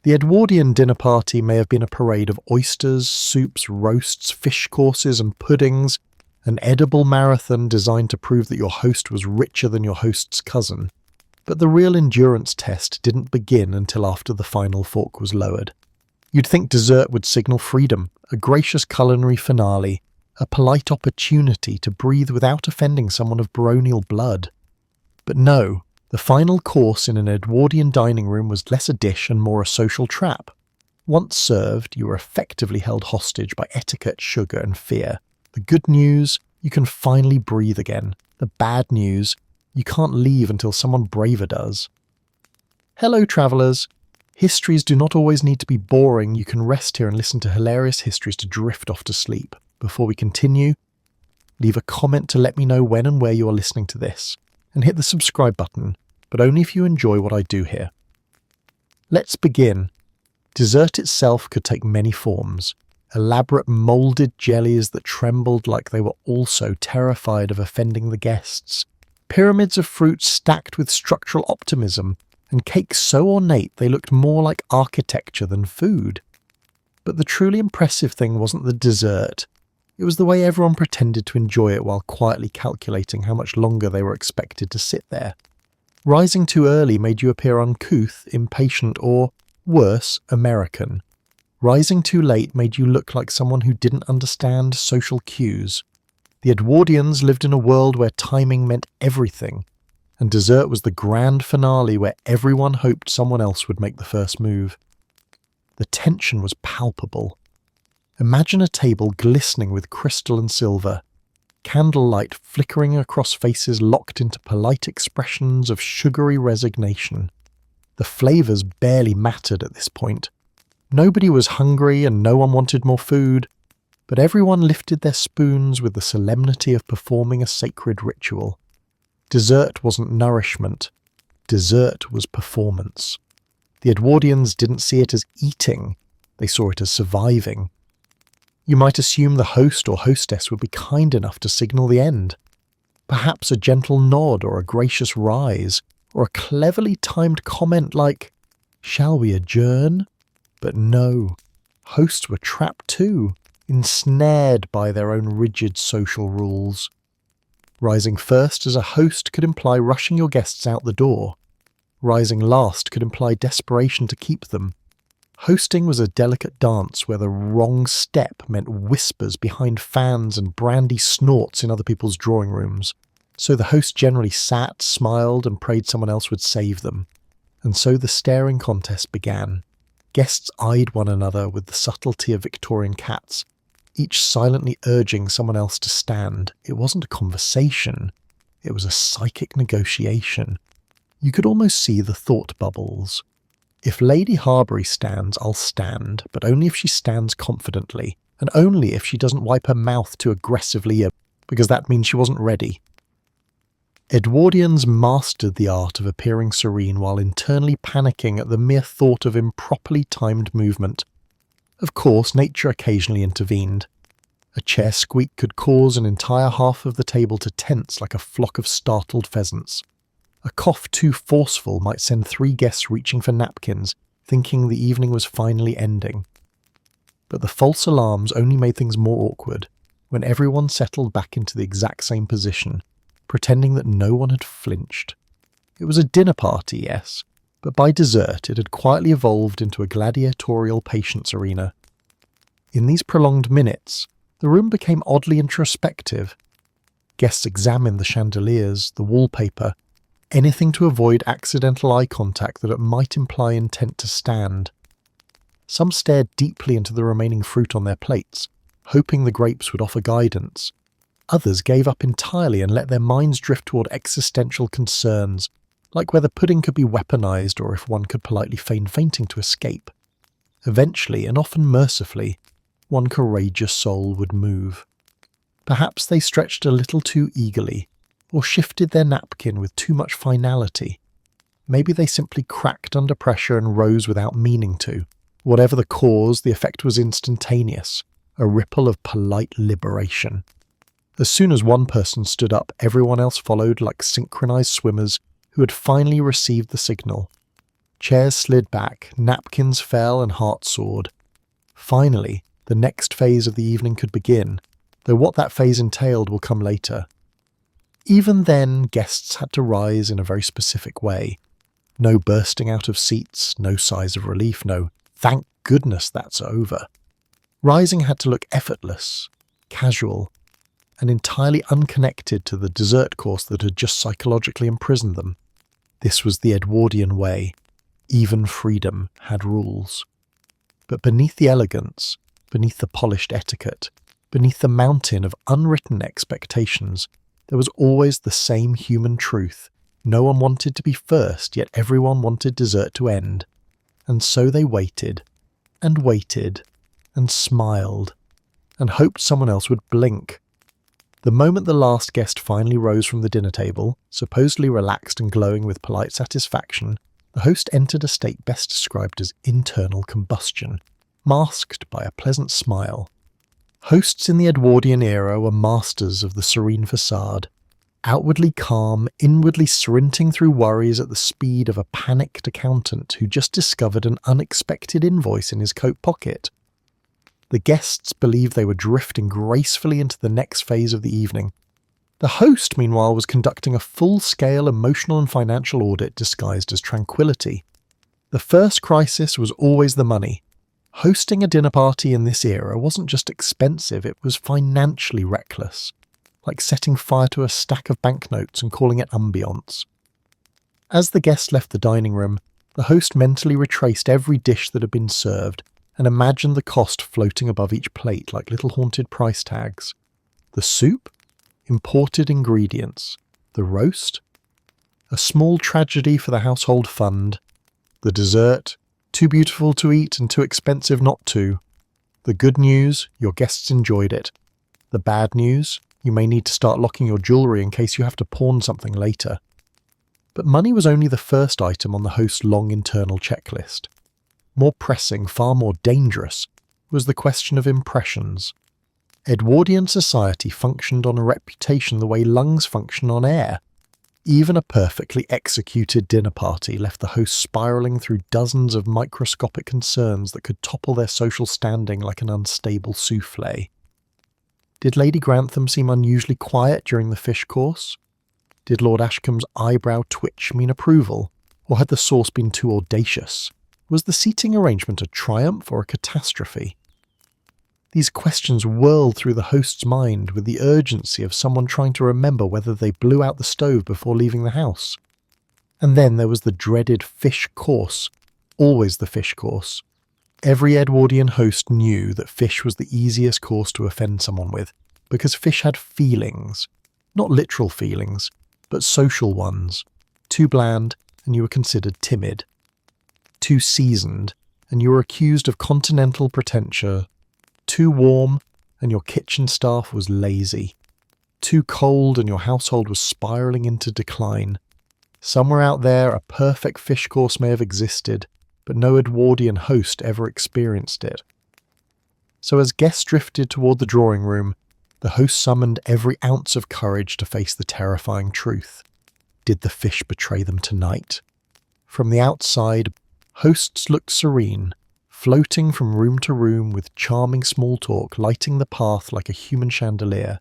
The Edwardian dinner party may have been a parade of oysters, soups, roasts, fish courses and puddings, an edible marathon designed to prove that your host was richer than your host's cousin. But the real endurance test didn't begin until after the final fork was lowered. You'd think dessert would signal freedom, a gracious culinary finale, a polite opportunity to breathe without offending someone of baronial blood. But no, the final course in an Edwardian dining room was less a dish and more a social trap. Once served, you were effectively held hostage by etiquette, sugar and fear. The good news, you can finally breathe again. The bad news, you can't leave until someone braver does. Hello, travellers. Histories do not always need to be boring. You can rest here and listen to hilarious histories to drift off to sleep. Before we continue, leave a comment to let me know when and where you are listening to this, and hit the subscribe button, but only if you enjoy what I do here. Let's begin. Dessert itself could take many forms. Elaborate moulded jellies that trembled like they were also terrified of offending the guests. Pyramids of fruit stacked with structural optimism, and cakes so ornate they looked more like architecture than food. But the truly impressive thing wasn't the dessert. It was the way everyone pretended to enjoy it while quietly calculating how much longer they were expected to sit there. Rising too early made you appear uncouth, impatient, or, worse, American. Rising too late made you look like someone who didn't understand social cues. The Edwardians lived in a world where timing meant everything, and dessert was the grand finale where everyone hoped someone else would make the first move. The tension was palpable. Imagine a table glistening with crystal and silver, candlelight flickering across faces locked into polite expressions of sugary resignation. The flavours barely mattered at this point. Nobody was hungry and no one wanted more food, but everyone lifted their spoons with the solemnity of performing a sacred ritual. Dessert wasn't nourishment. Dessert was performance. The Edwardians didn't see it as eating. They saw it as surviving. You might assume the host or hostess would be kind enough to signal the end. Perhaps a gentle nod or a gracious rise, or a cleverly timed comment like, "Shall we adjourn?" But no, hosts were trapped too, ensnared by their own rigid social rules. Rising first as a host could imply rushing your guests out the door. Rising last could imply desperation to keep them. Hosting was a delicate dance where the wrong step meant whispers behind fans and brandy snorts in other people's drawing rooms. So the host generally sat, smiled, and prayed someone else would save them. And so the staring contest began. Guests eyed one another with the subtlety of Victorian cats, each silently urging someone else to stand. It wasn't a conversation. It was a psychic negotiation. You could almost see the thought bubbles. If Lady Harbury stands, I'll stand, but only if she stands confidently, and only if she doesn't wipe her mouth too aggressively, because that means she wasn't ready. Edwardians mastered the art of appearing serene while internally panicking at the mere thought of improperly timed movement. Of course, nature occasionally intervened. A chair squeak could cause an entire half of the table to tense like a flock of startled pheasants. A cough too forceful might send 3 guests reaching for napkins, thinking the evening was finally ending. But the false alarms only made things more awkward, when everyone settled back into the exact same position, pretending that no one had flinched. It was a dinner party, yes, but by dessert it had quietly evolved into a gladiatorial patience arena. In these prolonged minutes, the room became oddly introspective. Guests examined the chandeliers, the wallpaper, anything to avoid accidental eye contact that it might imply intent to stand. Some stared deeply into the remaining fruit on their plates, hoping the grapes would offer guidance. Others gave up entirely and let their minds drift toward existential concerns, like whether pudding could be weaponized or if one could politely feign fainting to escape. Eventually, and often mercifully, one courageous soul would move. Perhaps they stretched a little too eagerly, or shifted their napkin with too much finality. Maybe they simply cracked under pressure and rose without meaning to. Whatever the cause, the effect was instantaneous, a ripple of polite liberation. As soon as one person stood up, everyone else followed like synchronized swimmers who had finally received the signal. Chairs slid back, napkins fell, and hearts soared. Finally, the next phase of the evening could begin, though what that phase entailed will come later. Even then, guests had to rise in a very specific way. No bursting out of seats, no sighs of relief, no "thank goodness that's over." Rising had to look effortless, casual, and entirely unconnected to the dessert course that had just psychologically imprisoned them. This was the Edwardian way. Even freedom had rules. But beneath the elegance, beneath the polished etiquette, beneath the mountain of unwritten expectations, there was always the same human truth. No one wanted to be first, yet everyone wanted dessert to end. And so they waited, and smiled, and hoped someone else would blink. The moment the last guest finally rose from the dinner table, supposedly relaxed and glowing with polite satisfaction, the host entered a state best described as internal combustion, masked by a pleasant smile. Hosts in the Edwardian era were masters of the serene facade, outwardly calm, inwardly sprinting through worries at the speed of a panicked accountant who just discovered an unexpected invoice in his coat pocket. The guests believed they were drifting gracefully into the next phase of the evening. The host, meanwhile, was conducting a full-scale emotional and financial audit disguised as tranquility. The first crisis was always the money. Hosting a dinner party in this era wasn't just expensive, it was financially reckless, like setting fire to a stack of banknotes and calling it ambiance. As the guests left the dining room, the host mentally retraced every dish that had been served and imagined the cost floating above each plate like little haunted price tags. The soup? Imported ingredients. The roast? A small tragedy for the household fund. The dessert? Too beautiful to eat and too expensive not to. The good news? Your guests enjoyed it. The bad news? You may need to start locking your jewellery in case you have to pawn something later. But money was only the first item on the host's long internal checklist. More pressing, far more dangerous, was the question of impressions. Edwardian society functioned on a reputation the way lungs function on air. Even a perfectly executed dinner party left the host spiralling through dozens of microscopic concerns that could topple their social standing like an unstable souffle. Did Lady Grantham seem unusually quiet during the fish course? Did Lord Ashcombe's eyebrow twitch mean approval, or had the sauce been too audacious? Was the seating arrangement a triumph or a catastrophe? These questions whirled through the host's mind with the urgency of someone trying to remember whether they blew out the stove before leaving the house. And then there was the dreaded fish course, always the fish course. Every Edwardian host knew that fish was the easiest course to offend someone with, because fish had feelings. Not literal feelings, but social ones. Too bland, and you were considered timid. Too seasoned, and you were accused of continental pretension. Too warm, and your kitchen staff was lazy. Too cold, and your household was spiralling into decline. Somewhere out there, a perfect fish course may have existed, but no Edwardian host ever experienced it. So as guests drifted toward the drawing room, the host summoned every ounce of courage to face the terrifying truth. Did the fish betray them tonight? From the outside, hosts looked serene, floating from room to room with charming small talk lighting the path like a human chandelier.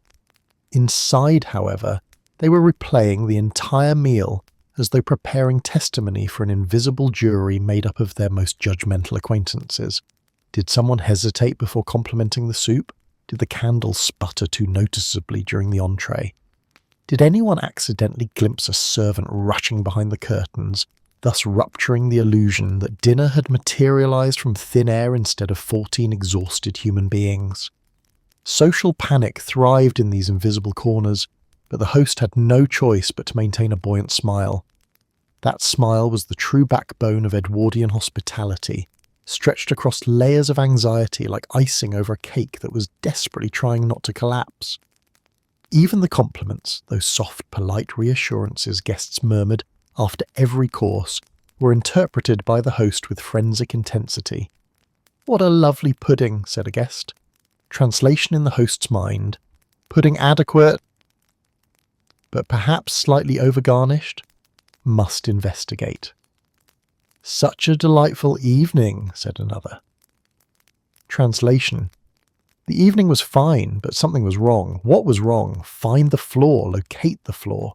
Inside, however, they were replaying the entire meal as though preparing testimony for an invisible jury made up of their most judgmental acquaintances. Did someone hesitate before complimenting the soup? Did the candles sputter too noticeably during the entree? Did anyone accidentally glimpse a servant rushing behind the curtains, thus rupturing the illusion that dinner had materialized from thin air instead of 14 exhausted human beings? Social panic thrived in these invisible corners, but the host had no choice but to maintain a buoyant smile. That smile was the true backbone of Edwardian hospitality, stretched across layers of anxiety like icing over a cake that was desperately trying not to collapse. Even the compliments, those soft, polite reassurances guests murmured after every course, were interpreted by the host with forensic intensity. "What a lovely pudding," said a guest. Translation in the host's mind: "Pudding adequate, but perhaps slightly over-garnished? Must investigate." "Such a delightful evening," said another. Translation: the evening was fine, but something was wrong. What was wrong? Find the flaw, locate the flaw.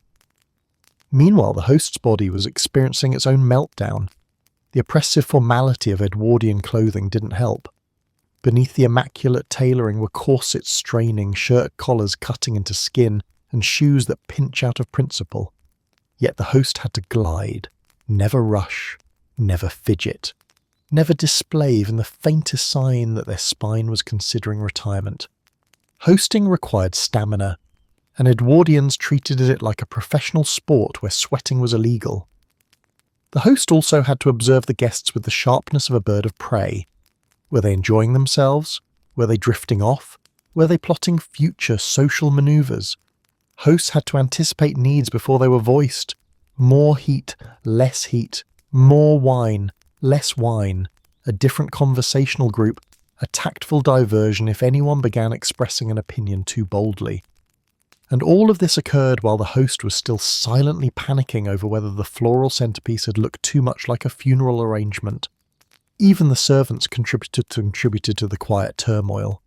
Meanwhile, the host's body was experiencing its own meltdown. The oppressive formality of Edwardian clothing didn't help. Beneath the immaculate tailoring were corsets straining, shirt collars cutting into skin, and shoes that pinch out of principle. Yet the host had to glide, never rush, never fidget, never display even the faintest sign that their spine was considering retirement. Hosting required stamina, and Edwardians treated it like a professional sport where sweating was illegal. The host also had to observe the guests with the sharpness of a bird of prey. Were they enjoying themselves? Were they drifting off? Were they plotting future social maneuvers? Hosts had to anticipate needs before they were voiced. More heat, less heat, more wine, less wine, a different conversational group, a tactful diversion if anyone began expressing an opinion too boldly. And all of this occurred while the host was still silently panicking over whether the floral centerpiece had looked too much like a funeral arrangement. Even the servants contributed to the quiet turmoil.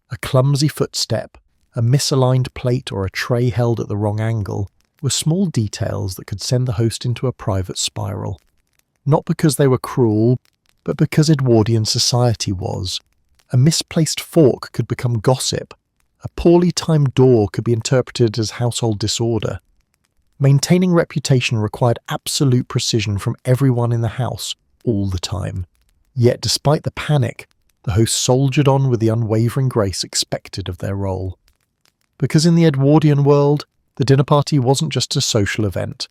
A clumsy footstep, a misaligned plate or a tray held at the wrong angle were small details that could send the host into a private spiral. Not because they were cruel, but because Edwardian society was. A misplaced fork could become gossip. A poorly timed door could be interpreted as household disorder. Maintaining reputation required absolute precision from everyone in the house, all the time. Yet despite the panic, the host soldiered on with the unwavering grace expected of their role. Because in the Edwardian world, the dinner party wasn't just a social event.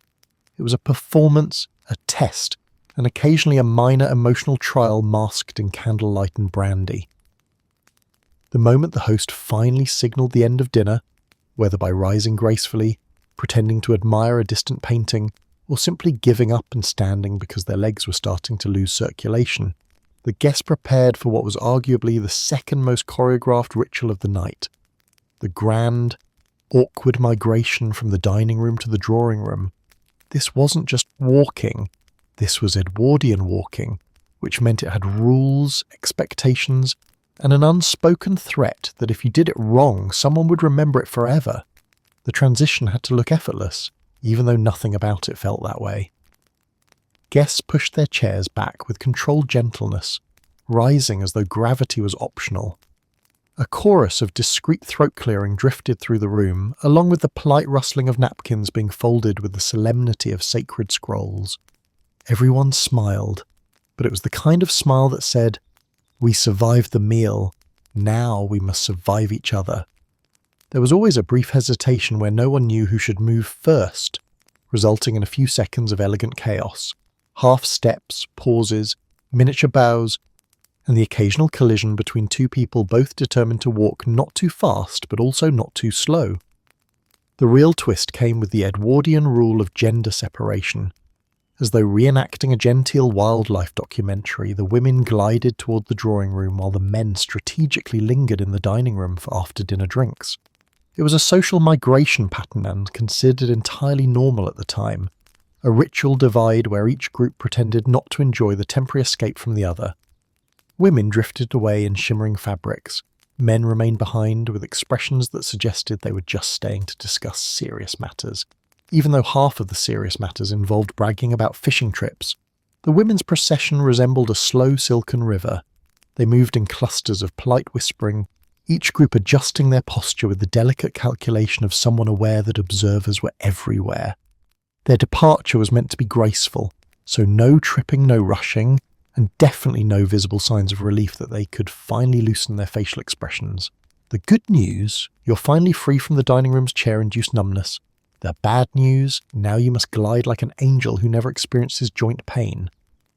It was a performance, a test, and occasionally a minor emotional trial masked in candlelight and brandy. The moment the host finally signalled the end of dinner, whether by rising gracefully, pretending to admire a distant painting, or simply giving up and standing because their legs were starting to lose circulation, the guests prepared for what was arguably the second most choreographed ritual of the night. The grand, awkward migration from the dining room to the drawing room. This wasn't just walking, this was Edwardian walking, which meant it had rules, expectations, and an unspoken threat that if you did it wrong, someone would remember it forever. The transition had to look effortless, even though nothing about it felt that way. Guests pushed their chairs back with controlled gentleness, rising as though gravity was optional. A chorus of discreet throat-clearing drifted through the room, along with the polite rustling of napkins being folded with the solemnity of sacred scrolls. Everyone smiled, but it was the kind of smile that said, "We survived the meal, now we must survive each other." There was always a brief hesitation where no one knew who should move first, resulting in a few seconds of elegant chaos. Half steps, pauses, miniature bows, and the occasional collision between two people both determined to walk not too fast but also not too slow. The real twist came with the Edwardian rule of gender separation. As though reenacting a genteel wildlife documentary, the women glided toward the drawing room while the men strategically lingered in the dining room for after-dinner drinks. It was a social migration pattern and considered entirely normal at the time. A ritual divide where each group pretended not to enjoy the temporary escape from the other. Women drifted away in shimmering fabrics. Men remained behind with expressions that suggested they were just staying to discuss serious matters, even though half of the serious matters involved bragging about fishing trips. The women's procession resembled a slow silken river. They moved in clusters of polite whispering, each group adjusting their posture with the delicate calculation of someone aware that observers were everywhere. Their departure was meant to be graceful, so no tripping, no rushing, and definitely no visible signs of relief that they could finally loosen their facial expressions. The good news, you're finally free from the dining room's chair-induced numbness. The bad news, now you must glide like an angel who never experiences joint pain.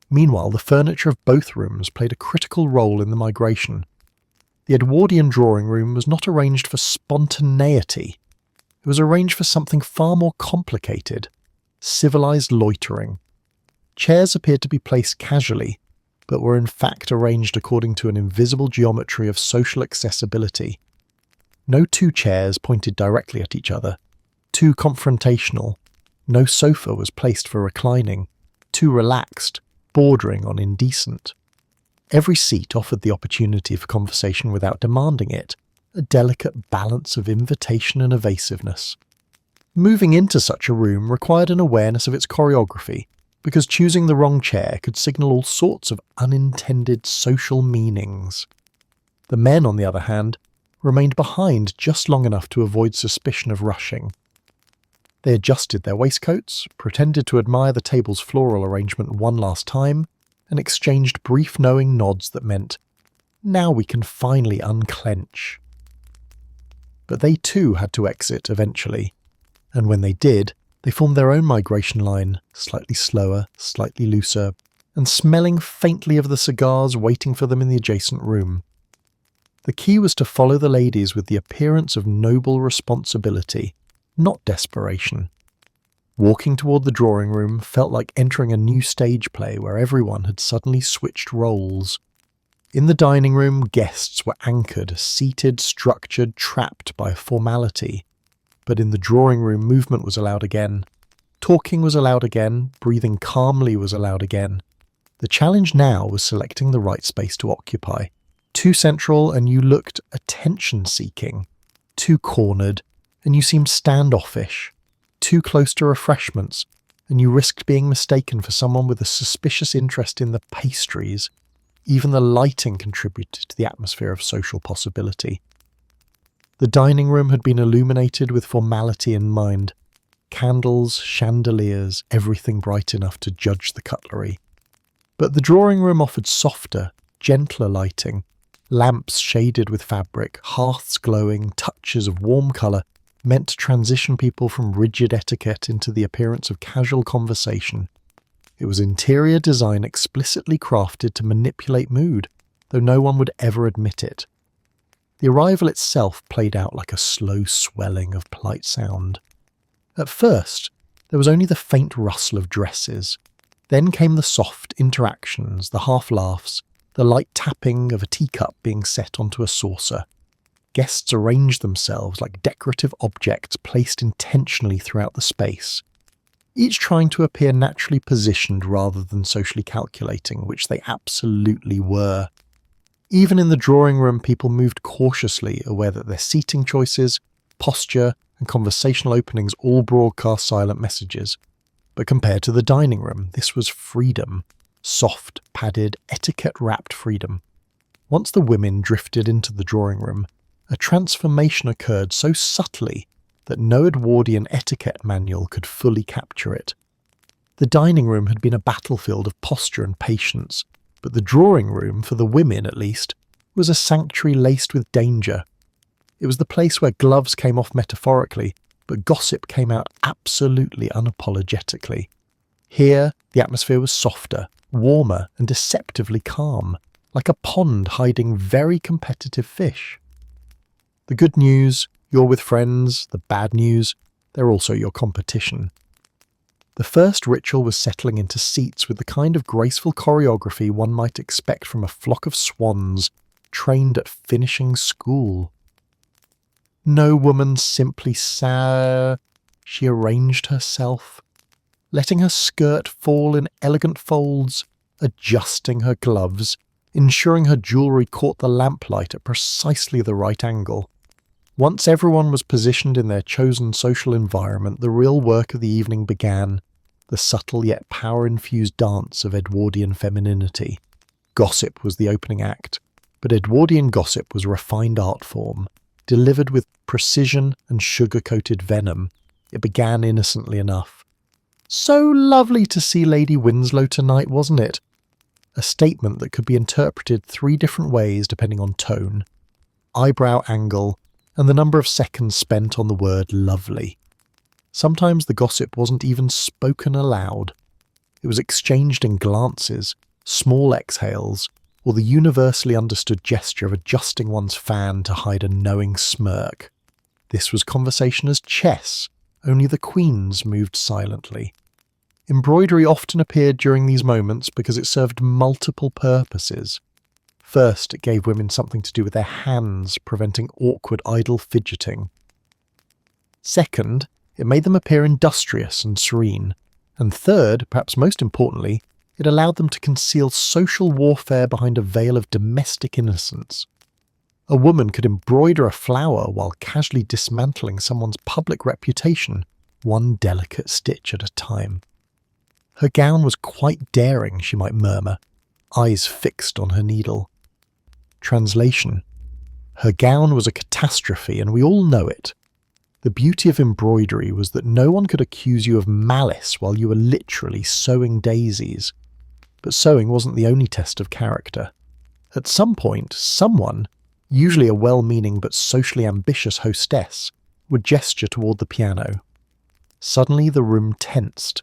Meanwhile, the furniture of both rooms played a critical role in the migration. The Edwardian drawing room was not arranged for spontaneity. It was arranged for something far more complicated. Civilized loitering. Chairs appeared to be placed casually, but were in fact arranged according to an invisible geometry of social accessibility. No two chairs pointed directly at each other. Too confrontational. No sofa was placed for reclining. Too relaxed. bordering on indecent. Every seat offered the opportunity for conversation without demanding it, a delicate balance of invitation and evasiveness. Moving into such a room required an awareness of its choreography, because choosing the wrong chair could signal all sorts of unintended social meanings. The men, on the other hand, remained behind just long enough to avoid suspicion of rushing. They adjusted their waistcoats, pretended to admire the table's floral arrangement one last time, and exchanged brief knowing nods that meant, "Now we can finally unclench." But they too had to exit eventually, and when they did, they formed their own migration line, slightly slower, slightly looser, and smelling faintly of the cigars waiting for them in the adjacent room. The key was to follow the ladies with the appearance of noble responsibility, not desperation. Walking toward the drawing room felt like entering a new stage play where everyone had suddenly switched roles. In the dining room, guests were anchored, seated, structured, trapped by formality. But in the drawing room, movement was allowed again. Talking was allowed again, breathing calmly was allowed again. The challenge now was selecting the right space to occupy. Too central and you looked attention-seeking. Too cornered and you seemed standoffish. Too close to refreshments and you risked being mistaken for someone with a suspicious interest in the pastries. Even the lighting contributed to the atmosphere of social possibility. The dining room had been illuminated with formality in mind. Candles, chandeliers, everything bright enough to judge the cutlery. But the drawing room offered softer, gentler lighting. Lamps shaded with fabric, hearths glowing, touches of warm colour, meant to transition people from rigid etiquette into the appearance of casual conversation. It was interior design explicitly crafted to manipulate mood, though no one would ever admit it. The arrival itself played out like a slow swelling of polite sound. At first, there was only the faint rustle of dresses. Then came the soft interactions, the half-laughs, the light tapping of a teacup being set onto a saucer. Guests arranged themselves like decorative objects placed intentionally throughout the space, each trying to appear naturally positioned rather than socially calculating, which they absolutely were. Even in the drawing room, people moved cautiously, aware that their seating choices, posture, and conversational openings all broadcast silent messages. But compared to the dining room, this was freedom. Soft, padded, etiquette-wrapped freedom. Once the women drifted into the drawing room, a transformation occurred so subtly that no Edwardian etiquette manual could fully capture it. The dining room had been a battlefield of posture and patience, but the drawing room, for the women at least, was a sanctuary laced with danger. It was the place where gloves came off metaphorically, but gossip came out absolutely unapologetically. Here, the atmosphere was softer, warmer, and deceptively calm, like a pond hiding very competitive fish. The good news, you're with friends. The bad news, they're also your competition. The first ritual was settling into seats with the kind of graceful choreography one might expect from a flock of swans trained at finishing school. No woman simply sat. She arranged herself, letting her skirt fall in elegant folds, adjusting her gloves, ensuring her jewellery caught the lamplight at precisely the right angle. Once everyone was positioned in their chosen social environment, the real work of the evening began, the subtle yet power-infused dance of Edwardian femininity. Gossip was the opening act, but Edwardian gossip was a refined art form, delivered with precision and sugar-coated venom. It began innocently enough. "So lovely to see Lady Winslow tonight, wasn't it?" A statement that could be interpreted 3 different ways depending on tone, eyebrow angle, and the number of seconds spent on the word lovely. Sometimes the gossip wasn't even spoken aloud. It was exchanged in glances, small exhales, or the universally understood gesture of adjusting one's fan to hide a knowing smirk. This was conversation as chess, only the queens moved silently. Embroidery often appeared during these moments because it served multiple purposes. First, it gave women something to do with their hands, preventing awkward idle fidgeting. Second, it made them appear industrious and serene. And third, perhaps most importantly, It allowed them to conceal social warfare behind a veil of domestic innocence. A woman could embroider a flower while casually dismantling someone's public reputation, one delicate stitch at a time. Her gown was quite daring, she might murmur, eyes fixed on her needle. Translation: her gown was a catastrophe, and we all know it. The beauty of embroidery was that no one could accuse you of malice while you were literally sewing daisies. But sewing wasn't the only test of character. At some point, someone, usually a well-meaning but socially ambitious hostess, would gesture toward the piano. Suddenly the room tensed.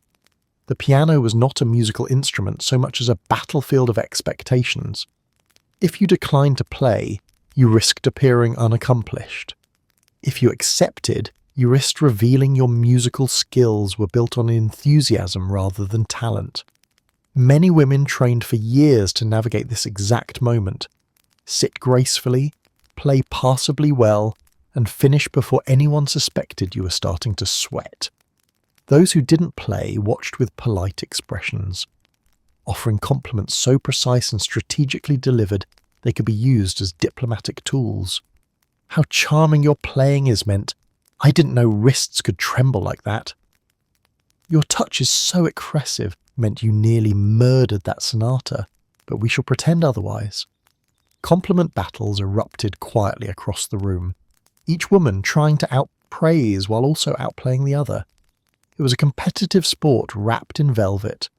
The piano was not a musical instrument so much as a battlefield of expectations. If you declined to play, you risked appearing unaccomplished. If you accepted, you risked revealing your musical skills were built on enthusiasm rather than talent. Many women trained for years to navigate this exact moment. Sit gracefully, play passably well, and finish before anyone suspected you were starting to sweat. Those who didn't play watched with polite expressions, offering compliments so precise and strategically delivered they could be used as diplomatic tools. "How charming your playing is" meant, "I didn't know wrists could tremble like that." "Your touch is so expressive" meant you nearly murdered that sonata, but we shall pretend otherwise. Compliment battles erupted quietly across the room, each woman trying to outpraise while also outplaying the other. It was a competitive sport wrapped in velvet.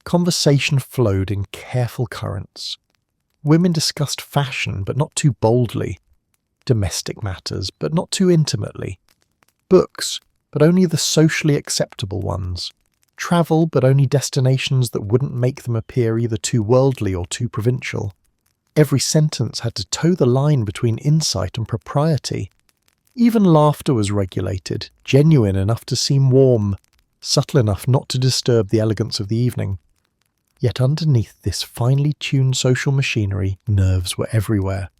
Conversation flowed in careful currents. Women discussed fashion, but not too boldly. Domestic matters, but not too intimately. Books, but only the socially acceptable ones. Travel, but only destinations that wouldn't make them appear either too worldly or too provincial. Every sentence had to toe the line between insight and propriety. Even laughter was regulated, genuine enough to seem warm, subtle enough not to disturb the elegance of the evening. Yet underneath this finely tuned social machinery, nerves were everywhere.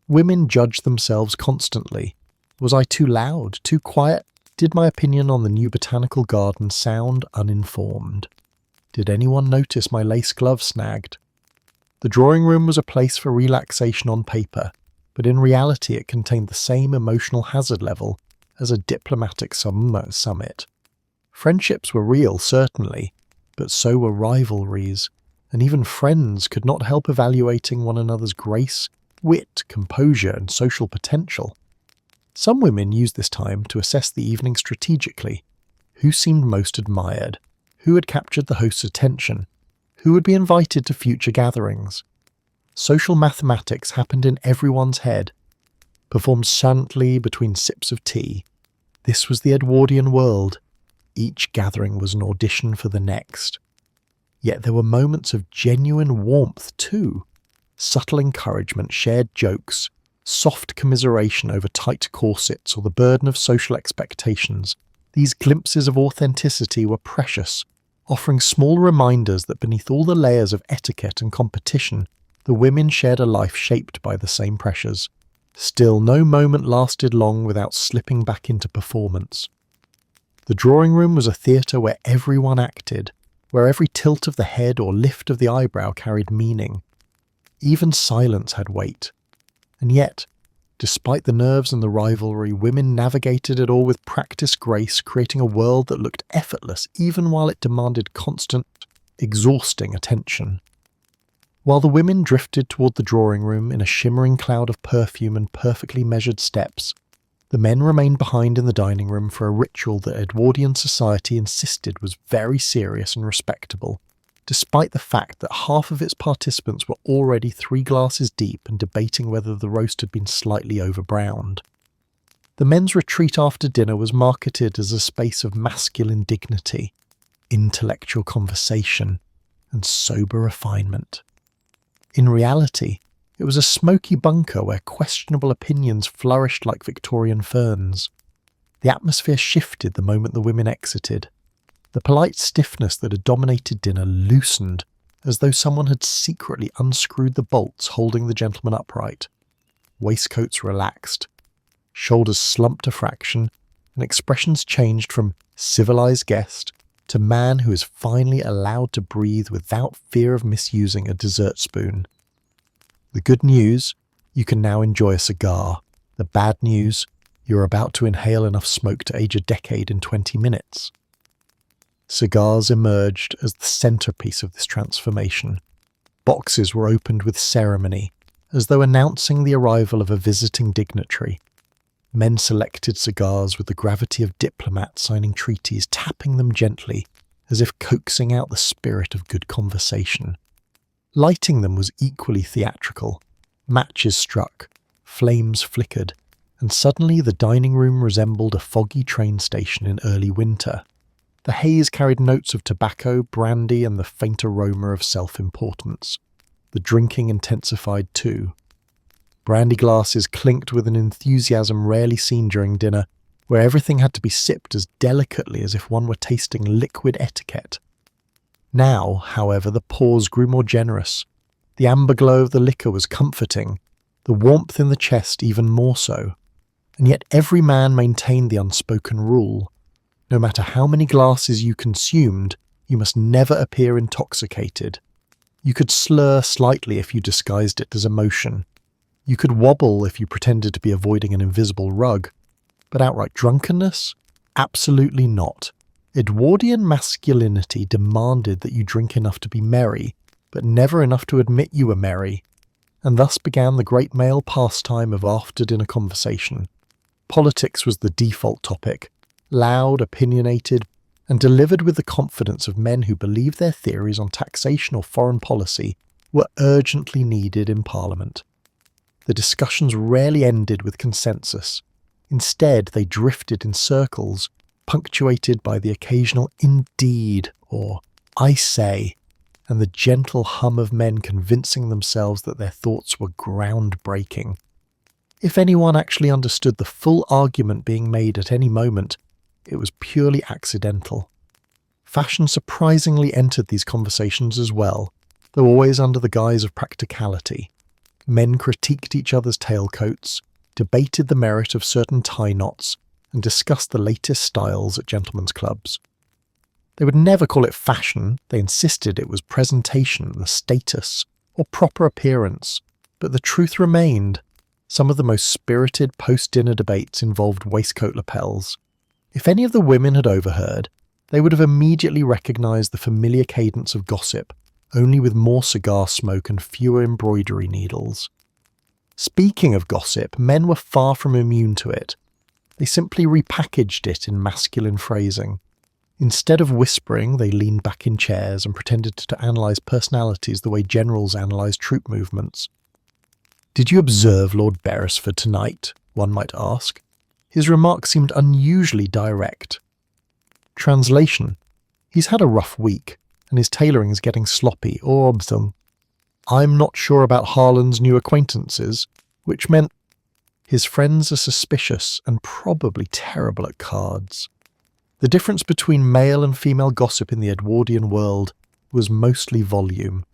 Women judged themselves constantly. Was I too loud, too quiet? Did my opinion on the new botanical garden sound uninformed? Did anyone notice my lace glove snagged? The drawing room was a place for relaxation on paper, but in reality it contained the same emotional hazard level as a diplomatic summit. Friendships were real, certainly, but so were rivalries, and even friends could not help evaluating one another's grace, wit, composure, and social potential. Some women used this time to assess the evening strategically. Who seemed most admired? Who had captured the host's attention? Who would be invited to future gatherings? Social mathematics happened in everyone's head, performed silently between sips of tea. This was the Edwardian world. Each gathering was an audition for the next. Yet there were moments of genuine warmth too. Subtle encouragement, shared jokes, soft commiseration over tight corsets or the burden of social expectations. These glimpses of authenticity were precious, offering small reminders that beneath all the layers of etiquette and competition, the women shared a life shaped by the same pressures. Still, no moment lasted long without slipping back into performance. The drawing room was a theatre where everyone acted, where every tilt of the head or lift of the eyebrow carried meaning. Even silence had weight. And yet, despite the nerves and the rivalry, women navigated it all with practiced grace, creating a world that looked effortless even while it demanded constant, exhausting attention. While the women drifted toward the drawing room in a shimmering cloud of perfume and perfectly measured steps, the men remained behind in the dining room for a ritual that Edwardian society insisted was very serious and respectable, despite the fact that half of its participants were already 3 glasses deep and debating whether the roast had been slightly overbrowned. The men's retreat after dinner was marketed as a space of masculine dignity, intellectual conversation, and sober refinement. In reality, it was a smoky bunker where questionable opinions flourished like Victorian ferns. The atmosphere shifted the moment the women exited. The polite stiffness that had dominated dinner loosened, as though someone had secretly unscrewed the bolts holding the gentlemen upright. Waistcoats relaxed. Shoulders slumped a fraction, and expressions changed from civilized guest to man who is finally allowed to breathe without fear of misusing a dessert spoon. The good news, you can now enjoy a cigar. The bad news, you're about to inhale enough smoke to age a decade in 20 minutes. Cigars emerged as the centerpiece of this transformation. Boxes were opened with ceremony, as though announcing the arrival of a visiting dignitary. Men selected cigars with the gravity of diplomats signing treaties, tapping them gently, as if coaxing out the spirit of good conversation. Lighting them was equally theatrical. Matches struck, flames flickered, and suddenly the dining room resembled a foggy train station in early winter. The haze carried notes of tobacco, brandy, and the faint aroma of self-importance. The drinking intensified too. Brandy glasses clinked with an enthusiasm rarely seen during dinner, where everything had to be sipped as delicately as if one were tasting liquid etiquette. Now, however, the pause grew more generous. The amber glow of the liquor was comforting, the warmth in the chest even more so. And yet every man maintained the unspoken rule. No matter how many glasses you consumed, you must never appear intoxicated. You could slur slightly if you disguised it as emotion. You could wobble if you pretended to be avoiding an invisible rug. But outright drunkenness? Absolutely not. Edwardian masculinity demanded that you drink enough to be merry, but never enough to admit you were merry. And thus began the great male pastime of after-dinner conversation. Politics was the default topic, loud, opinionated, and delivered with the confidence of men who believed their theories on taxation or foreign policy were urgently needed in Parliament. The discussions rarely ended with consensus. Instead, they drifted in circles, punctuated by the occasional "indeed" or "I say," and the gentle hum of men convincing themselves that their thoughts were groundbreaking. If anyone actually understood the full argument being made at any moment, it was purely accidental. Fashion surprisingly entered these conversations as well, though always under the guise of practicality. Men critiqued each other's tailcoats, debated the merit of certain tie knots, and discussed the latest styles at gentlemen's clubs. They would never call it fashion, they insisted it was presentation, the status, or proper appearance, but the truth remained. Some of the most spirited post-dinner debates involved waistcoat lapels. If any of the women had overheard, they would have immediately recognized the familiar cadence of gossip, only with more cigar smoke and fewer embroidery needles. Speaking of gossip, men were far from immune to it. They simply repackaged it in masculine phrasing. Instead of whispering, they leaned back in chairs and pretended to analyse personalities the way generals analyse troop movements. "Did you observe Lord Beresford tonight?" one might ask. His remark seemed unusually direct. Translation: he's had a rough week, and his tailoring is getting sloppy or obscene. I'm not sure about Harlan's new acquaintances, which meant his friends are suspicious and probably terrible at cards. The difference between male and female gossip in the Edwardian world was mostly volume.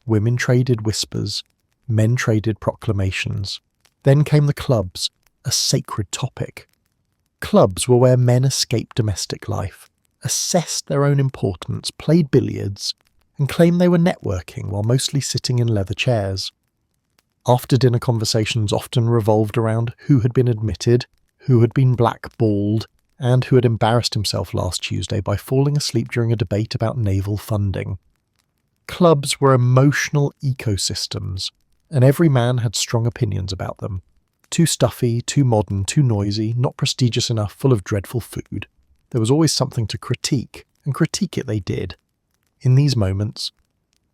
Women traded whispers, men traded proclamations. Then came the clubs, a sacred topic. Clubs were where men escaped domestic life, assessed their own importance, played billiards, and claimed they were networking while mostly sitting in leather chairs. After-dinner conversations often revolved around who had been admitted, who had been blackballed, and who had embarrassed himself last Tuesday by falling asleep during a debate about naval funding. Clubs were emotional ecosystems, and every man had strong opinions about them. Too stuffy, too modern, too noisy, not prestigious enough, full of dreadful food. There was always something to critique, and critique it they did. In these moments,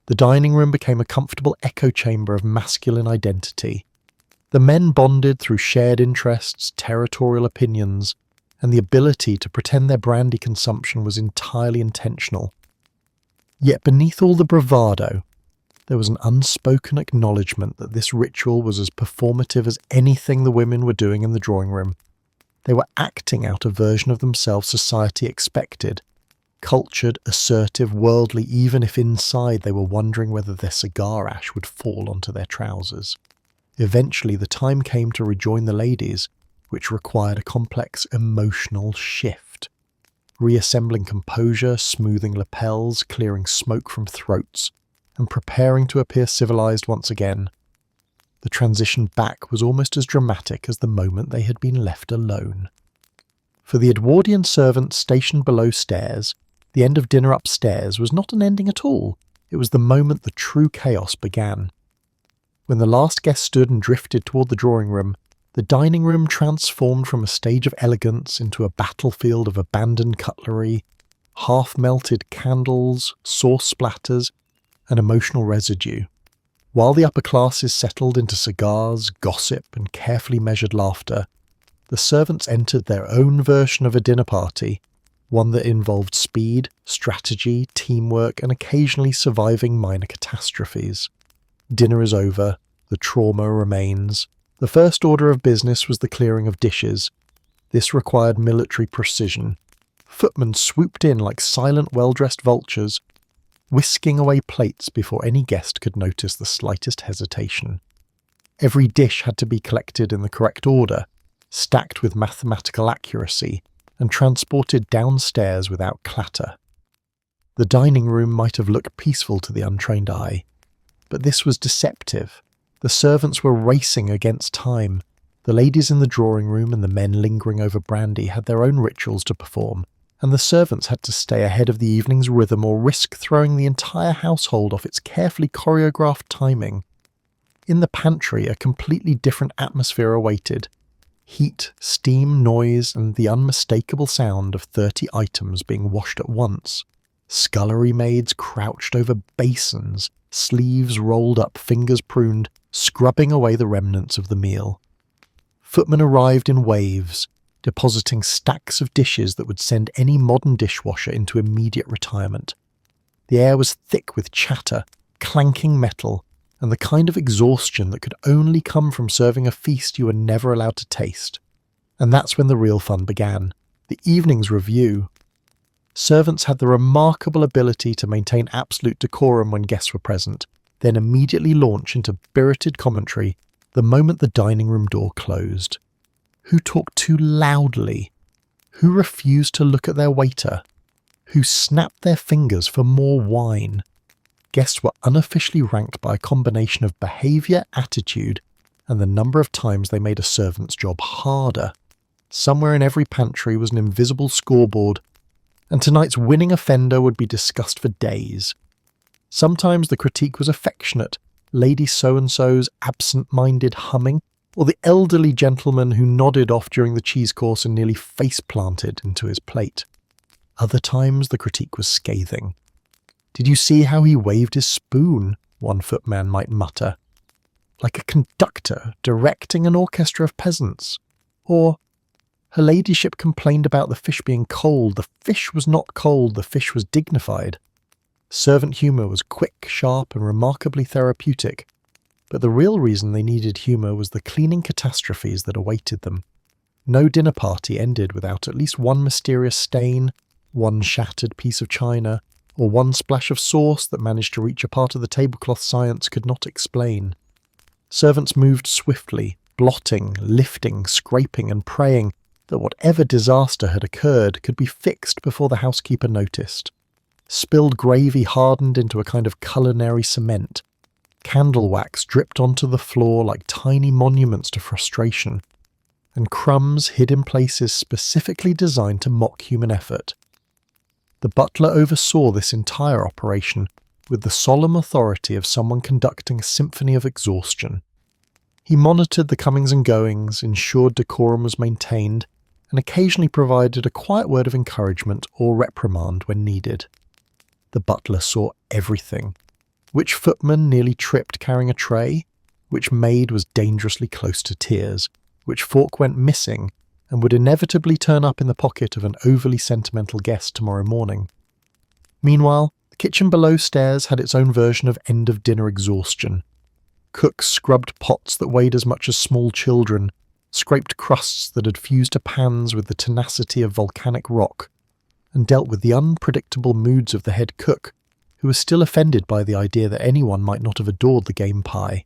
the dining room became a comfortable echo chamber of masculine identity. The men bonded through shared interests, territorial opinions, and the ability to pretend their brandy consumption was entirely intentional. Yet beneath all the bravado, there was an unspoken acknowledgement that this ritual was as performative as anything the women were doing in the drawing room. They were acting out a version of themselves society expected. Cultured, assertive, worldly, even if inside they were wondering whether their cigar ash would fall onto their trousers. Eventually the time came to rejoin the ladies, which required a complex emotional shift. reassembling composure, smoothing lapels, clearing smoke from throats, and preparing to appear civilized once again. The transition back was almost as dramatic as the moment they had been left alone. For the Edwardian servants stationed below stairs, the end of dinner upstairs was not an ending at all. It was the moment the true chaos began. When the last guest stood and drifted toward the drawing room, the dining room transformed from a stage of elegance into a battlefield of abandoned cutlery, half-melted candles, sauce splatters, and emotional residue. While the upper classes settled into cigars, gossip, and carefully measured laughter, the servants entered their own version of a dinner party, one that involved speed, strategy, teamwork, and occasionally surviving minor catastrophes. Dinner is over, the trauma remains. The first order of business was the clearing of dishes. This required military precision. Footmen swooped in like silent, well-dressed vultures, whisking away plates before any guest could notice the slightest hesitation. Every dish had to be collected in the correct order, stacked with mathematical accuracy, and transported downstairs without clatter. The dining room might have looked peaceful to the untrained eye, but this was deceptive. The servants were racing against time. The ladies in the drawing room and the men lingering over brandy had their own rituals to perform, and the servants had to stay ahead of the evening's rhythm or risk throwing the entire household off its carefully choreographed timing. In the pantry, a completely different atmosphere awaited. Heat, steam, noise, and the unmistakable sound of 30 items being washed at once. Scullery maids crouched over basins, sleeves rolled up, fingers pruned, scrubbing away the remnants of the meal. Footmen arrived in waves, depositing stacks of dishes that would send any modern dishwasher into immediate retirement. The air was thick with chatter, clanking metal, and the kind of exhaustion that could only come from serving a feast you were never allowed to taste. And that's when the real fun began, the evening's review. Servants had the remarkable ability to maintain absolute decorum when guests were present, then immediately launch into spirited commentary the moment the dining room door closed. Who talked too loudly? Who refused to look at their waiter? Who snapped their fingers for more wine? Guests were unofficially ranked by a combination of behaviour, attitude, and the number of times they made a servant's job harder. Somewhere in every pantry was an invisible scoreboard, and tonight's winning offender would be discussed for days. Sometimes the critique was affectionate, Lady So-and-so's absent-minded humming, or the elderly gentleman who nodded off during the cheese course and nearly face-planted into his plate. Other times the critique was scathing. "Did you see how he waved his spoon?" one footman might mutter. "Like a conductor directing an orchestra of peasants." Or, "Her ladyship complained about the fish being cold. The fish was not cold, the fish was dignified." Servant humour was quick, sharp, and remarkably therapeutic, but the real reason they needed humour was the cleaning catastrophes that awaited them. No dinner party ended without at least one mysterious stain, one shattered piece of china, or one splash of sauce that managed to reach a part of the tablecloth science could not explain. Servants moved swiftly, blotting, lifting, scraping, and praying that whatever disaster had occurred could be fixed before the housekeeper noticed. Spilled gravy hardened into a kind of culinary cement. Candle wax dripped onto the floor like tiny monuments to frustration, and crumbs hid in places specifically designed to mock human effort. The butler oversaw this entire operation with the solemn authority of someone conducting a symphony of exhaustion. He monitored the comings and goings, ensured decorum was maintained, and occasionally provided a quiet word of encouragement or reprimand when needed. The butler saw everything. Which footman nearly tripped carrying a tray? Which maid was dangerously close to tears? Which fork went missing and would inevitably turn up in the pocket of an overly sentimental guest tomorrow morning? Meanwhile, the kitchen below stairs had its own version of end-of-dinner exhaustion. Cooks scrubbed pots that weighed as much as small children, scraped crusts that had fused to pans with the tenacity of volcanic rock, and dealt with the unpredictable moods of the head cook, who was still offended by the idea that anyone might not have adored the game pie.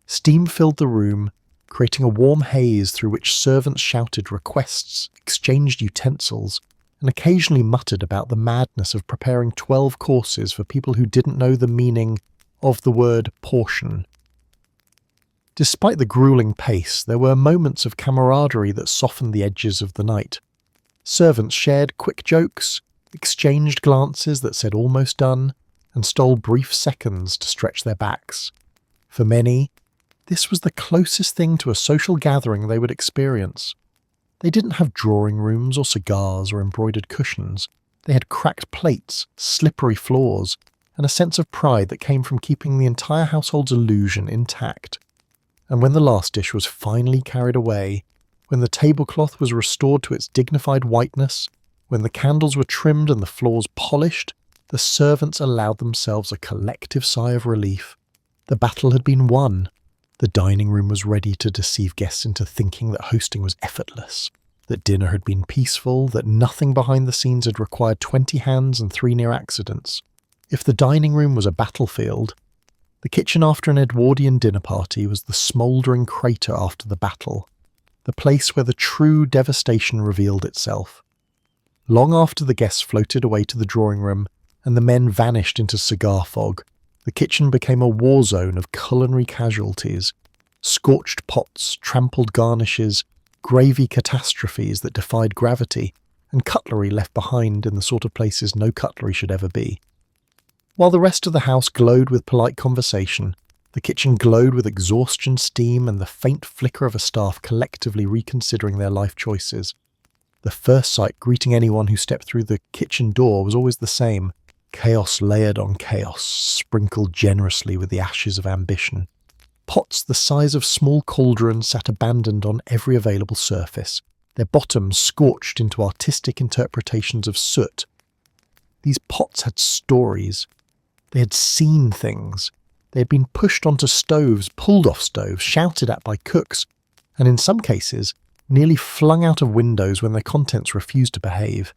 Steam filled the room, creating a warm haze through which servants shouted requests, exchanged utensils, and occasionally muttered about the madness of preparing 12 courses for people who didn't know the meaning of the word portion. Despite the grueling pace, there were moments of camaraderie that softened the edges of the night. Servants shared quick jokes, exchanged glances that said almost done, and stole brief seconds to stretch their backs. For many, this was the closest thing to a social gathering they would experience. They didn't have drawing rooms or cigars or embroidered cushions. They had cracked plates, slippery floors, and a sense of pride that came from keeping the entire household's illusion intact. And when the last dish was finally carried away, when the tablecloth was restored to its dignified whiteness, when the candles were trimmed and the floors polished, the servants allowed themselves a collective sigh of relief. The battle had been won. The dining room was ready to deceive guests into thinking that hosting was effortless, that dinner had been peaceful, that nothing behind the scenes had required 20 hands and 3 near accidents. If the dining room was a battlefield, the kitchen after an Edwardian dinner party was the smouldering crater after the battle, the place where the true devastation revealed itself. Long after the guests floated away to the drawing room and the men vanished into cigar fog, the kitchen became a war zone of culinary casualties, scorched pots, trampled garnishes, gravy catastrophes that defied gravity, and cutlery left behind in the sort of places no cutlery should ever be. While the rest of the house glowed with polite conversation, the kitchen glowed with exhaustion, steam, and the faint flicker of a staff collectively reconsidering their life choices. The first sight greeting anyone who stepped through the kitchen door was always the same: chaos layered on chaos, sprinkled generously with the ashes of ambition. Pots the size of small cauldrons sat abandoned on every available surface, their bottoms scorched into artistic interpretations of soot. These pots had stories. They had seen things. They had been pushed onto stoves, pulled off stoves, shouted at by cooks, and in some cases, nearly flung out of windows when their contents refused to behave.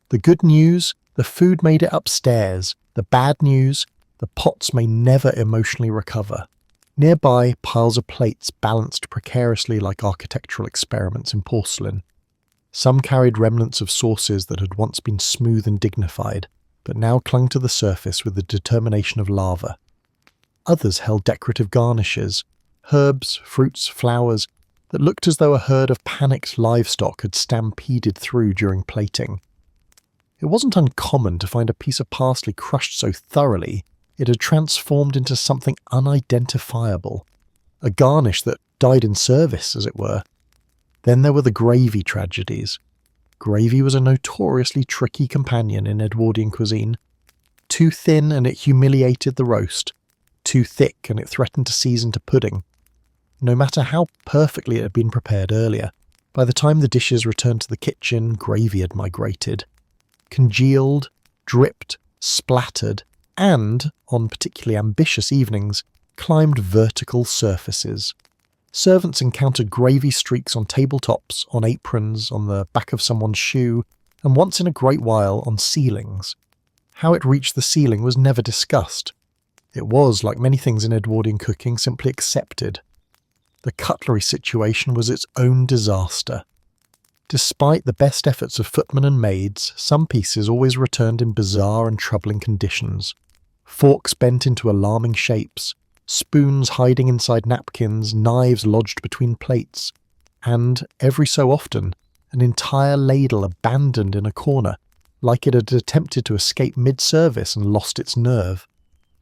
The good news: the food made it upstairs. The bad news: the pots may never emotionally recover. Nearby, piles of plates balanced precariously like architectural experiments in porcelain. Some carried remnants of sauces that had once been smooth and dignified, but now clung to the surface with the determination of lava. Others held decorative garnishes, herbs, fruits, flowers, that looked as though a herd of panicked livestock had stampeded through during plating. It wasn't uncommon to find a piece of parsley crushed so thoroughly it had transformed into something unidentifiable, a garnish that died in service, as it were. Then there were the gravy tragedies. Gravy was a notoriously tricky companion in Edwardian cuisine. Too thin and it humiliated the roast. Too thick and it threatened to season to pudding. No matter how perfectly it had been prepared earlier, by the time the dishes returned to the kitchen, gravy had migrated. Congealed, dripped, splattered, and, on particularly ambitious evenings, climbed vertical surfaces. Servants encountered gravy streaks on tabletops, on aprons, on the back of someone's shoe, and once in a great while on ceilings. How it reached the ceiling was never discussed. It was, like many things in Edwardian cooking, simply accepted. The cutlery situation was its own disaster. Despite the best efforts of footmen and maids, some pieces always returned in bizarre and troubling conditions. Forks bent into alarming shapes, spoons hiding inside napkins, knives lodged between plates, and, every so often, an entire ladle abandoned in a corner, like it had attempted to escape mid-service and lost its nerve.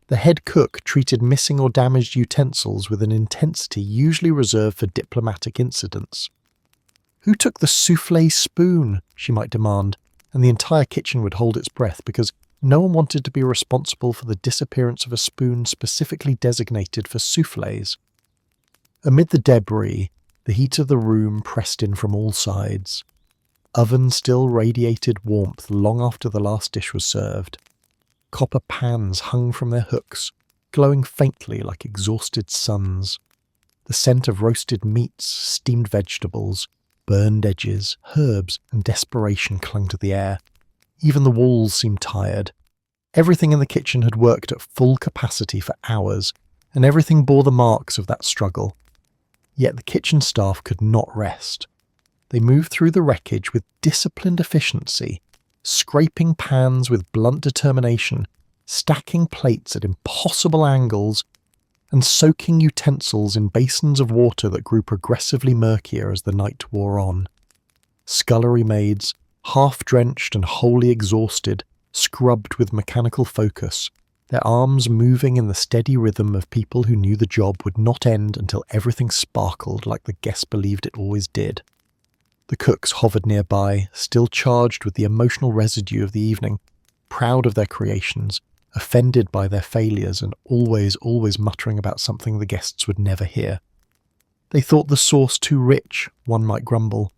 The head cook treated missing or damaged utensils with an intensity usually reserved for diplomatic incidents. "Who took the soufflé spoon?" she might demand, and the entire kitchen would hold its breath because no one wanted to be responsible for the disappearance of a spoon specifically designated for soufflés. Amid the debris, the heat of the room pressed in from all sides. Ovens still radiated warmth long after the last dish was served. Copper pans hung from their hooks, glowing faintly like exhausted suns. The scent of roasted meats, steamed vegetables, burned edges, herbs, and desperation clung to the air. Even the walls seemed tired. Everything in the kitchen had worked at full capacity for hours, and everything bore the marks of that struggle. Yet the kitchen staff could not rest. They moved through the wreckage with disciplined efficiency, scraping pans with blunt determination, stacking plates at impossible angles, and soaking utensils in basins of water that grew progressively murkier as the night wore on. Scullery maids, half-drenched and wholly exhausted, scrubbed with mechanical focus, their arms moving in the steady rhythm of people who knew the job would not end until everything sparkled like the guests believed it always did. The cooks hovered nearby, still charged with the emotional residue of the evening, proud of their creations, offended by their failures and always muttering about something the guests would never hear. They thought the sauce too rich, one might grumble.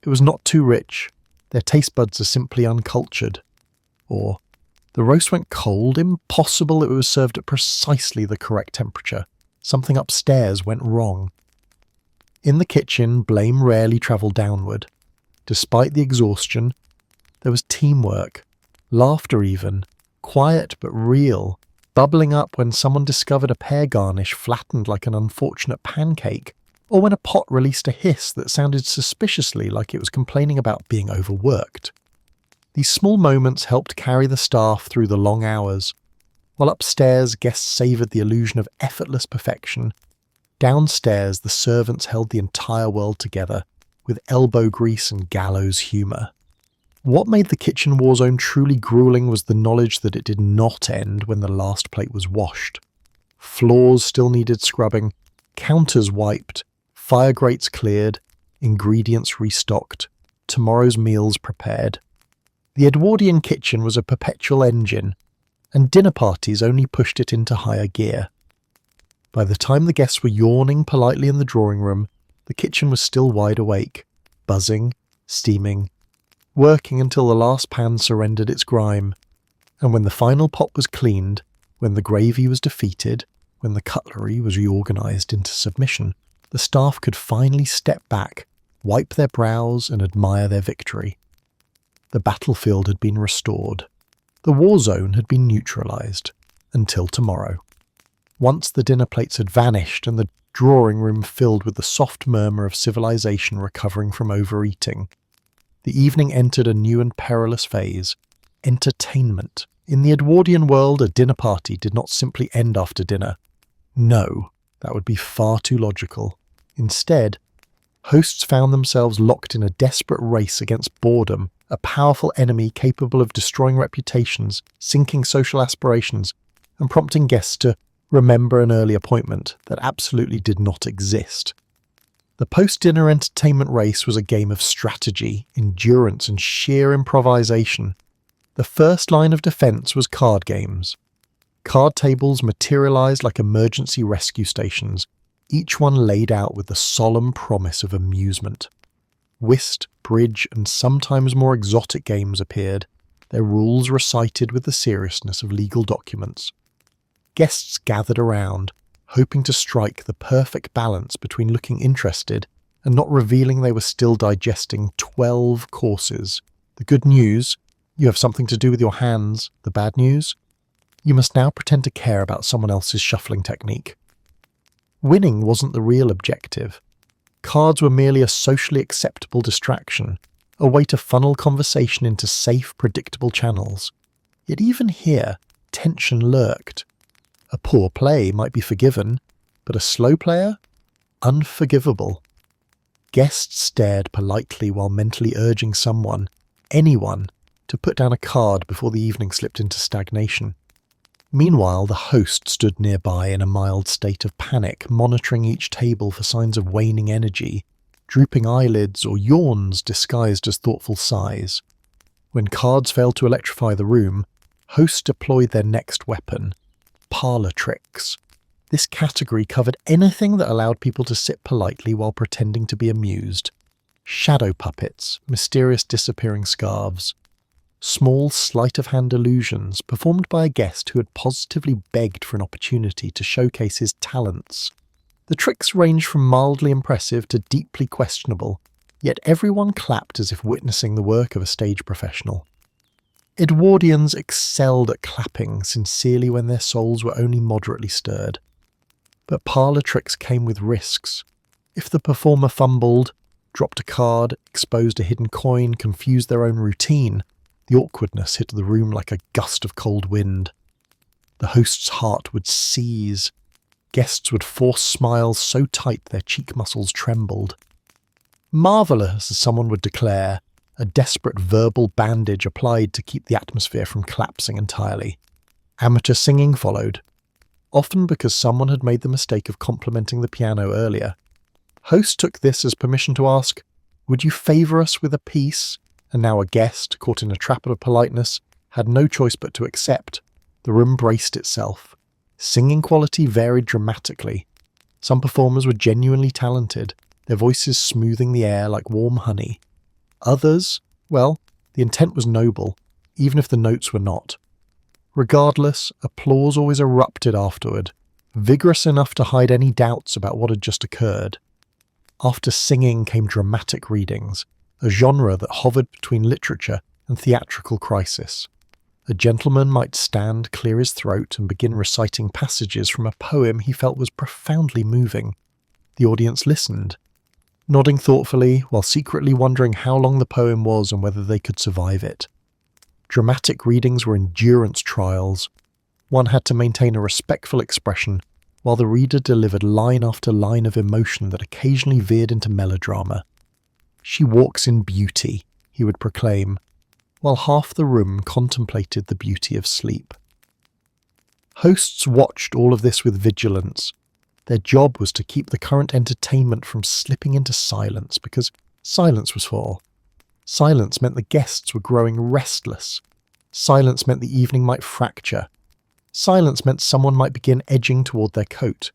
It was not too rich. Their taste buds are simply uncultured. Or, the roast went cold, impossible it was served at precisely the correct temperature. Something upstairs went wrong. In the kitchen, blame rarely travelled downward. Despite the exhaustion, there was teamwork, laughter even, quiet but real, bubbling up when someone discovered a pear garnish flattened like an unfortunate pancake, or when a pot released a hiss that sounded suspiciously like it was complaining about being overworked. These small moments helped carry the staff through the long hours. While upstairs, guests savoured the illusion of effortless perfection, downstairs the servants held the entire world together, with elbow grease and gallows humour. What made the kitchen war zone truly gruelling was the knowledge that it did not end when the last plate was washed. Floors still needed scrubbing, counters wiped, fire grates cleared, ingredients restocked, tomorrow's meals prepared. The Edwardian kitchen was a perpetual engine, and dinner parties only pushed it into higher gear. By the time the guests were yawning politely in the drawing room, the kitchen was still wide awake, buzzing, steaming, working until the last pan surrendered its grime. And when the final pot was cleaned, when the gravy was defeated, when the cutlery was reorganised into submission, the staff could finally step back, wipe their brows and admire their victory. The battlefield had been restored. The war zone had been neutralised. Until tomorrow. Once the dinner plates had vanished and the drawing room filled with the soft murmur of civilization recovering from overeating, the evening entered a new and perilous phase, entertainment. In the Edwardian world, a dinner party did not simply end after dinner. No, that would be far too logical. Instead, hosts found themselves locked in a desperate race against boredom, a powerful enemy capable of destroying reputations, sinking social aspirations, and prompting guests to remember an early appointment that absolutely did not exist. The post-dinner entertainment race was a game of strategy, endurance, and sheer improvisation. The first line of defence was card games. Card tables materialised like emergency rescue stations, each one laid out with the solemn promise of amusement. Whist, bridge, and sometimes more exotic games appeared, their rules recited with the seriousness of legal documents. Guests gathered around, hoping to strike the perfect balance between looking interested and not revealing they were still digesting 12 courses. The good news, you have something to do with your hands. The bad news, you must now pretend to care about someone else's shuffling technique. Winning wasn't the real objective. Cards were merely a socially acceptable distraction, a way to funnel conversation into safe, predictable channels. Yet even here, tension lurked. A poor play might be forgiven, but a slow player? Unforgivable. Guests stared politely while mentally urging someone, anyone, to put down a card before the evening slipped into stagnation. Meanwhile, the host stood nearby in a mild state of panic, monitoring each table for signs of waning energy, drooping eyelids or yawns disguised as thoughtful sighs. When cards failed to electrify the room, hosts deployed their next weapon, parlor tricks. This category covered anything that allowed people to sit politely while pretending to be amused. Shadow puppets, mysterious disappearing scarves, small sleight-of-hand illusions performed by a guest who had positively begged for an opportunity to showcase his talents. The tricks ranged from mildly impressive to deeply questionable, yet everyone clapped as if witnessing the work of a stage professional. Edwardians excelled at clapping sincerely when their souls were only moderately stirred. But parlour tricks came with risks. If the performer fumbled, dropped a card, exposed a hidden coin, confused their own routine, The awkwardness hit the room like a gust of cold wind. The host's heart would seize. Guests would force smiles so tight their cheek muscles trembled. "Marvellous," as someone would declare, a desperate verbal bandage applied to keep the atmosphere from collapsing entirely. Amateur singing followed, often because someone had made the mistake of complimenting the piano earlier. Host took this as permission to ask, "Would you favour us with a piece?" And now a guest, caught in a trap of politeness, had no choice but to accept. The room braced itself. Singing quality varied dramatically. Some performers were genuinely talented, their voices smoothing the air like warm honey. Others, well, the intent was noble, even if the notes were not. Regardless, applause always erupted afterward, vigorous enough to hide any doubts about what had just occurred. After singing came dramatic readings, a genre that hovered between literature and theatrical crisis. A gentleman might stand, clear his throat, and begin reciting passages from a poem he felt was profoundly moving. The audience listened, nodding thoughtfully while secretly wondering how long the poem was and whether they could survive it. Dramatic readings were endurance trials. One had to maintain a respectful expression, while the reader delivered line after line of emotion that occasionally veered into melodrama. "She walks in beauty," he would proclaim, while half the room contemplated the beauty of sleep. Hosts watched all of this with vigilance. Their job was to keep the current entertainment from slipping into silence, because silence was for. Silence meant the guests were growing restless. Silence meant the evening might fracture. Silence meant someone might begin edging toward their coat.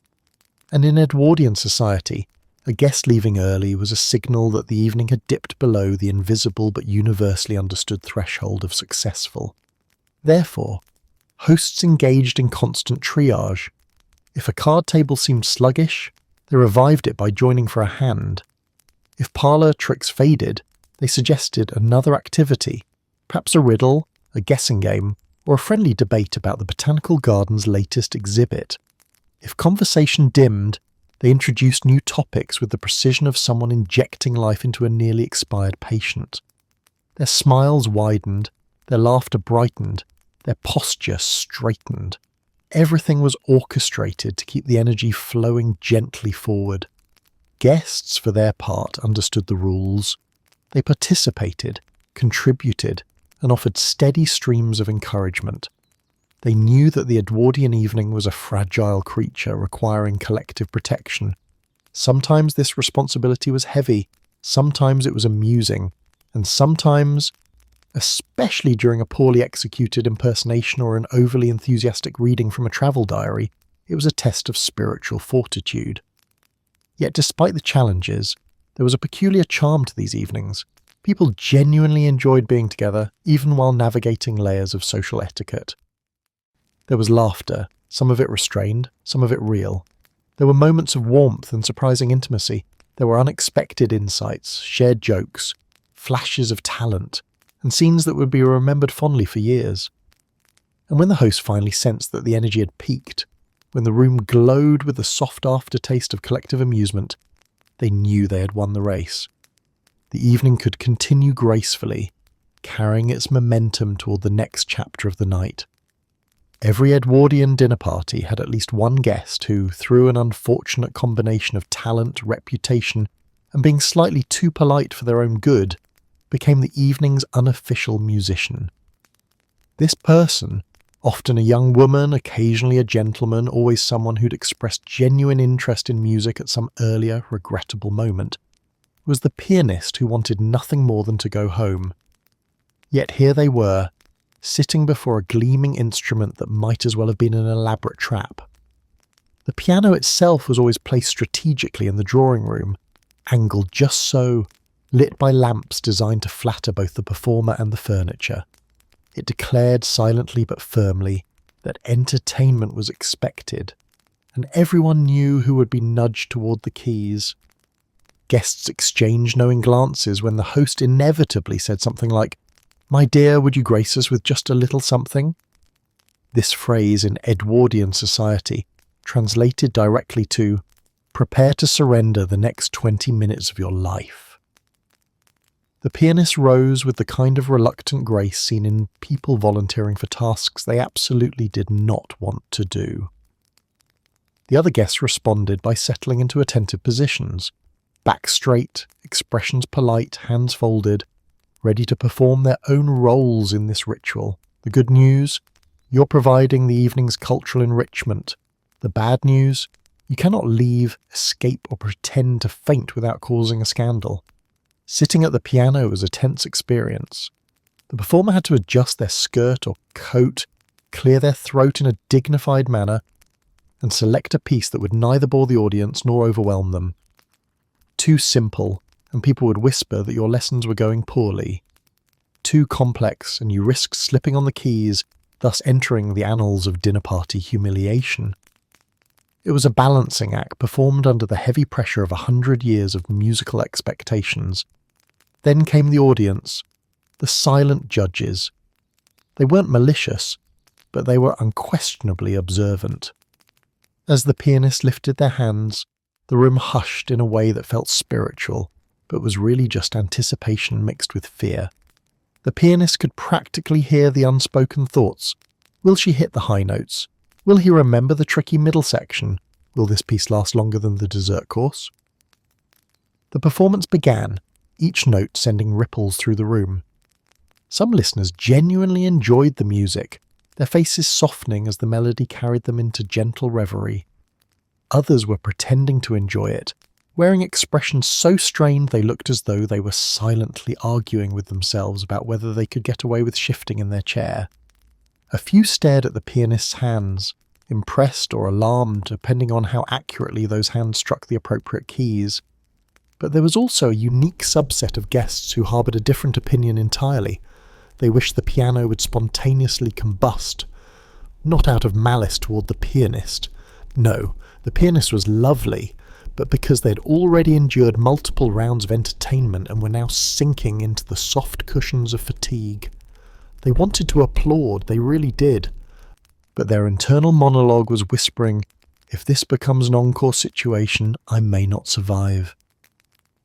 And in Edwardian society, a guest leaving early was a signal that the evening had dipped below the invisible but universally understood threshold of successful. Therefore, hosts engaged in constant triage. If a card table seemed sluggish, they revived it by joining for a hand. If parlour tricks faded, they suggested another activity, perhaps a riddle, a guessing game, or a friendly debate about the botanical garden's latest exhibit. If conversation dimmed, they introduced new topics with the precision of someone injecting life into a nearly expired patient. Their smiles widened, their laughter brightened, their posture straightened. Everything was orchestrated to keep the energy flowing gently forward. Guests, for their part, understood the rules. They participated, contributed, and offered steady streams of encouragement. They knew that the Edwardian evening was a fragile creature requiring collective protection. Sometimes this responsibility was heavy, sometimes it was amusing, and sometimes, especially during a poorly executed impersonation or an overly enthusiastic reading from a travel diary, it was a test of spiritual fortitude. Yet despite the challenges, there was a peculiar charm to these evenings. People genuinely enjoyed being together, even while navigating layers of social etiquette. There was laughter, some of it restrained, some of it real. There were moments of warmth and surprising intimacy. There were unexpected insights, shared jokes, flashes of talent, and scenes that would be remembered fondly for years. And when the host finally sensed that the energy had peaked, when the room glowed with the soft aftertaste of collective amusement, they knew they had won the race. The evening could continue gracefully, carrying its momentum toward the next chapter of the night. Every Edwardian dinner party had at least one guest who, through an unfortunate combination of talent, reputation, and being slightly too polite for their own good, became the evening's unofficial musician. This person, often a young woman, occasionally a gentleman, always someone who'd expressed genuine interest in music at some earlier, regrettable moment, was the pianist who wanted nothing more than to go home. Yet here they were, sitting before a gleaming instrument that might as well have been an elaborate trap. The piano itself was always placed strategically in the drawing room, angled just so, lit by lamps designed to flatter both the performer and the furniture. It declared silently but firmly that entertainment was expected, and everyone knew who would be nudged toward the keys. Guests exchanged knowing glances when the host inevitably said something like, "My dear, would you grace us with just a little something?" This phrase in Edwardian society translated directly to, "Prepare to surrender the next 20 minutes of your life." The pianist rose with the kind of reluctant grace seen in people volunteering for tasks they absolutely did not want to do. The other guests responded by settling into attentive positions, back straight, expressions polite, hands folded, ready to perform their own roles in this ritual. The good news, you're providing the evening's cultural enrichment. The bad news, you cannot leave, escape, or pretend to faint without causing a scandal. Sitting at the piano was a tense experience. The performer had to adjust their skirt or coat, clear their throat in a dignified manner, and select a piece that would neither bore the audience nor overwhelm them. Too simple, and people would whisper that your lessons were going poorly. Too complex, and you risked slipping on the keys, thus entering the annals of dinner party humiliation. It was a balancing act performed under the heavy pressure of 100 years of musical expectations. Then came the audience, the silent judges. They weren't malicious, but they were unquestionably observant. As the pianist lifted their hands, the room hushed in a way that felt spiritual, but was really just anticipation mixed with fear. The pianist could practically hear the unspoken thoughts. Will she hit the high notes? Will he remember the tricky middle section? Will this piece last longer than the dessert course? The performance began, each note sending ripples through the room. Some listeners genuinely enjoyed the music, their faces softening as the melody carried them into gentle reverie. Others were pretending to enjoy it, wearing expressions so strained they looked as though they were silently arguing with themselves about whether they could get away with shifting in their chair. A few stared at the pianist's hands, impressed or alarmed depending on how accurately those hands struck the appropriate keys. But there was also a unique subset of guests who harboured a different opinion entirely. They wished the piano would spontaneously combust, not out of malice toward the pianist. No, the pianist was lovely, but because they'd already endured multiple rounds of entertainment and were now sinking into the soft cushions of fatigue. They wanted to applaud, they really did. But their internal monologue was whispering, if this becomes an encore situation, I may not survive.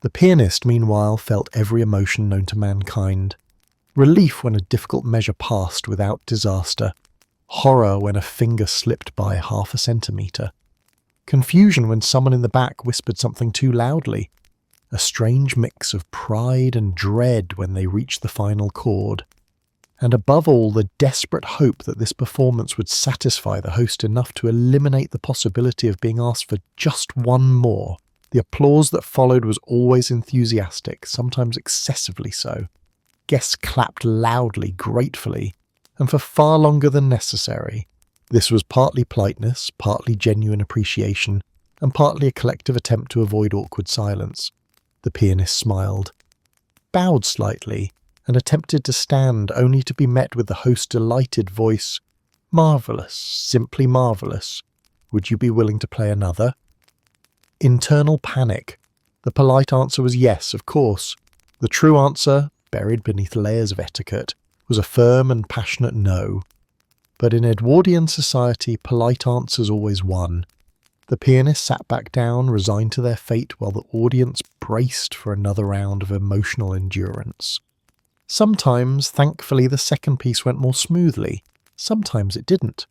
The pianist, meanwhile, felt every emotion known to mankind. Relief when a difficult measure passed without disaster. Horror when a finger slipped by half a centimetre. Confusion when someone in the back whispered something too loudly. A strange mix of pride and dread when they reached the final chord. And above all, the desperate hope that this performance would satisfy the host enough to eliminate the possibility of being asked for just one more. The applause that followed was always enthusiastic, sometimes excessively so. Guests clapped loudly, gratefully, and for far longer than necessary. This was partly politeness, partly genuine appreciation, and partly a collective attempt to avoid awkward silence. The pianist smiled, bowed slightly, and attempted to stand, only to be met with the host's delighted voice. Marvellous, simply marvellous. Would you be willing to play another? Internal panic. The polite answer was yes, of course. The true answer, buried beneath layers of etiquette, was a firm and passionate no. But in Edwardian society, polite answers always won. The pianist sat back down, resigned to their fate, while the audience braced for another round of emotional endurance. Sometimes, thankfully, the second piece went more smoothly. Sometimes it didn't.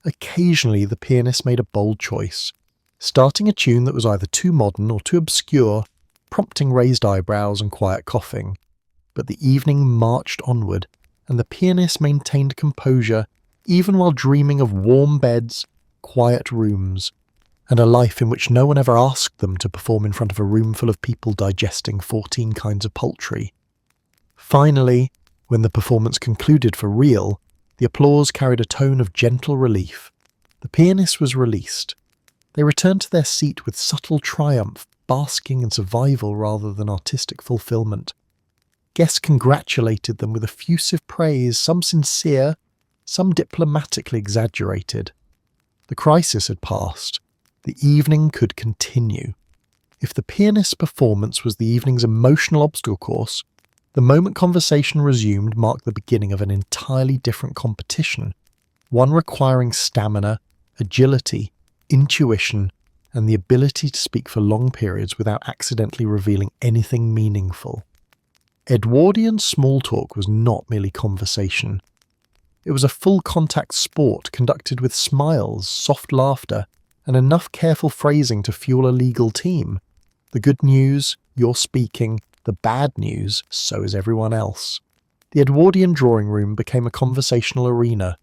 Occasionally, the pianist made a bold choice, starting a tune that was either too modern or too obscure, prompting raised eyebrows and quiet coughing. But the evening marched onward, and the pianist maintained composure even while dreaming of warm beds, quiet rooms, and a life in which no one ever asked them to perform in front of a room full of people digesting 14 kinds of poultry. Finally, when the performance concluded for real, the applause carried a tone of gentle relief. The pianist was released. They returned to their seat with subtle triumph, basking in survival rather than artistic fulfillment. Guests congratulated them with effusive praise, some sincere, some diplomatically exaggerated. The crisis had passed. The evening could continue. If the pianist's performance was the evening's emotional obstacle course, the moment conversation resumed marked the beginning of an entirely different competition, one requiring stamina, agility, intuition, and the ability to speak for long periods without accidentally revealing anything meaningful. Edwardian small talk was not merely conversation. It was a full-contact sport conducted with smiles, soft laughter, and enough careful phrasing to fuel a legal team. The good news, you're speaking. The bad news, so is everyone else. The Edwardian drawing room became a conversational arena.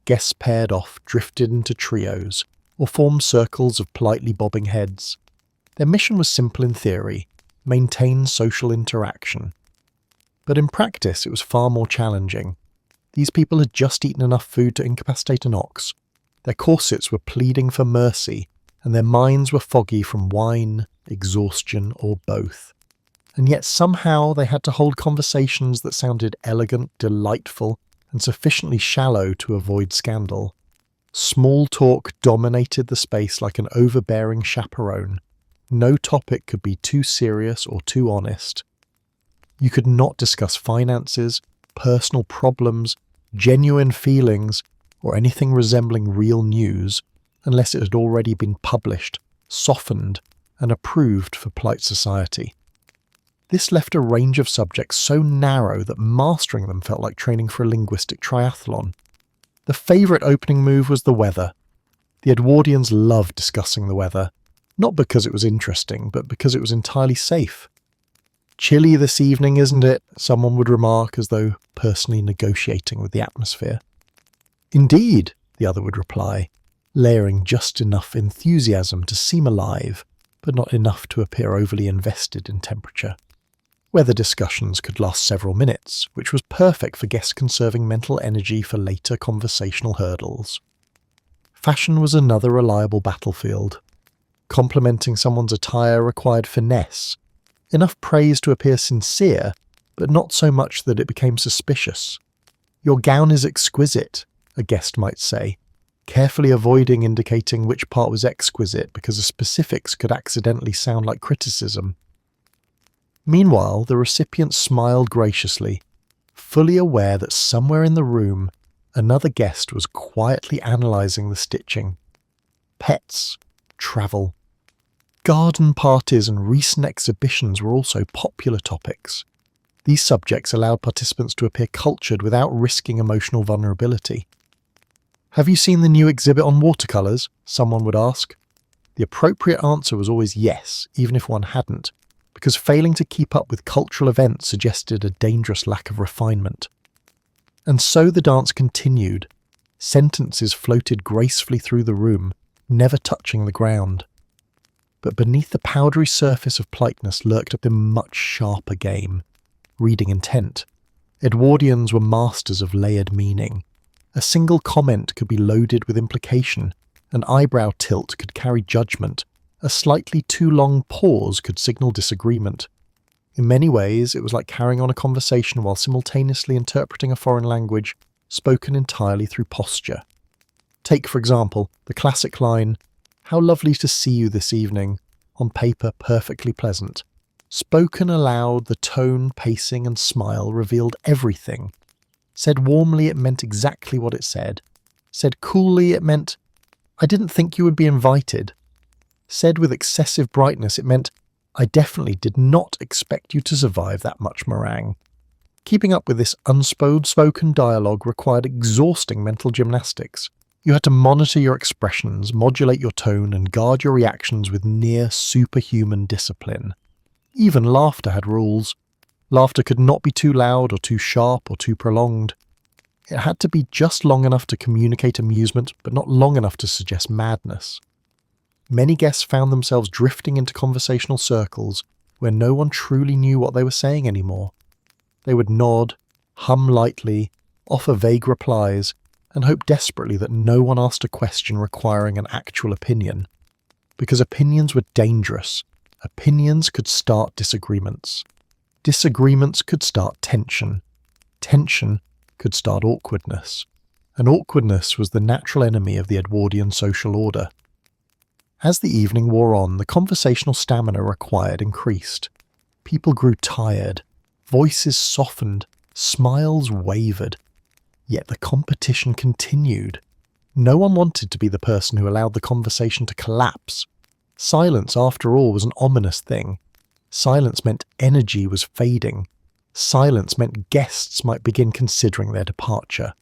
Guests paired off, drifted into trios, or formed circles of politely bobbing heads. Their mission was simple in theory: maintain social interaction. But in practice, it was far more challenging. These people had just eaten enough food to incapacitate an ox. Their corsets were pleading for mercy, and their minds were foggy from wine, exhaustion, or both. And yet somehow they had to hold conversations that sounded elegant, delightful, and sufficiently shallow to avoid scandal. Small talk dominated the space like an overbearing chaperone. No topic could be too serious or too honest. You could not discuss finances, personal problems, genuine feelings, or anything resembling real news unless it had already been published, softened, and approved for polite society. This left a range of subjects so narrow that mastering them felt like training for a linguistic triathlon. The favourite opening move was the weather. The Edwardians loved discussing the weather, not because it was interesting, but because it was entirely safe. "Chilly this evening, isn't it?" someone would remark, as though personally negotiating with the atmosphere. "Indeed," the other would reply, layering just enough enthusiasm to seem alive, but not enough to appear overly invested in temperature. Weather discussions could last several minutes, which was perfect for guests conserving mental energy for later conversational hurdles. Fashion was another reliable battlefield. Complimenting someone's attire required finesse, enough praise to appear sincere, but not so much that it became suspicious. "Your gown is exquisite," a guest might say, carefully avoiding indicating which part was exquisite because the specifics could accidentally sound like criticism. Meanwhile, the recipient smiled graciously, fully aware that somewhere in the room, another guest was quietly analysing the stitching. Pets, travel, garden parties and recent exhibitions were also popular topics. These subjects allowed participants to appear cultured without risking emotional vulnerability. "Have you seen the new exhibit on watercolours?" someone would ask. The appropriate answer was always yes, even if one hadn't, because failing to keep up with cultural events suggested a dangerous lack of refinement. And so the dance continued. Sentences floated gracefully through the room, never touching the ground. But beneath the powdery surface of politeness lurked a much sharper game: reading intent. Edwardians were masters of layered meaning. A single comment could be loaded with implication, an eyebrow tilt could carry judgment, a slightly too long pause could signal disagreement. In many ways, it was like carrying on a conversation while simultaneously interpreting a foreign language spoken entirely through posture. Take, for example, the classic line, "How lovely to see you this evening," on paper perfectly pleasant. Spoken aloud, the tone, pacing, and smile revealed everything. Said warmly, it meant exactly what it said. Said coolly, it meant, "I didn't think you would be invited." Said with excessive brightness, it meant, "I definitely did not expect you to survive that much meringue." Keeping up with this unspoken dialogue required exhausting mental gymnastics. You had to monitor your expressions, modulate your tone, and guard your reactions with near superhuman discipline. Even laughter had rules. Laughter could not be too loud or too sharp or too prolonged. It had to be just long enough to communicate amusement, but not long enough to suggest madness. Many guests found themselves drifting into conversational circles where no one truly knew what they were saying anymore. They would nod, hum lightly, offer vague replies, and hope desperately that no one asked a question requiring an actual opinion. Because opinions were dangerous. Opinions could start disagreements. Disagreements could start tension. Tension could start awkwardness. And awkwardness was the natural enemy of the Edwardian social order. As the evening wore on, the conversational stamina required increased. People grew tired. Voices softened. Smiles wavered. Yet the competition continued. No one wanted to be the person who allowed the conversation to collapse. Silence, after all, was an ominous thing. Silence meant energy was fading. silence meant guests might begin considering their departure.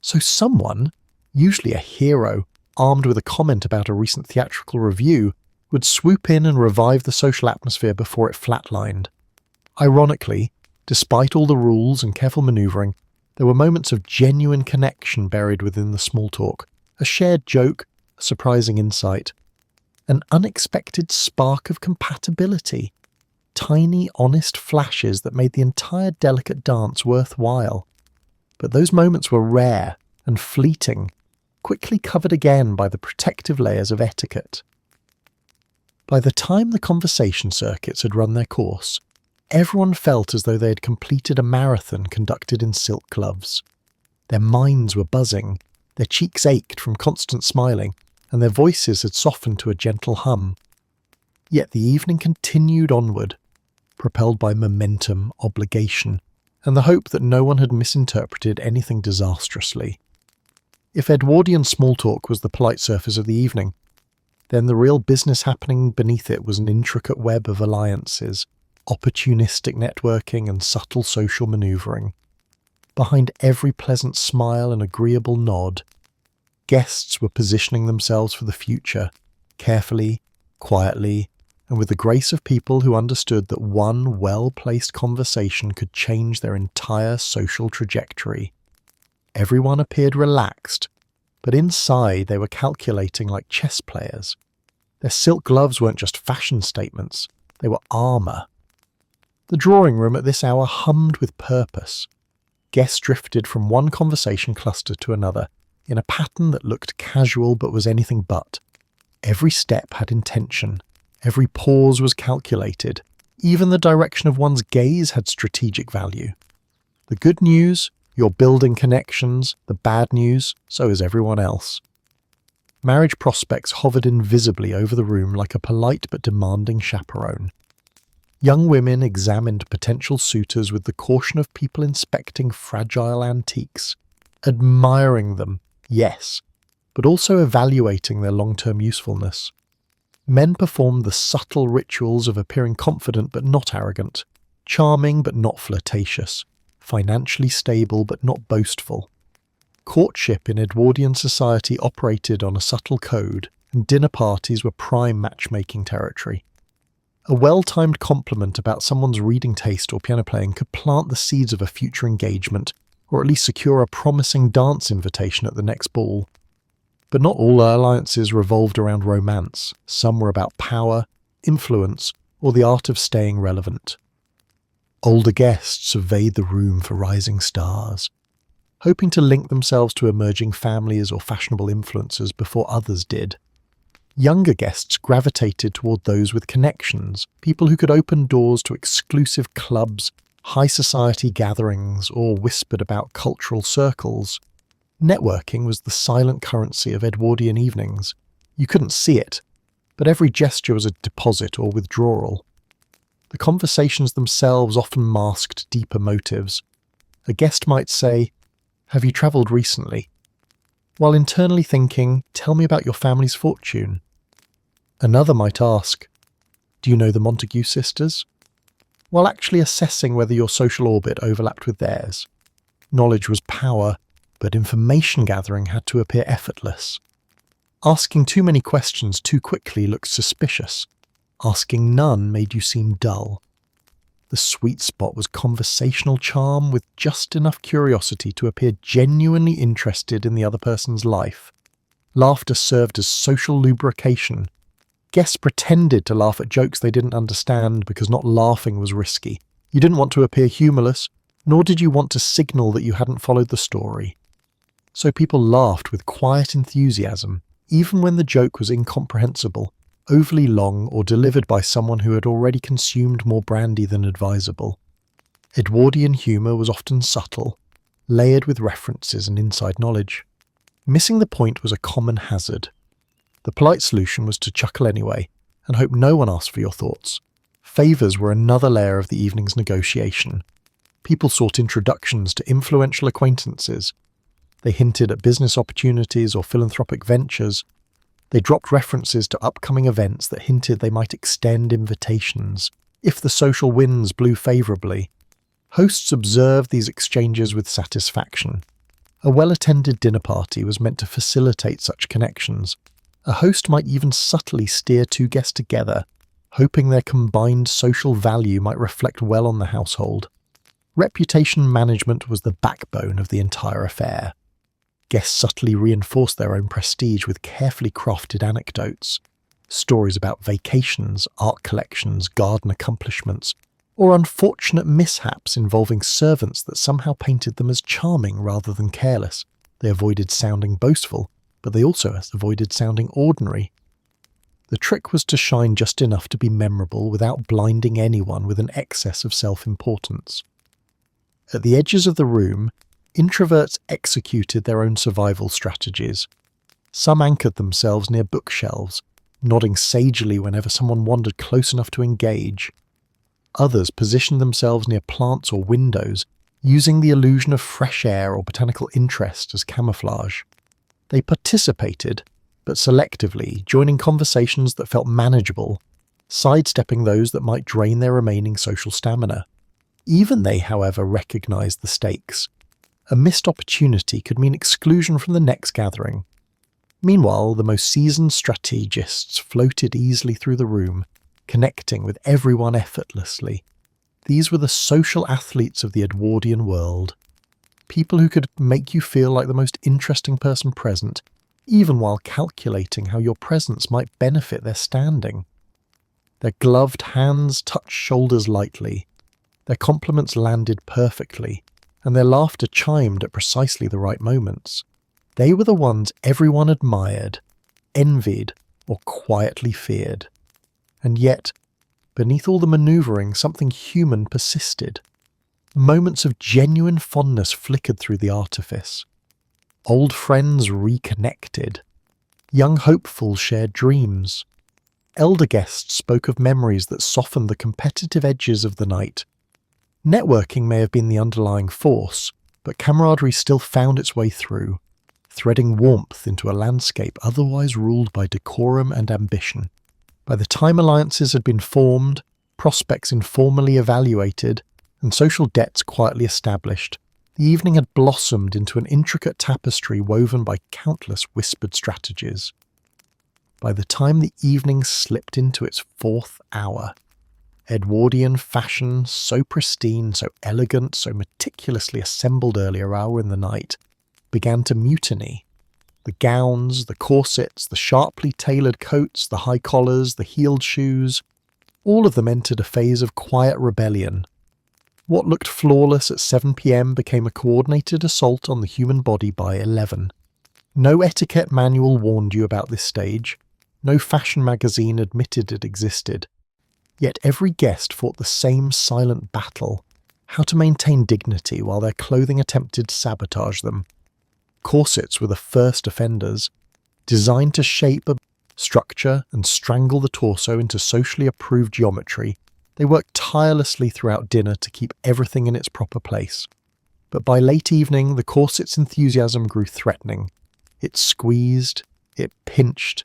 So someone, usually a hero, armed with a comment about a recent theatrical review, would swoop in and revive the social atmosphere before it flatlined. Ironically, despite all the rules and careful manoeuvring, there were moments of genuine connection buried within the small talk, a shared joke, a surprising insight, an unexpected spark of compatibility, tiny, honest flashes that made the entire delicate dance worthwhile. But those moments were rare and fleeting, quickly covered again by the protective layers of etiquette. By the time the conversation circuits had run their course, everyone felt as though they had completed a marathon conducted in silk gloves. Their minds were buzzing, their cheeks ached from constant smiling, and their voices had softened to a gentle hum. Yet the evening continued onward, propelled by momentum, obligation, and the hope that no one had misinterpreted anything disastrously. If Edwardian small talk was the polite surface of the evening, then the real business happening beneath it was an intricate web of alliances, opportunistic networking and subtle social manoeuvring. Behind every pleasant smile and agreeable nod, guests were positioning themselves for the future, carefully, quietly, and with the grace of people who understood that one well-placed conversation could change their entire social trajectory. Everyone appeared relaxed, but inside they were calculating like chess players. Their silk gloves weren't just fashion statements, they were armour. The drawing room at this hour hummed with purpose. Guests drifted from one conversation cluster to another, in a pattern that looked casual but was anything but. Every step had intention. Every pause was calculated. Even the direction of one's gaze had strategic value. The good news, you're building connections. The bad news, so is everyone else. Marriage prospects hovered invisibly over the room like a polite but demanding chaperone. Young women examined potential suitors with the caution of people inspecting fragile antiques, admiring them, yes, but also evaluating their long-term usefulness. Men performed the subtle rituals of appearing confident but not arrogant, charming but not flirtatious, financially stable but not boastful. Courtship in Edwardian society operated on a subtle code, and dinner parties were prime matchmaking territory. A well-timed compliment about someone's reading taste or piano playing could plant the seeds of a future engagement, or at least secure a promising dance invitation at the next ball. But not all alliances revolved around romance. Some were about power, influence, or the art of staying relevant. Older guests surveyed the room for rising stars, hoping to link themselves to emerging families or fashionable influencers before others did. Younger guests gravitated toward those with connections, people who could open doors to exclusive clubs, high society gatherings, or whispered about cultural circles. Networking was the silent currency of Edwardian evenings. You couldn't see it, but every gesture was a deposit or withdrawal. The conversations themselves often masked deeper motives. A guest might say, "Have you travelled recently?" while internally thinking, "Tell me about your family's fortune." Another might ask, "Do you know the Montague sisters?" while actually assessing whether your social orbit overlapped with theirs. Knowledge was power, but information gathering had to appear effortless. Asking too many questions too quickly looked suspicious. Asking none made you seem dull. The sweet spot was conversational charm with just enough curiosity to appear genuinely interested in the other person's life. Laughter served as social lubrication. Guests pretended to laugh at jokes they didn't understand because not laughing was risky. You didn't want to appear humorless, nor did you want to signal that you hadn't followed the story. So people laughed with quiet enthusiasm, even when the joke was incomprehensible, overly long, or delivered by someone who had already consumed more brandy than advisable. Edwardian humour was often subtle, layered with references and inside knowledge. Missing the point was a common hazard. The polite solution was to chuckle anyway, and hope no one asked for your thoughts. Favours were another layer of the evening's negotiation. People sought introductions to influential acquaintances. They hinted at business opportunities or philanthropic ventures. They dropped references to upcoming events that hinted they might extend invitations, if the social winds blew favourably. Hosts observed these exchanges with satisfaction. A well-attended dinner party was meant to facilitate such connections. A host might even subtly steer two guests together, hoping their combined social value might reflect well on the household. Reputation management was the backbone of the entire affair. Guests subtly reinforced their own prestige with carefully crafted anecdotes, stories about vacations, art collections, garden accomplishments, or unfortunate mishaps involving servants that somehow painted them as charming rather than careless. They avoided sounding boastful, but they also avoided sounding ordinary. The trick was to shine just enough to be memorable without blinding anyone with an excess of self-importance. At the edges of the room, introverts executed their own survival strategies. Some anchored themselves near bookshelves, nodding sagely whenever someone wandered close enough to engage. Others positioned themselves near plants or windows, using the illusion of fresh air or botanical interest as camouflage. They participated, but selectively, joining conversations that felt manageable, sidestepping those that might drain their remaining social stamina. Even they, however, recognized the stakes. A missed opportunity could mean exclusion from the next gathering. Meanwhile, the most seasoned strategists floated easily through the room, connecting with everyone effortlessly. These were the social athletes of the Edwardian world. People who could make you feel like the most interesting person present, even while calculating how your presence might benefit their standing. Their gloved hands touched shoulders lightly. Their compliments landed perfectly, and their laughter chimed at precisely the right moments. They were the ones everyone admired, envied, or quietly feared. And yet, beneath all the manoeuvring, something human persisted. Moments of genuine fondness flickered through the artifice. Old friends reconnected. Young hopefuls shared dreams. Elder guests spoke of memories that softened the competitive edges of the night. Networking may have been the underlying force, but camaraderie still found its way through, threading warmth into a landscape otherwise ruled by decorum and ambition. By the time alliances had been formed, prospects informally evaluated, and social debts quietly established, the evening had blossomed into an intricate tapestry woven by countless whispered strategies. By the time the evening slipped into its fourth hour, Edwardian fashion, so pristine, so elegant, so meticulously assembled earlier hour in the night, began to mutiny. The gowns, the corsets, the sharply tailored coats, the high collars, the heeled shoes, all of them entered a phase of quiet rebellion. What looked flawless at 7 p.m. became a coordinated assault on the human body by 11. No etiquette manual warned you about this stage. No fashion magazine admitted it existed. Yet every guest fought the same silent battle, how to maintain dignity while their clothing attempted to sabotage them. Corsets were the first offenders, designed to shape a structure and strangle the torso into socially approved geometry. They worked tirelessly throughout dinner to keep everything in its proper place. But by late evening, the corset's enthusiasm grew threatening. It squeezed, it pinched,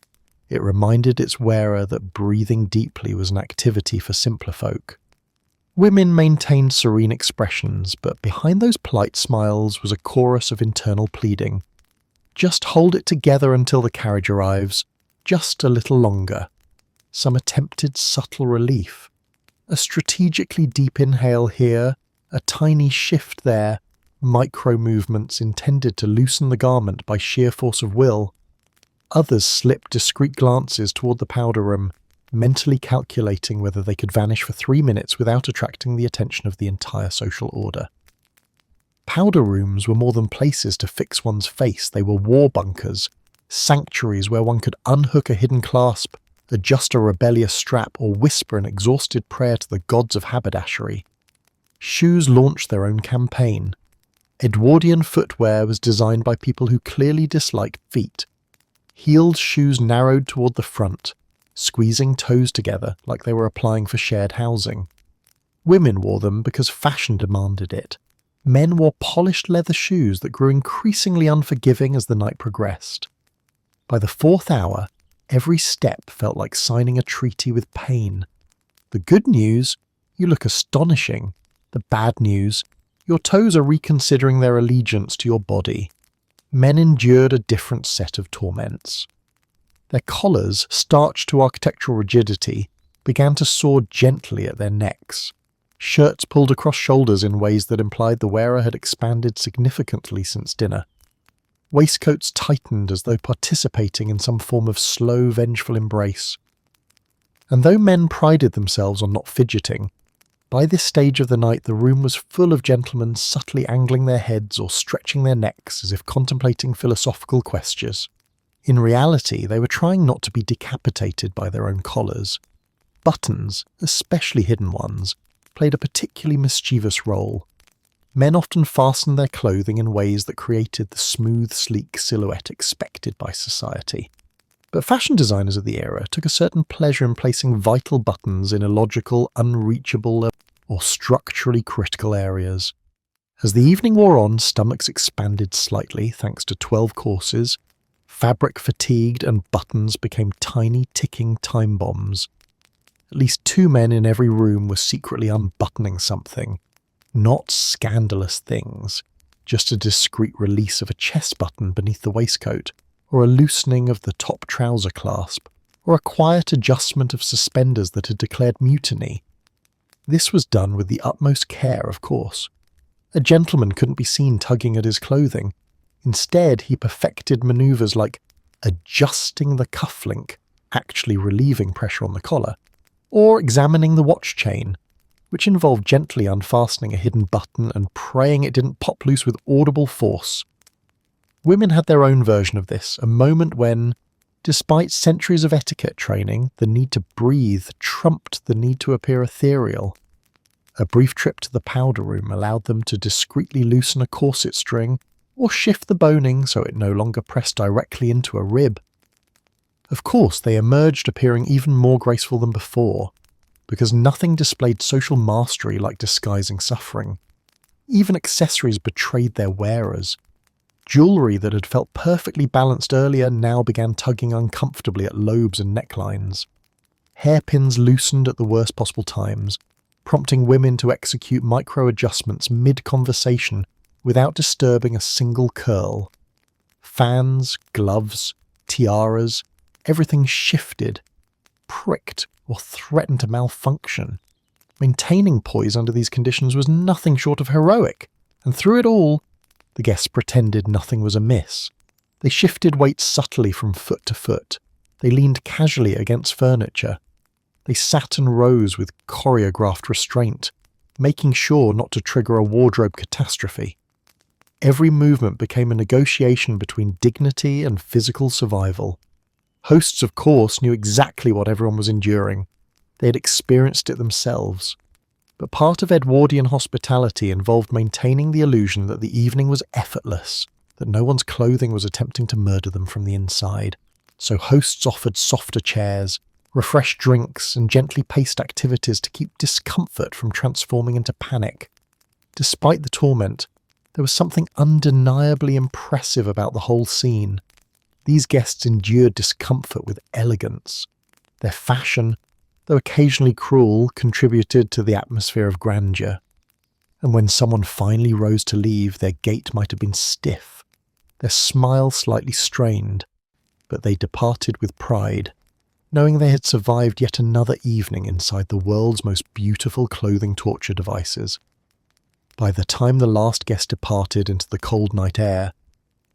it reminded its wearer that breathing deeply was an activity for simpler folk. Women maintained serene expressions, but behind those polite smiles was a chorus of internal pleading. Just hold it together until the carriage arrives. Just a little longer. Some attempted subtle relief. A strategically deep inhale here, a tiny shift there, micro movements intended to loosen the garment by sheer force of will. Others slipped discreet glances toward the powder room, mentally calculating whether they could vanish for 3 minutes without attracting the attention of the entire social order. Powder rooms were more than places to fix one's face. They were war bunkers, sanctuaries where one could unhook a hidden clasp, adjust a rebellious strap, or whisper an exhausted prayer to the gods of haberdashery. Shoes launched their own campaign. Edwardian footwear was designed by people who clearly disliked feet. Heeled shoes narrowed toward the front, squeezing toes together like they were applying for shared housing. Women wore them because fashion demanded it. Men wore polished leather shoes that grew increasingly unforgiving as the night progressed. By the 4th hour, every step felt like signing a treaty with pain. The good news, you look astonishing. The bad news: your toes are reconsidering their allegiance to your body. Men endured a different set of torments. Their collars, starched to architectural rigidity, began to soar gently at their necks. Shirts pulled across shoulders in ways that implied the wearer had expanded significantly since dinner. Waistcoats tightened as though participating in some form of slow, vengeful embrace. And though men prided themselves on not fidgeting, by this stage of the night the room was full of gentlemen subtly angling their heads or stretching their necks as if contemplating philosophical questions. In reality, they were trying not to be decapitated by their own collars. Buttons, especially hidden ones, played a particularly mischievous role. Men often fastened their clothing in ways that created the smooth, sleek silhouette expected by society. But fashion designers of the era took a certain pleasure in placing vital buttons in illogical, unreachable, or structurally critical areas. As the evening wore on, stomachs expanded slightly thanks to 12 courses. Fabric fatigued and buttons became tiny, ticking time bombs. At least 2 men in every room were secretly unbuttoning something. Not scandalous things, just a discreet release of a chest button beneath the waistcoat, or a loosening of the top trouser clasp, or a quiet adjustment of suspenders that had declared mutiny. This was done with the utmost care, of course. A gentleman couldn't be seen tugging at his clothing. Instead, he perfected manoeuvres like adjusting the cufflink, actually relieving pressure on the collar, or examining the watch chain, which involved gently unfastening a hidden button and praying it didn't pop loose with audible force. Women had their own version of this, a moment when, despite centuries of etiquette training, the need to breathe trumped the need to appear ethereal. A brief trip to the powder room allowed them to discreetly loosen a corset string or shift the boning so it no longer pressed directly into a rib. Of course, they emerged appearing even more graceful than before, because nothing displayed social mastery like disguising suffering. Even accessories betrayed their wearers. Jewellery that had felt perfectly balanced earlier now began tugging uncomfortably at lobes and necklines. Hairpins loosened at the worst possible times, prompting women to execute micro-adjustments mid-conversation without disturbing a single curl. Fans, gloves, tiaras, everything shifted, pricked, or threatened to malfunction. Maintaining poise under these conditions was nothing short of heroic, and through it all, the guests pretended nothing was amiss. They shifted weight subtly from foot to foot. They leaned casually against furniture. They sat and rose with choreographed restraint, making sure not to trigger a wardrobe catastrophe. Every movement became a negotiation between dignity and physical survival. Hosts, of course, knew exactly what everyone was enduring. They had experienced it themselves. But part of Edwardian hospitality involved maintaining the illusion that the evening was effortless, that no one's clothing was attempting to murder them from the inside. So hosts offered softer chairs, refreshed drinks, and gently paced activities to keep discomfort from transforming into panic. Despite the torment, there was something undeniably impressive about the whole scene. These guests endured discomfort with elegance. Their fashion, though occasionally cruel, contributed to the atmosphere of grandeur. And when someone finally rose to leave, their gait might have been stiff, their smile slightly strained, but they departed with pride, knowing they had survived yet another evening inside the world's most beautiful clothing torture devices. By the time the last guest departed into the cold night air,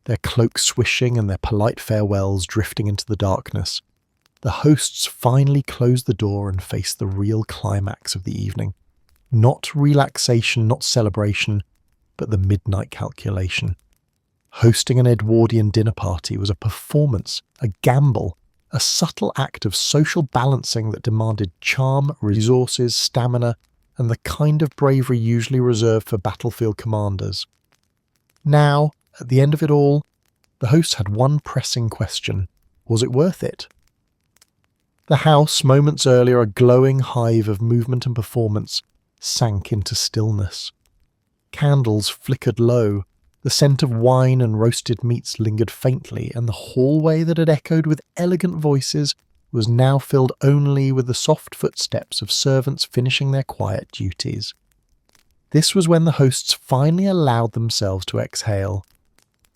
their cloaks swishing and their polite farewells drifting into the darkness, the hosts finally closed the door and faced the real climax of the evening. Not relaxation, not celebration, but the midnight calculation. Hosting an Edwardian dinner party was a performance, a gamble, a subtle act of social balancing that demanded charm, resources, stamina, and the kind of bravery usually reserved for battlefield commanders. Now, at the end of it all, the hosts had one pressing question. Was it worth it? The house, moments earlier a glowing hive of movement and performance, sank into stillness. Candles flickered low, the scent of wine and roasted meats lingered faintly, and the hallway that had echoed with elegant voices was now filled only with the soft footsteps of servants finishing their quiet duties. This was when the hosts finally allowed themselves to exhale,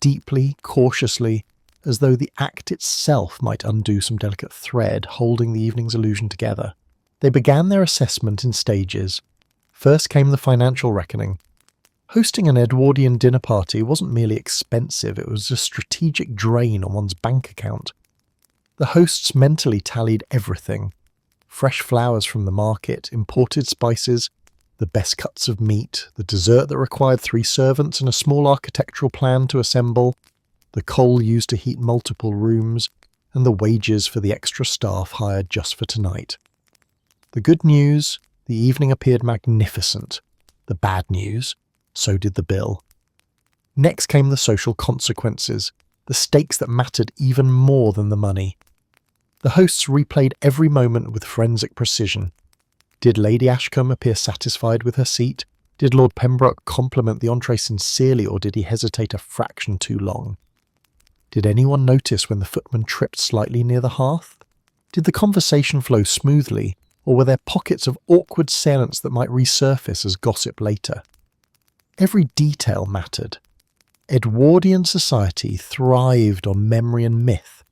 deeply, cautiously, as though the act itself might undo some delicate thread holding the evening's illusion together. They began their assessment in stages. First came the financial reckoning. Hosting an Edwardian dinner party wasn't merely expensive, it was a strategic drain on one's bank account. The hosts mentally tallied everything. Fresh flowers from the market, imported spices, the best cuts of meat, the dessert that required 3 servants and a small architectural plan to assemble, the coal used to heat multiple rooms, and the wages for the extra staff hired just for tonight. The good news, the evening appeared magnificent. The bad news, so did the bill. Next came the social consequences, the stakes that mattered even more than the money. The hosts replayed every moment with forensic precision. Did Lady Ashcombe appear satisfied with her seat? Did Lord Pembroke compliment the entree sincerely, or did he hesitate a fraction too long? Did anyone notice when the footman tripped slightly near the hearth? Did the conversation flow smoothly, or were there pockets of awkward silence that might resurface as gossip later? Every detail mattered. Edwardian society thrived on memory and myth,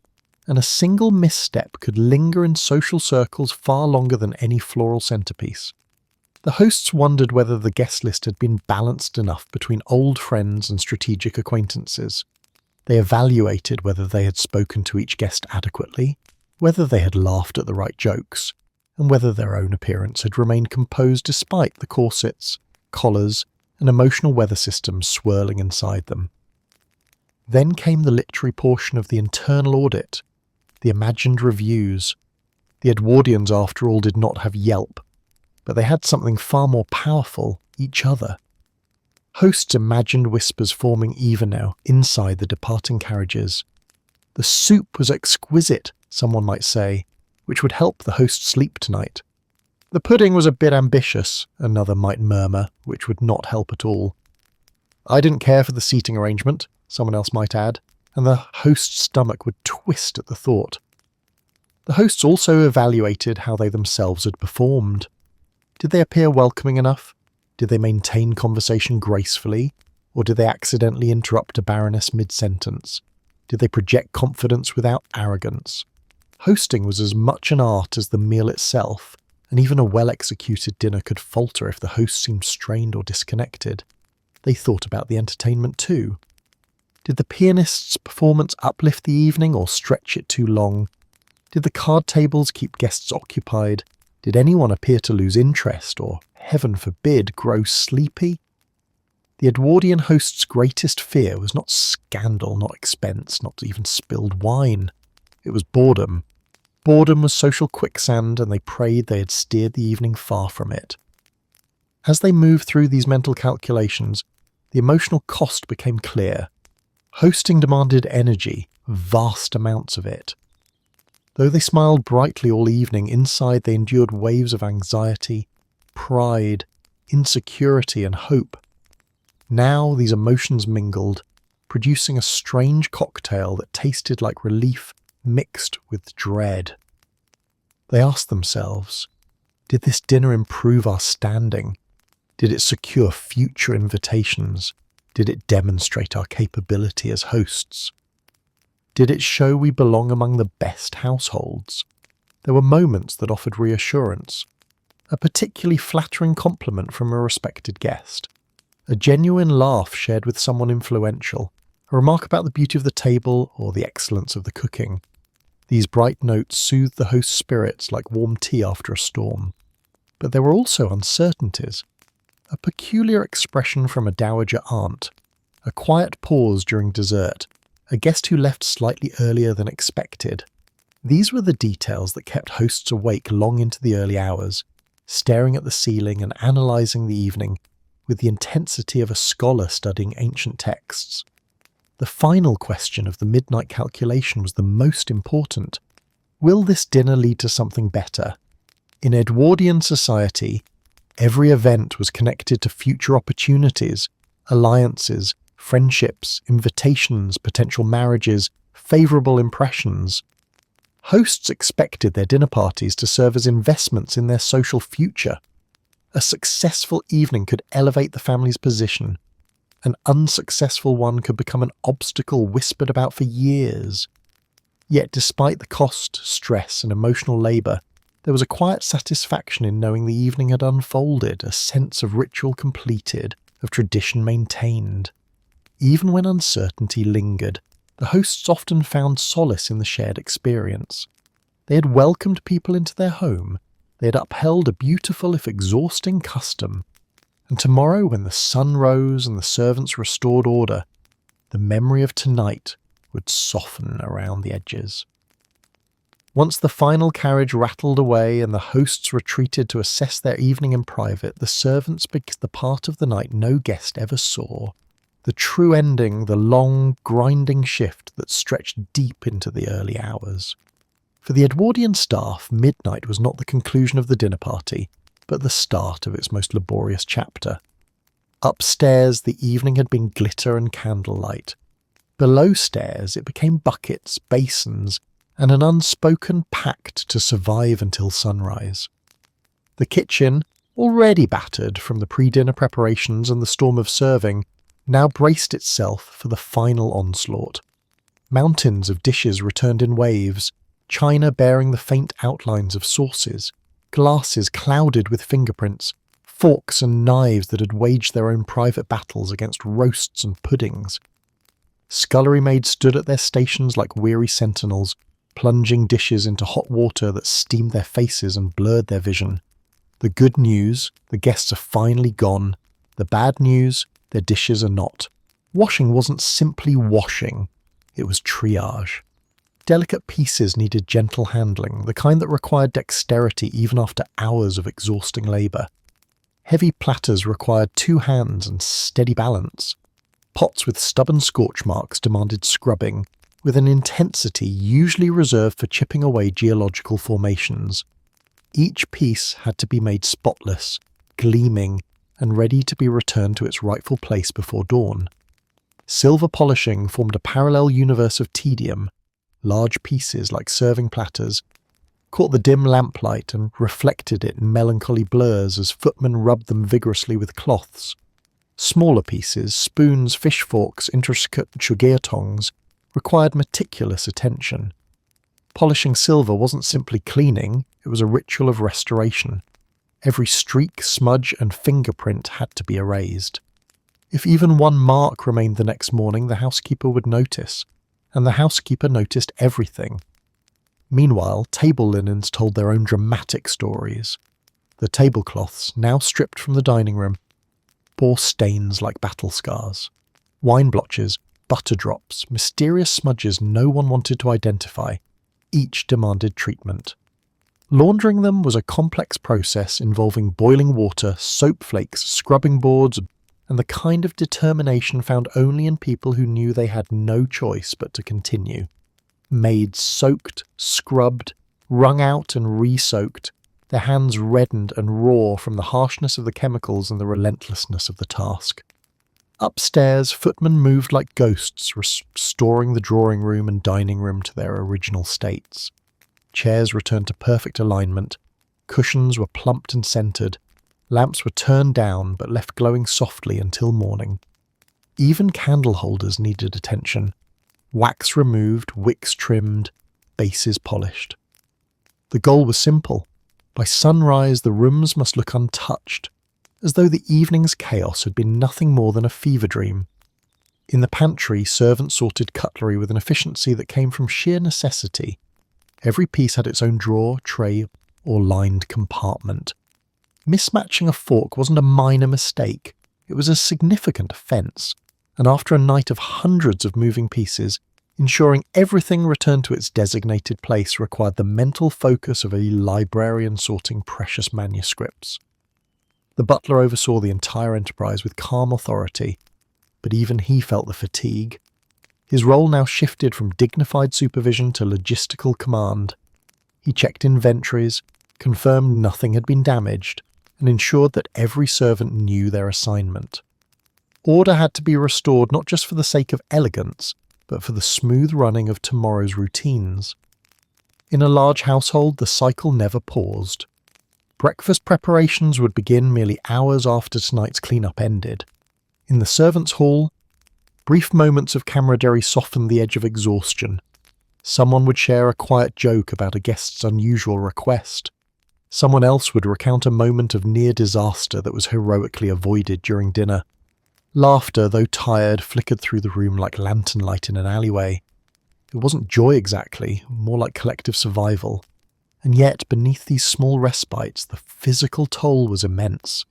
and a single misstep could linger in social circles far longer than any floral centerpiece. The hosts wondered whether the guest list had been balanced enough between old friends and strategic acquaintances. They evaluated whether they had spoken to each guest adequately, whether they had laughed at the right jokes, and whether their own appearance had remained composed despite the corsets, collars, and emotional weather systems swirling inside them. Then came the literary portion of the internal audit, the imagined reviews. The Edwardians, after all, did not have Yelp, but they had something far more powerful, each other. Hosts imagined whispers forming even now inside the departing carriages. The soup was exquisite, someone might say, which would help the host sleep tonight. The pudding was a bit ambitious, another might murmur, which would not help at all. I didn't care for the seating arrangement, someone else might add, and the host's stomach would twist at the thought. The hosts also evaluated how they themselves had performed. Did they appear welcoming enough? Did they maintain conversation gracefully? Or did they accidentally interrupt a baroness mid-sentence? Did they project confidence without arrogance? Hosting was as much an art as the meal itself, and even a well-executed dinner could falter if the host seemed strained or disconnected. They thought about the entertainment too. Did the pianist's performance uplift the evening or stretch it too long? Did the card tables keep guests occupied? Did anyone appear to lose interest or, heaven forbid, grow sleepy? The Edwardian host's greatest fear was not scandal, not expense, not even spilled wine. It was boredom. Boredom was social quicksand, and they prayed they had steered the evening far from it. As they moved through these mental calculations, the emotional cost became clear. Hosting demanded energy, vast amounts of it. Though they smiled brightly all evening, inside they endured waves of anxiety, pride, insecurity, and hope. Now these emotions mingled, producing a strange cocktail that tasted like relief mixed with dread. They asked themselves, did this dinner improve our standing? Did it secure future invitations? Did it demonstrate our capability as hosts? Did it show we belong among the best households? There were moments that offered reassurance. A particularly flattering compliment from a respected guest. A genuine laugh shared with someone influential. A remark about the beauty of the table or the excellence of the cooking. These bright notes soothed the host's spirits like warm tea after a storm. But there were also uncertainties. A peculiar expression from a dowager aunt. A quiet pause during dessert. A guest who left slightly earlier than expected. These were the details that kept hosts awake long into the early hours, staring at the ceiling and analysing the evening with the intensity of a scholar studying ancient texts. The final question of the midnight calculation was the most important. Will this dinner lead to something better? In Edwardian society, every event was connected to future opportunities, alliances, friendships, invitations, potential marriages, favourable impressions. Hosts expected their dinner parties to serve as investments in their social future. A successful evening could elevate the family's position. An unsuccessful one could become an obstacle whispered about for years. Yet despite the cost, stress, and emotional labour, there was a quiet satisfaction in knowing the evening had unfolded, a sense of ritual completed, of tradition maintained. Even when uncertainty lingered, the hosts often found solace in the shared experience. They had welcomed people into their home. They had upheld a beautiful if exhausting custom. And tomorrow, when the sun rose and the servants restored order, the memory of tonight would soften around the edges. Once the final carriage rattled away and the hosts retreated to assess their evening in private, the servants began the part of the night no guest ever saw. The true ending, the long, grinding shift that stretched deep into the early hours. For the Edwardian staff, midnight was not the conclusion of the dinner party, but the start of its most laborious chapter. Upstairs, the evening had been glitter and candlelight. Below stairs, it became buckets, basins, and an unspoken pact to survive until sunrise. The kitchen, already battered from the pre-dinner preparations and the storm of serving, now braced itself for the final onslaught. Mountains of dishes returned in waves, china bearing the faint outlines of sauces, glasses clouded with fingerprints, forks and knives that had waged their own private battles against roasts and puddings. Scullery maids stood at their stations like weary sentinels, plunging dishes into hot water that steamed their faces and blurred their vision. The good news, the guests are finally gone. The bad news, their dishes are not. Washing wasn't simply washing, it was triage. Delicate pieces needed gentle handling, the kind that required dexterity even after hours of exhausting labour. Heavy platters required 2 hands and steady balance. Pots with stubborn scorch marks demanded scrubbing, with an intensity usually reserved for chipping away geological formations. Each piece had to be made spotless, gleaming, and ready to be returned to its rightful place before dawn. Silver polishing formed a parallel universe of tedium. Large pieces, like serving platters, caught the dim lamplight and reflected it in melancholy blurs as footmen rubbed them vigorously with cloths. Smaller pieces, spoons, fish forks, intricate sugar tongs, required meticulous attention. Polishing silver wasn't simply cleaning, it was a ritual of restoration. Every streak, smudge, and fingerprint had to be erased. If even one mark remained the next morning, the housekeeper would notice. And the housekeeper noticed everything. Meanwhile, table linens told their own dramatic stories. The tablecloths, now stripped from the dining room, bore stains like battle scars. Wine blotches, butter drops, mysterious smudges no one wanted to identify. Each demanded treatment. Laundering them was a complex process involving boiling water, soap flakes, scrubbing boards, and the kind of determination found only in people who knew they had no choice but to continue. Maids soaked, scrubbed, wrung out and re-soaked, their hands reddened and raw from the harshness of the chemicals and the relentlessness of the task. Upstairs, footmen moved like ghosts, restoring the drawing room and dining room to their original states. Chairs returned to perfect alignment, cushions were plumped and centred, lamps were turned down but left glowing softly until morning. Even candle holders needed attention. Wax removed, wicks trimmed, bases polished. The goal was simple. By sunrise, the rooms must look untouched, as though the evening's chaos had been nothing more than a fever dream. In the pantry, servants sorted cutlery with an efficiency that came from sheer necessity. Every piece had its own drawer, tray, or lined compartment. Mismatching a fork wasn't a minor mistake, it was a significant offence, and after a night of hundreds of moving pieces, ensuring everything returned to its designated place required the mental focus of a librarian sorting precious manuscripts. The butler oversaw the entire enterprise with calm authority, but even he felt the fatigue. His role now shifted from dignified supervision to logistical command. He checked inventories, confirmed nothing had been damaged, and ensured that every servant knew their assignment. Order had to be restored not just for the sake of elegance, but for the smooth running of tomorrow's routines. In a large household, the cycle never paused. Breakfast preparations would begin merely hours after tonight's clean-up ended. In the servants' hall, brief moments of camaraderie softened the edge of exhaustion. Someone would share a quiet joke about a guest's unusual request. Someone else would recount a moment of near disaster that was heroically avoided during dinner. Laughter, though tired, flickered through the room like lantern light in an alleyway. It wasn't joy exactly, more like collective survival. And yet, beneath these small respites, the physical toll was immense.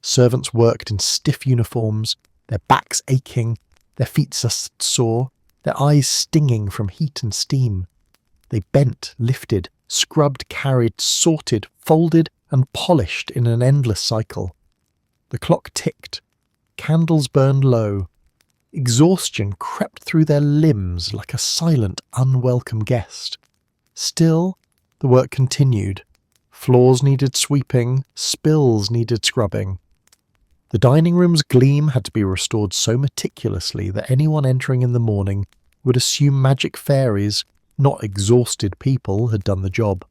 Servants worked in stiff uniforms, their backs aching, their feet sore, their eyes stinging from heat and steam. They bent, lifted, scrubbed, carried, sorted, folded, and polished in an endless cycle. The clock ticked. Candles burned low. Exhaustion crept through their limbs like a silent, unwelcome guest. Still, the work continued. Floors needed sweeping, spills needed scrubbing. The dining room's gleam had to be restored so meticulously that anyone entering in the morning would assume magic fairies, not exhausted people, had done the job.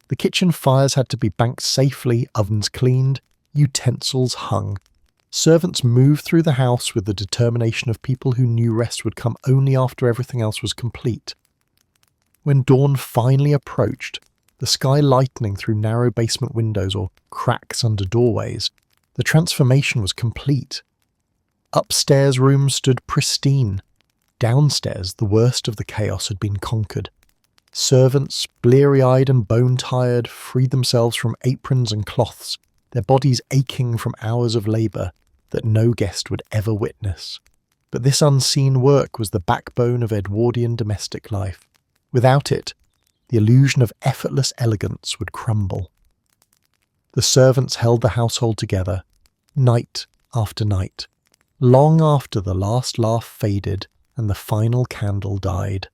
The kitchen fires had to be banked safely, ovens cleaned, utensils hung. Servants moved through the house with the determination of people who knew rest would come only after everything else was complete. When dawn finally approached, the sky lightening through narrow basement windows or cracks under doorways, the transformation was complete. Upstairs rooms stood pristine. Downstairs, the worst of the chaos had been conquered. Servants, bleary-eyed and bone-tired, freed themselves from aprons and cloths, their bodies aching from hours of labour that no guest would ever witness. But this unseen work was the backbone of Edwardian domestic life. Without it, the illusion of effortless elegance would crumble. The servants held the household together, night after night, long after the last laugh faded and the final candle died.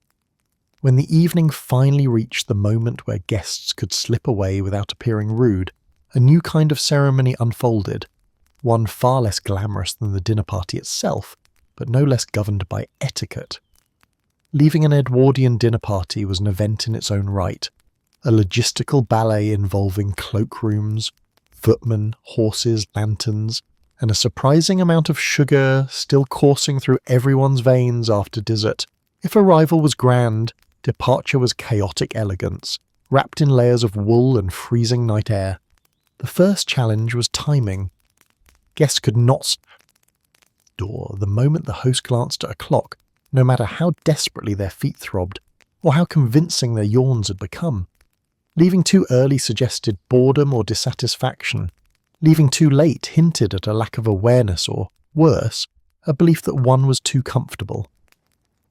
When the evening finally reached the moment where guests could slip away without appearing rude, a new kind of ceremony unfolded, one far less glamorous than the dinner party itself, but no less governed by etiquette. Leaving an Edwardian dinner party was an event in its own right, a logistical ballet involving cloakrooms, footmen, horses, lanterns, and a surprising amount of sugar still coursing through everyone's veins after dessert. If arrival was grand, departure was chaotic elegance, wrapped in layers of wool and freezing night air. The first challenge was timing. Guests could not door the moment the host glanced at a clock, no matter how desperately their feet throbbed, or how convincing their yawns had become. Leaving too early suggested boredom or dissatisfaction. Leaving too late hinted at a lack of awareness or, worse, a belief that one was too comfortable.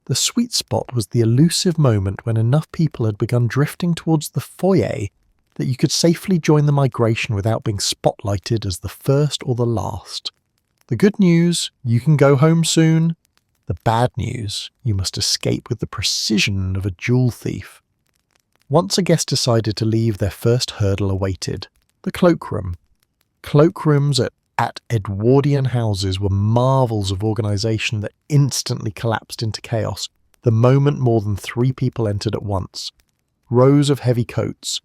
The sweet spot was the elusive moment when enough people had begun drifting towards the foyer that you could safely join the migration without being spotlighted as the first or the last. The good news, you can go home soon. The bad news, you must escape with the precision of a jewel thief. Once a guest decided to leave, their first hurdle awaited: the cloakroom. Cloakrooms at Edwardian houses were marvels of organisation that instantly collapsed into chaos the moment more than 3 people entered at once. Rows of heavy coats,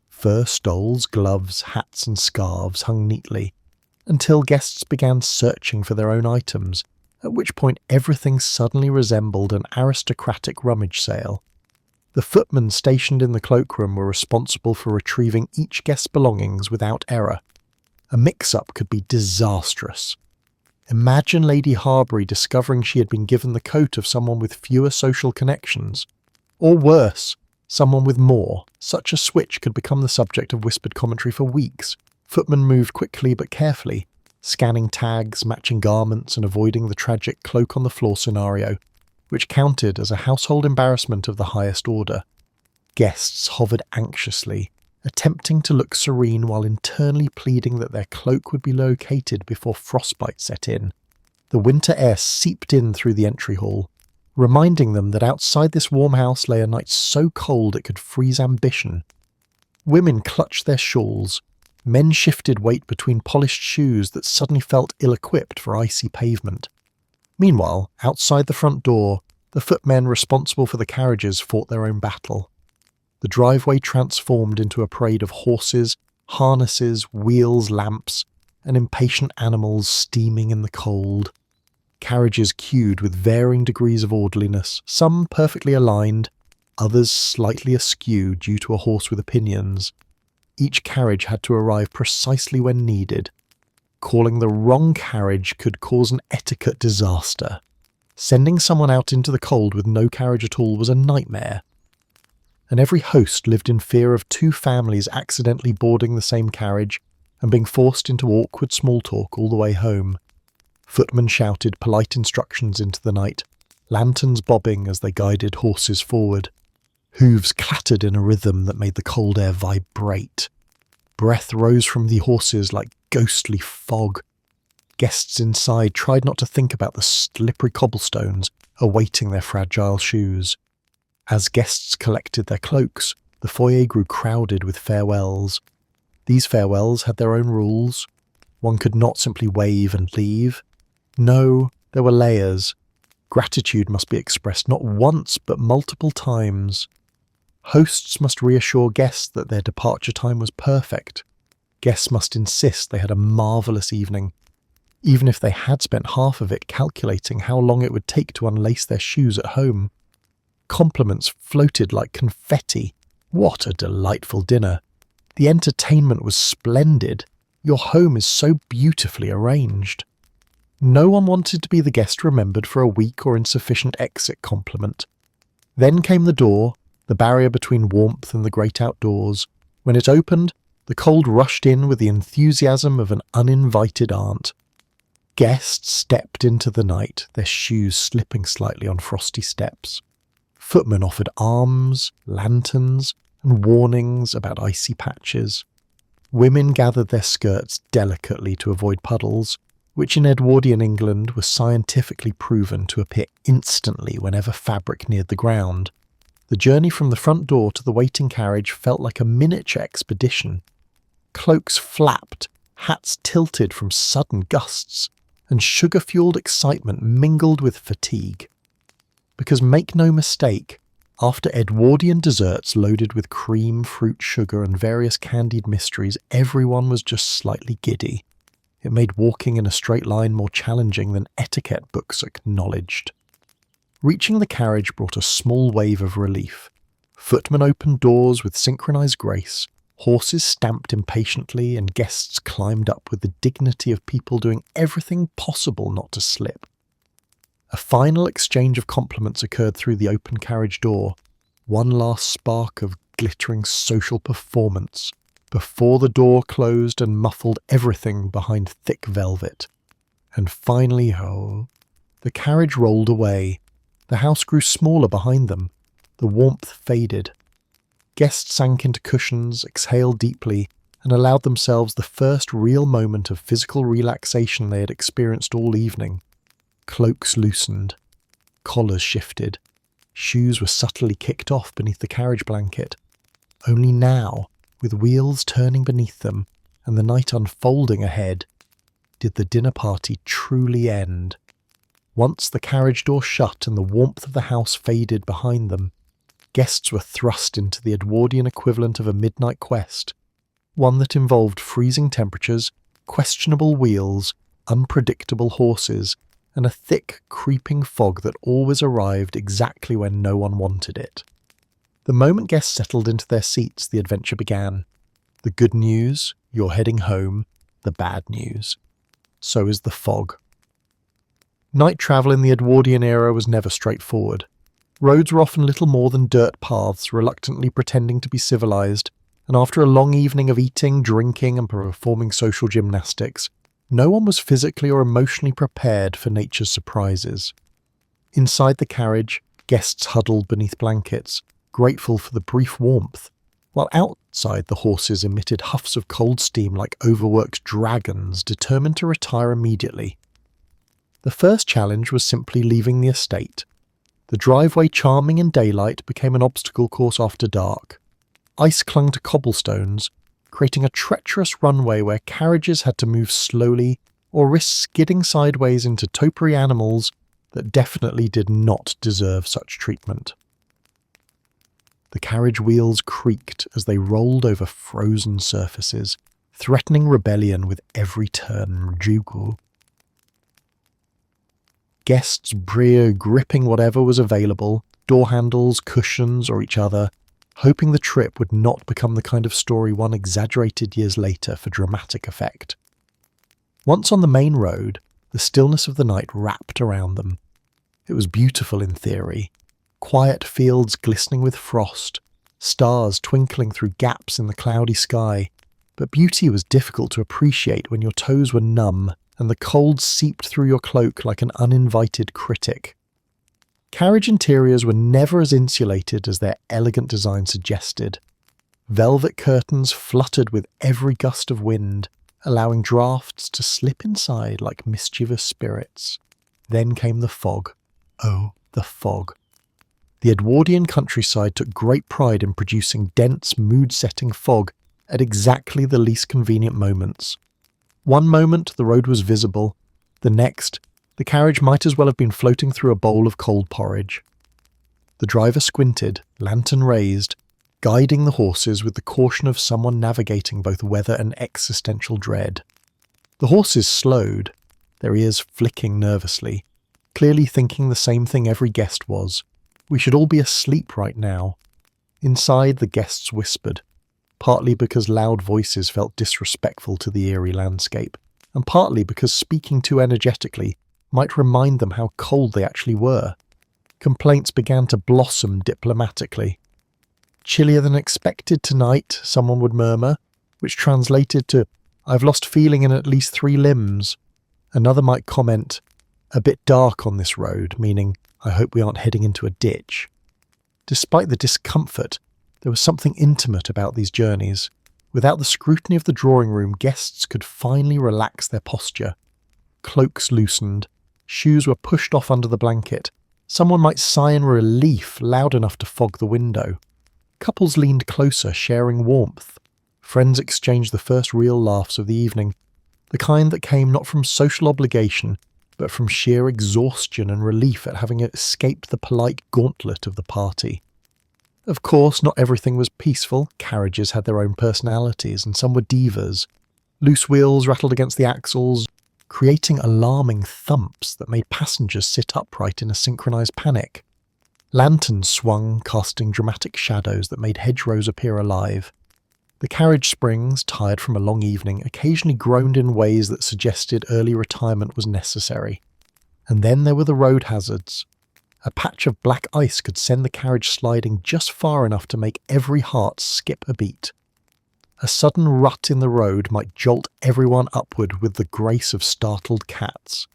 fur stoles, gloves, hats and scarves hung neatly, until guests began searching for their own items, at which point everything suddenly resembled an aristocratic rummage sale. The footmen stationed in the cloakroom were responsible for retrieving each guest's belongings without error. A mix-up could be disastrous. Imagine Lady Harbury discovering she had been given the coat of someone with fewer social connections. Or worse, someone with more. Such a switch could become the subject of whispered commentary for weeks. Footmen moved quickly but carefully, scanning tags, matching garments, and avoiding the tragic cloak on the floor scenario, which counted as a household embarrassment of the highest order. Guests hovered anxiously, attempting to look serene while internally pleading that their cloak would be located before frostbite set in. The winter air seeped in through the entry hall, reminding them that outside this warm house lay a night so cold it could freeze ambition. Women clutched their shawls. Men shifted weight between polished shoes that suddenly felt ill-equipped for icy pavement. Meanwhile, outside the front door, the footmen responsible for the carriages fought their own battle. The driveway transformed into a parade of horses, Harnesses, wheels, lamps, and impatient animals steaming in the cold. Carriages queued with varying degrees of orderliness, some perfectly aligned, others slightly askew due to a horse with opinions. Each carriage had to arrive precisely when needed. Calling the wrong carriage could cause an etiquette disaster. Sending someone out into the cold with no carriage at all was a nightmare. And every host lived in fear of two families accidentally boarding the same carriage and being forced into awkward small talk all the way home. Footmen shouted polite instructions into the night, lanterns bobbing as they guided horses forward. Hooves clattered in a rhythm that made the cold air vibrate. Breath rose from the horses like ghostly fog. Guests inside tried not to think about the slippery cobblestones awaiting their fragile shoes. As guests collected their cloaks, the foyer grew crowded with farewells. These farewells had their own rules. One could not simply wave and leave. No, there were layers. Gratitude must be expressed not once but multiple times. Hosts must reassure guests that their departure time was perfect. Guests must insist they had a marvellous evening, even if they had spent half of it calculating how long it would take to unlace their shoes at home. Compliments floated like confetti. What a delightful dinner! The entertainment was splendid. Your home is so beautifully arranged. No one wanted to be the guest remembered for a weak or insufficient exit compliment. Then came the door, the barrier between warmth and the great outdoors. When it opened, the cold rushed in with the enthusiasm of an uninvited aunt. Guests stepped into the night, their shoes slipping slightly on frosty steps. Footmen offered arms, lanterns, and warnings about icy patches. Women gathered their skirts delicately to avoid puddles, which in Edwardian England were scientifically proven to appear instantly whenever fabric neared the ground. The journey from the front door to the waiting carriage felt like a miniature expedition. Cloaks flapped, hats tilted from sudden gusts, and sugar-fueled excitement mingled with fatigue. Because make no mistake, after Edwardian desserts loaded with cream, fruit, sugar, and various candied mysteries, everyone was just slightly giddy. It made walking in a straight line more challenging than etiquette books acknowledged. Reaching the carriage brought a small wave of relief. Footmen opened doors with synchronized grace, horses stamped impatiently, and guests climbed up with the dignity of people doing everything possible not to slip. A final exchange of compliments occurred through the open carriage door, one last spark of glittering social performance, before the door closed and muffled everything behind thick velvet. And finally, the carriage rolled away. The house grew smaller behind them. The warmth faded. Guests sank into cushions, exhaled deeply, and allowed themselves the first real moment of physical relaxation they had experienced all evening. Cloaks loosened. Collars shifted. Shoes were subtly kicked off beneath the carriage blanket. Only now, with wheels turning beneath them and the night unfolding ahead, did the dinner party truly end. Once the carriage door shut and the warmth of the house faded behind them, guests were thrust into the Edwardian equivalent of a midnight quest, one that involved freezing temperatures, questionable wheels, unpredictable horses, and a thick, creeping fog that always arrived exactly when no one wanted it. The moment guests settled into their seats, the adventure began. The good news, you're heading home. The bad news, so is the fog. Night travel in the Edwardian era was never straightforward. Roads were often little more than dirt paths, reluctantly pretending to be civilized, and after a long evening of eating, drinking, and performing social gymnastics, no one was physically or emotionally prepared for nature's surprises. Inside the carriage, guests huddled beneath blankets, grateful for the brief warmth, while outside the horses emitted huffs of cold steam like overworked dragons determined to retire immediately. The first challenge was simply leaving the estate. The driveway, charming in daylight, became an obstacle course after dark. Ice clung to cobblestones, creating a treacherous runway where carriages had to move slowly or risk skidding sideways into topiary animals that definitely did not deserve such treatment. The carriage wheels creaked as they rolled over frozen surfaces, threatening rebellion with every turn. Guests gripping whatever was available, door handles, cushions, or each other, hoping the trip would not become the kind of story one exaggerated years later for dramatic effect. Once on the main road, the stillness of the night wrapped around them. It was beautiful in theory. Quiet fields glistening with frost, stars twinkling through gaps in the cloudy sky, but beauty was difficult to appreciate when your toes were numb and the cold seeped through your cloak like an uninvited critic. Carriage interiors were never as insulated as their elegant design suggested. Velvet curtains fluttered with every gust of wind, allowing drafts to slip inside like mischievous spirits. Then came the fog. Oh, the fog. The Edwardian countryside took great pride in producing dense, mood-setting fog at exactly the least convenient moments. One moment the road was visible, the next the carriage might as well have been floating through a bowl of cold porridge. The driver squinted, lantern raised, guiding the horses with the caution of someone navigating both weather and existential dread. The horses slowed, their ears flicking nervously, clearly thinking the same thing every guest was. We should all be asleep right now. Inside, the guests whispered, partly because loud voices felt disrespectful to the eerie landscape, and partly because speaking too energetically might remind them how cold they actually were. Complaints began to blossom diplomatically. "Chillier than expected tonight," someone would murmur, which translated to, "I've lost feeling in at least 3 limbs." Another might comment, "A bit dark on this road," meaning, "I hope we aren't heading into a ditch." Despite the discomfort, there was something intimate about these journeys. Without the scrutiny of the drawing room, guests could finally relax their posture. Cloaks loosened, shoes were pushed off under the blanket. Someone might sigh in relief loud enough to fog the window. Couples leaned closer, sharing warmth. Friends exchanged the first real laughs of the evening, the kind that came not from social obligation, but from sheer exhaustion and relief at having escaped the polite gauntlet of the party. Of course, not everything was peaceful. Carriages had their own personalities, and some were divas. Loose wheels rattled against the axles, creating alarming thumps that made passengers sit upright in a synchronized panic. Lanterns swung, casting dramatic shadows that made hedgerows appear alive. The carriage springs, tired from a long evening, occasionally groaned in ways that suggested early retirement was necessary. And then there were the road hazards. A patch of black ice could send the carriage sliding just far enough to make every heart skip a beat. A sudden rut in the road might jolt everyone upward with the grace of startled cats.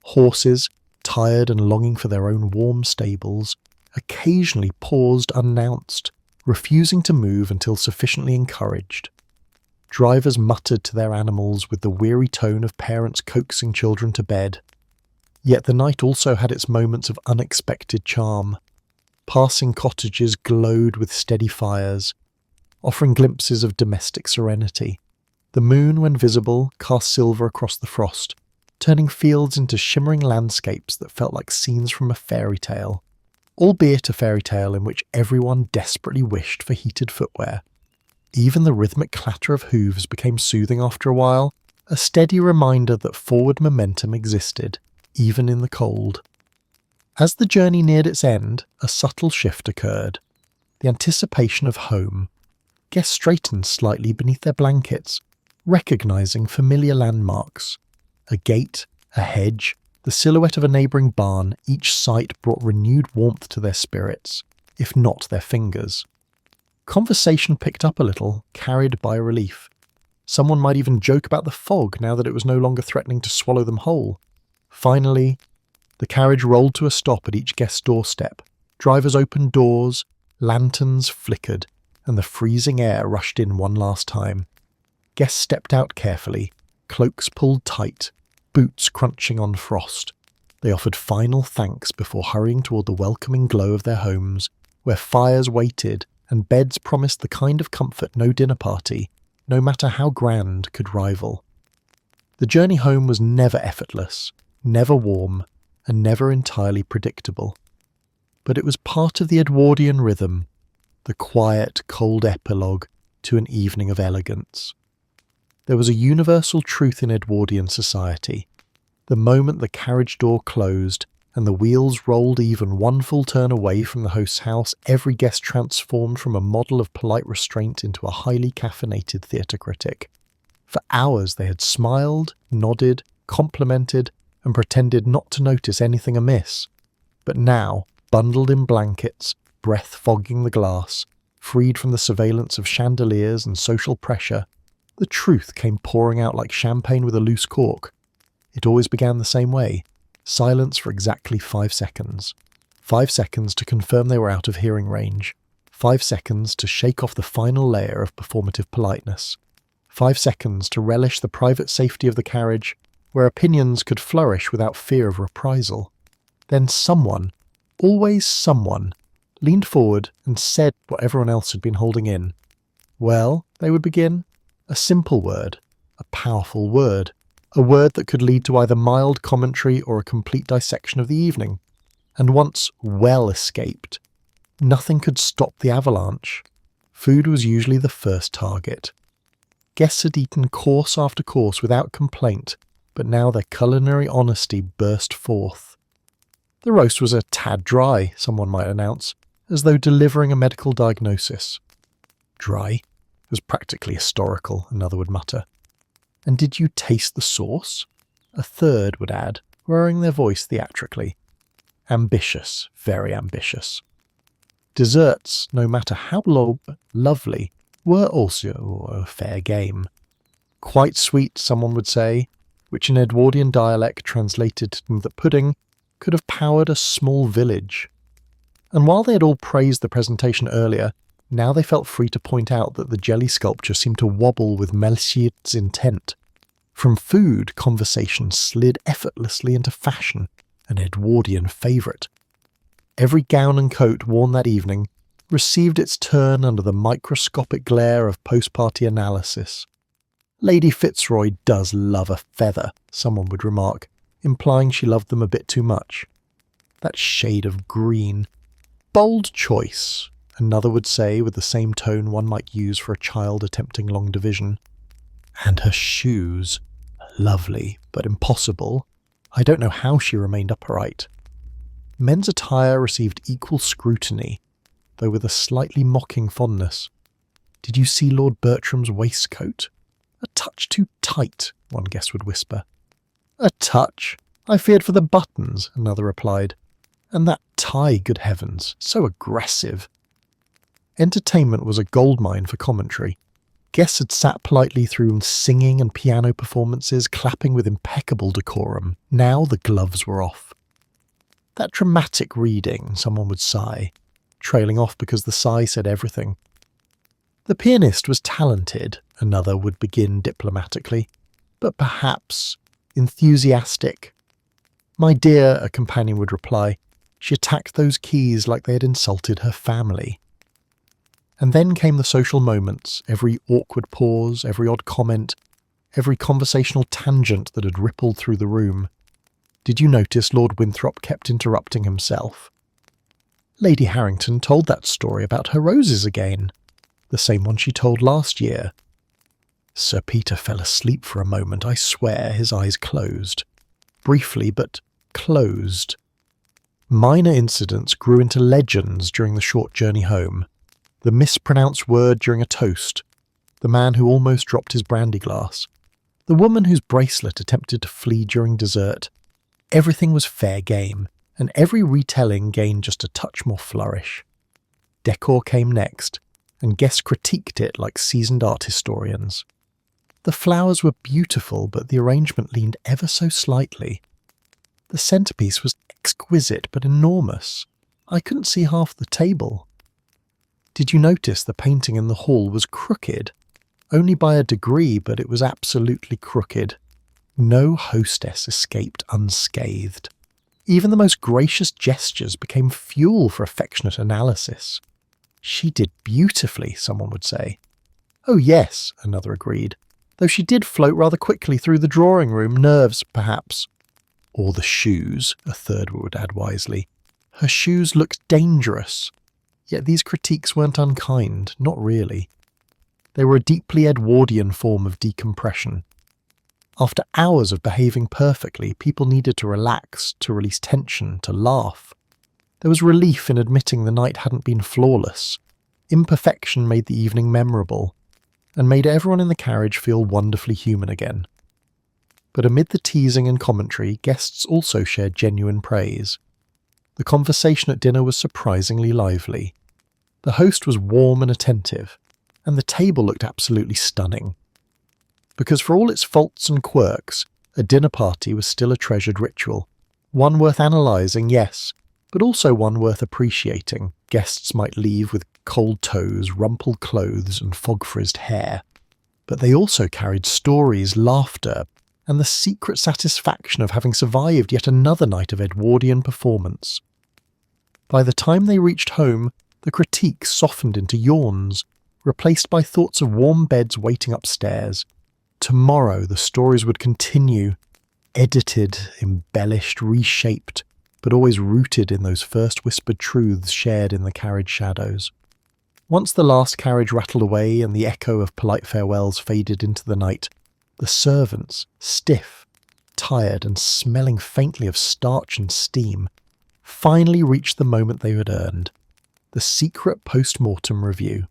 Horses, tired and longing for their own warm stables, occasionally paused unannounced, refusing to move until sufficiently encouraged. Drivers muttered to their animals with the weary tone of parents coaxing children to bed. Yet the night also had its moments of unexpected charm. Passing cottages glowed with steady fires, offering glimpses of domestic serenity. The moon, when visible, cast silver across the frost, turning fields into shimmering landscapes that felt like scenes from a fairy tale, albeit a fairy tale in which everyone desperately wished for heated footwear. Even the rhythmic clatter of hooves became soothing after a while, a steady reminder that forward momentum existed, even in the cold. As the journey neared its end, a subtle shift occurred. The anticipation of home. Guests straightened slightly beneath their blankets, recognizing familiar landmarks. A gate, a hedge, the silhouette of a neighbouring barn, each sight brought renewed warmth to their spirits, if not their fingers. Conversation picked up a little, carried by relief. Someone might even joke about the fog now that it was no longer threatening to swallow them whole. Finally, the carriage rolled to a stop at each guest's doorstep. Drivers opened doors, lanterns flickered, and the freezing air rushed in one last time. Guests stepped out carefully, cloaks pulled tight, boots crunching on frost. They offered final thanks before hurrying toward the welcoming glow of their homes, where fires waited and beds promised the kind of comfort no dinner party, no matter how grand, could rival. The journey home was never effortless, never warm, and never entirely predictable. But it was part of the Edwardian rhythm. the quiet, cold epilogue to an evening of elegance. There was a universal truth in Edwardian society. The moment the carriage door closed and the wheels rolled even one full turn away from the host's house, every guest transformed from a model of polite restraint into a highly caffeinated theatre critic. For hours they had smiled, nodded, complimented, and pretended not to notice anything amiss. But now, bundled in blankets, breath fogging the glass, freed from the surveillance of chandeliers and social pressure, the truth came pouring out like champagne with a loose cork. It always began the same way. Silence for exactly 5 seconds. 5 seconds to confirm they were out of hearing range. 5 seconds to shake off the final layer of performative politeness. 5 seconds to relish the private safety of the carriage, where opinions could flourish without fear of reprisal. Then someone, always someone, leaned forward and said what everyone else had been holding in. Well, they would begin. A simple word. A powerful word. A word that could lead to either mild commentary or a complete dissection of the evening. And once well escaped, nothing could stop the avalanche. Food was usually the first target. Guests had eaten course after course without complaint, but now their culinary honesty burst forth. The roast was a tad dry, someone might announce, as though delivering a medical diagnosis. Dry? It was practically historical, another would mutter. And did you taste the sauce? A third would add, lowering their voice theatrically. Ambitious, very ambitious. Desserts, no matter how lovely, were also a fair game. Quite sweet, someone would say, which in Edwardian dialect translated that pudding could have powered a small village. And while they had all praised the presentation earlier, now they felt free to point out that the jelly sculpture seemed to wobble with Melchizedek's intent. From food, conversation slid effortlessly into fashion, an Edwardian favourite. Every gown and coat worn that evening received its turn under the microscopic glare of post-party analysis. Lady Fitzroy does love a feather, someone would remark, implying she loved them a bit too much. That shade of green. Bold choice, another would say with the same tone one might use for a child attempting long division. And her shoes. Lovely, but impossible. I don't know how she remained upright. Men's attire received equal scrutiny, though with a slightly mocking fondness. Did you see Lord Bertram's waistcoat? A touch too tight, one guest would whisper. A touch? I feared for the buttons, another replied. And that tie, good heavens, so aggressive. Entertainment was a goldmine for commentary. Guests had sat politely through singing and piano performances, clapping with impeccable decorum. Now the gloves were off. That dramatic reading, someone would sigh, trailing off because the sigh said everything. The pianist was talented, another would begin diplomatically, but perhaps enthusiastic. My dear, a companion would reply, she attacked those keys like they had insulted her family. And then came the social moments, every awkward pause, every odd comment, every conversational tangent that had rippled through the room. Did you notice Lord Winthrop kept interrupting himself? Lady Harrington told that story about her roses again, the same one she told last year. Sir Peter fell asleep for a moment, I swear, his eyes closed. Briefly, but closed. Minor incidents grew into legends during the short journey home. The mispronounced word during a toast, the man who almost dropped his brandy glass, the woman whose bracelet attempted to flee during dessert. Everything was fair game, and every retelling gained just a touch more flourish. Decor came next, and guests critiqued it like seasoned art historians. The flowers were beautiful, but the arrangement leaned ever so slightly. The centrepiece was exquisite but enormous. I couldn't see half the table. Did you notice the painting in the hall was crooked? Only by a degree, but it was absolutely crooked. No hostess escaped unscathed. Even the most gracious gestures became fuel for affectionate analysis. She did beautifully, someone would say. Oh yes, another agreed, though she did float rather quickly through the drawing room, nerves, perhaps. Or the shoes, a third would add wisely. Her shoes looked dangerous. Yet these critiques weren't unkind, not really. They were a deeply Edwardian form of decompression. After hours of behaving perfectly, people needed to relax, to release tension, to laugh. There was relief in admitting the night hadn't been flawless. Imperfection made the evening memorable, and made everyone in the carriage feel wonderfully human again. But amid the teasing and commentary, guests also shared genuine praise. The conversation at dinner was surprisingly lively. The host was warm and attentive, and the table looked absolutely stunning. Because for all its faults and quirks, a dinner party was still a treasured ritual. One worth analysing, yes, but also one worth appreciating. Guests might leave with cold toes, rumpled clothes, and fog-frizzed hair. But they also carried stories, laughter, and the secret satisfaction of having survived yet another night of Edwardian performance. By the time they reached home, the critiques softened into yawns, replaced by thoughts of warm beds waiting upstairs. Tomorrow the stories would continue, edited, embellished, reshaped, but always rooted in those first whispered truths shared in the carriage shadows. Once the last carriage rattled away and the echo of polite farewells faded into the night, the servants, stiff, tired, and smelling faintly of starch and steam, finally reached the moment they had earned, the secret post-mortem review.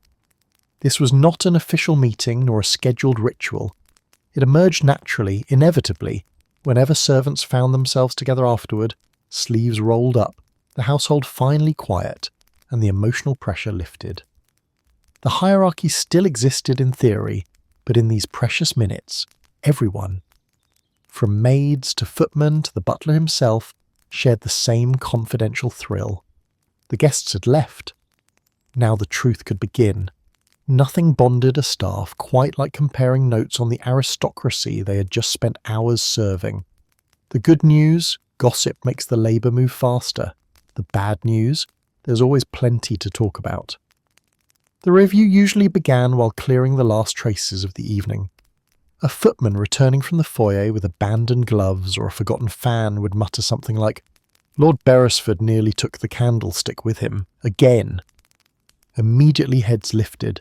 This was not an official meeting nor a scheduled ritual. It emerged naturally, inevitably, whenever servants found themselves together afterward, sleeves rolled up, the household finally quiet, and the emotional pressure lifted. The hierarchy still existed in theory, but in these precious minutes, everyone, from maids to footmen to the butler himself, shared the same confidential thrill. The guests had left. Now the truth could begin. Nothing bonded a staff quite like comparing notes on the aristocracy they had just spent hours serving. The good news, gossip makes the labour move faster. The bad news, there's always plenty to talk about. The review usually began while clearing the last traces of the evening. A footman returning from the foyer with abandoned gloves or a forgotten fan would mutter something like, "Lord Beresford nearly took the candlestick with him. Again." Immediately heads lifted.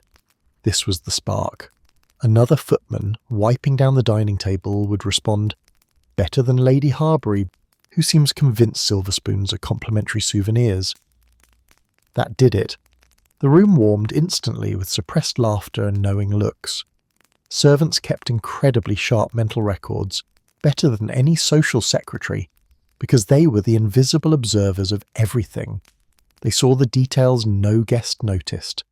This was the spark. Another footman, wiping down the dining table, would respond, "Better than Lady Harbury, who seems convinced silver spoons are complimentary souvenirs." That did it. The room warmed instantly with suppressed laughter and knowing looks. Servants kept incredibly sharp mental records, better than any social secretary, because they were the invisible observers of everything. They saw the details no guest noticed.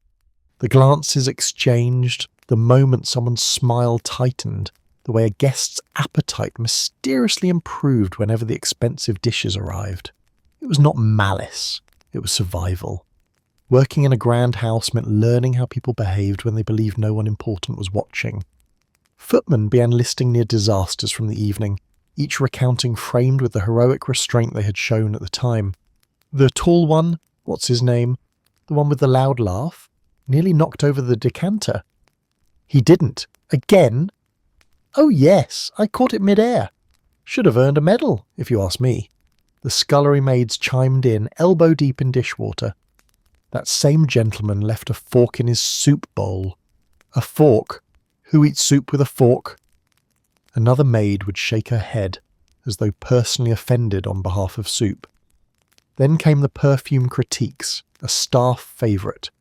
The glances exchanged, the moment someone's smile tightened, the way a guest's appetite mysteriously improved whenever the expensive dishes arrived. It was not malice, it was survival. Working in a grand house meant learning how people behaved when they believed no one important was watching. Footmen began listing near disasters from the evening, each recounting framed with the heroic restraint they had shown at the time. The tall one, what's his name? The one with the loud laugh? Nearly knocked over the decanter. He didn't. Again? Oh yes, I caught it mid-air. Should have earned a medal, if you ask me. The scullery maids chimed in, elbow deep in dishwater. That same gentleman left a fork in his soup bowl. A fork? Who eats soup with a fork? Another maid would shake her head, as though personally offended on behalf of soup. Then came the perfume critiques, a staff favourite.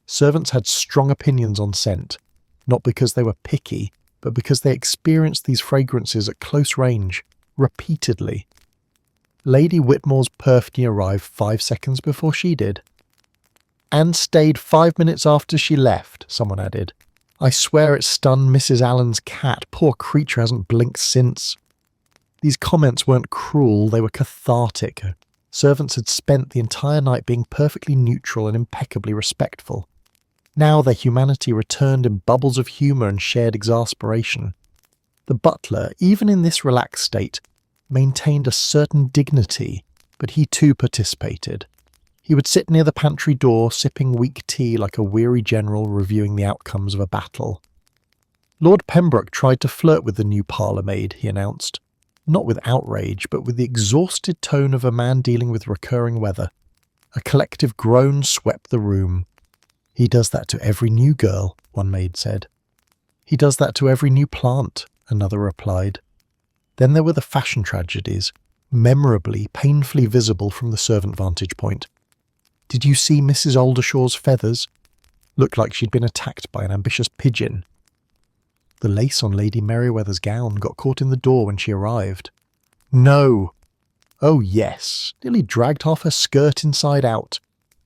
Servants had strong opinions on scent, not because they were picky, but because they experienced these fragrances at close range, repeatedly. Lady Whitmore's perfume arrived 5 seconds before she did. "And stayed 5 minutes after she left," someone added. "I swear it stunned Mrs. Allen's cat. Poor creature hasn't blinked since." These comments weren't cruel, they were cathartic. Servants had spent the entire night being perfectly neutral and impeccably respectful. Now their humanity returned in bubbles of humour and shared exasperation. The butler, even in this relaxed state, maintained a certain dignity, but he too participated. He would sit near the pantry door, sipping weak tea like a weary general reviewing the outcomes of a battle. Lord Pembroke tried to flirt with the new parlour maid, he announced. Not with outrage, but with the exhausted tone of a man dealing with recurring weather. A collective groan swept the room. "He does that to every new girl," one maid said. "He does that to every new plant," another replied. Then there were the fashion tragedies, memorably, painfully visible from the servant vantage point. "Did you see Mrs. Oldershaw's feathers? Looked like she'd been attacked by an ambitious pigeon." "The lace on Lady Merriweather's gown got caught in the door when she arrived." "No." "Oh yes, nearly dragged half her skirt inside out.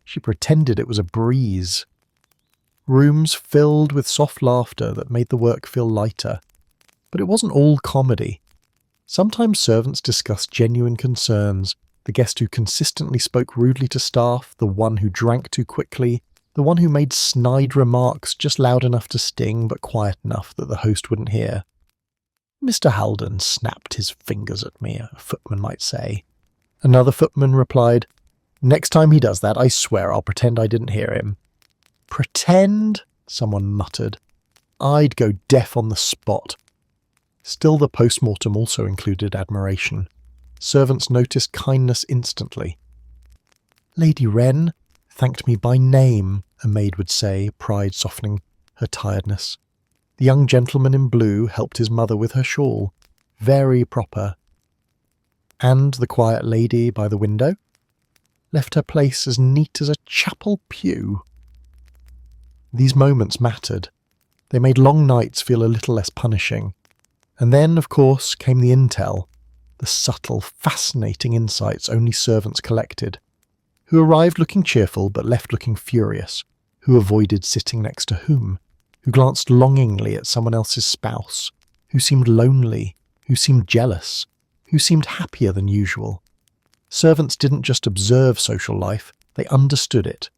She pretended it was a breeze." Rooms filled with soft laughter that made the work feel lighter. But it wasn't all comedy. Sometimes servants discussed genuine concerns, the guest who consistently spoke rudely to staff, the one who drank too quickly, the one who made snide remarks just loud enough to sting but quiet enough that the host wouldn't hear. "Mr. Haldon snapped his fingers at me," a footman might say. Another footman replied, "Next time he does that, I swear I'll pretend I didn't hear him." "Pretend?" someone muttered. "I'd go deaf on the spot." Still, the post-mortem also included admiration. Servants noticed kindness instantly. "Lady Wren thanked me by name," a maid would say, pride softening her tiredness. The young gentleman in blue helped his mother with her shawl. Very proper. And the quiet lady by the window left her place as neat as a chapel pew. These moments mattered. They made long nights feel a little less punishing. And then, of course, came the intel, the subtle, fascinating insights only servants collected, who arrived looking cheerful but left looking furious, who avoided sitting next to whom, who glanced longingly at someone else's spouse, who seemed lonely, who seemed jealous, who seemed happier than usual. Servants didn't just observe social life, they understood it.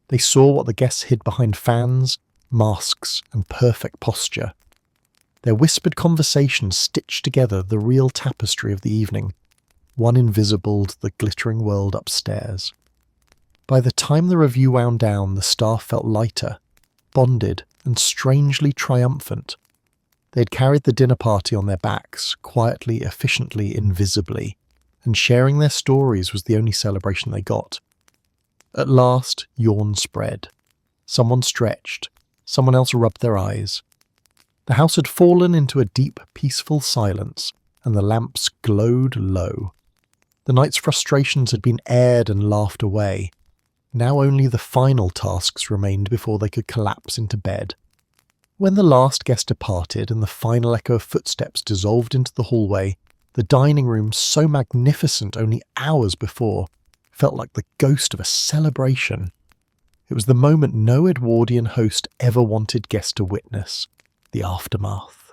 They saw what the guests hid behind fans, masks, and perfect posture. Their whispered conversations stitched together the real tapestry of the evening, one invisible to the glittering world upstairs. By the time the review wound down, the staff felt lighter, bonded, and strangely triumphant. They'd carried the dinner party on their backs, quietly, efficiently, invisibly, and sharing their stories was the only celebration they got. At last, yawns spread. Someone stretched. Someone else rubbed their eyes. The house had fallen into a deep, peaceful silence, and the lamps glowed low. The night's frustrations had been aired and laughed away. Now only the final tasks remained before they could collapse into bed. When the last guest departed and the final echo of footsteps dissolved into the hallway, the dining room, so magnificent only hours before, felt like the ghost of a celebration. It was the moment no Edwardian host ever wanted guests to witness. The aftermath.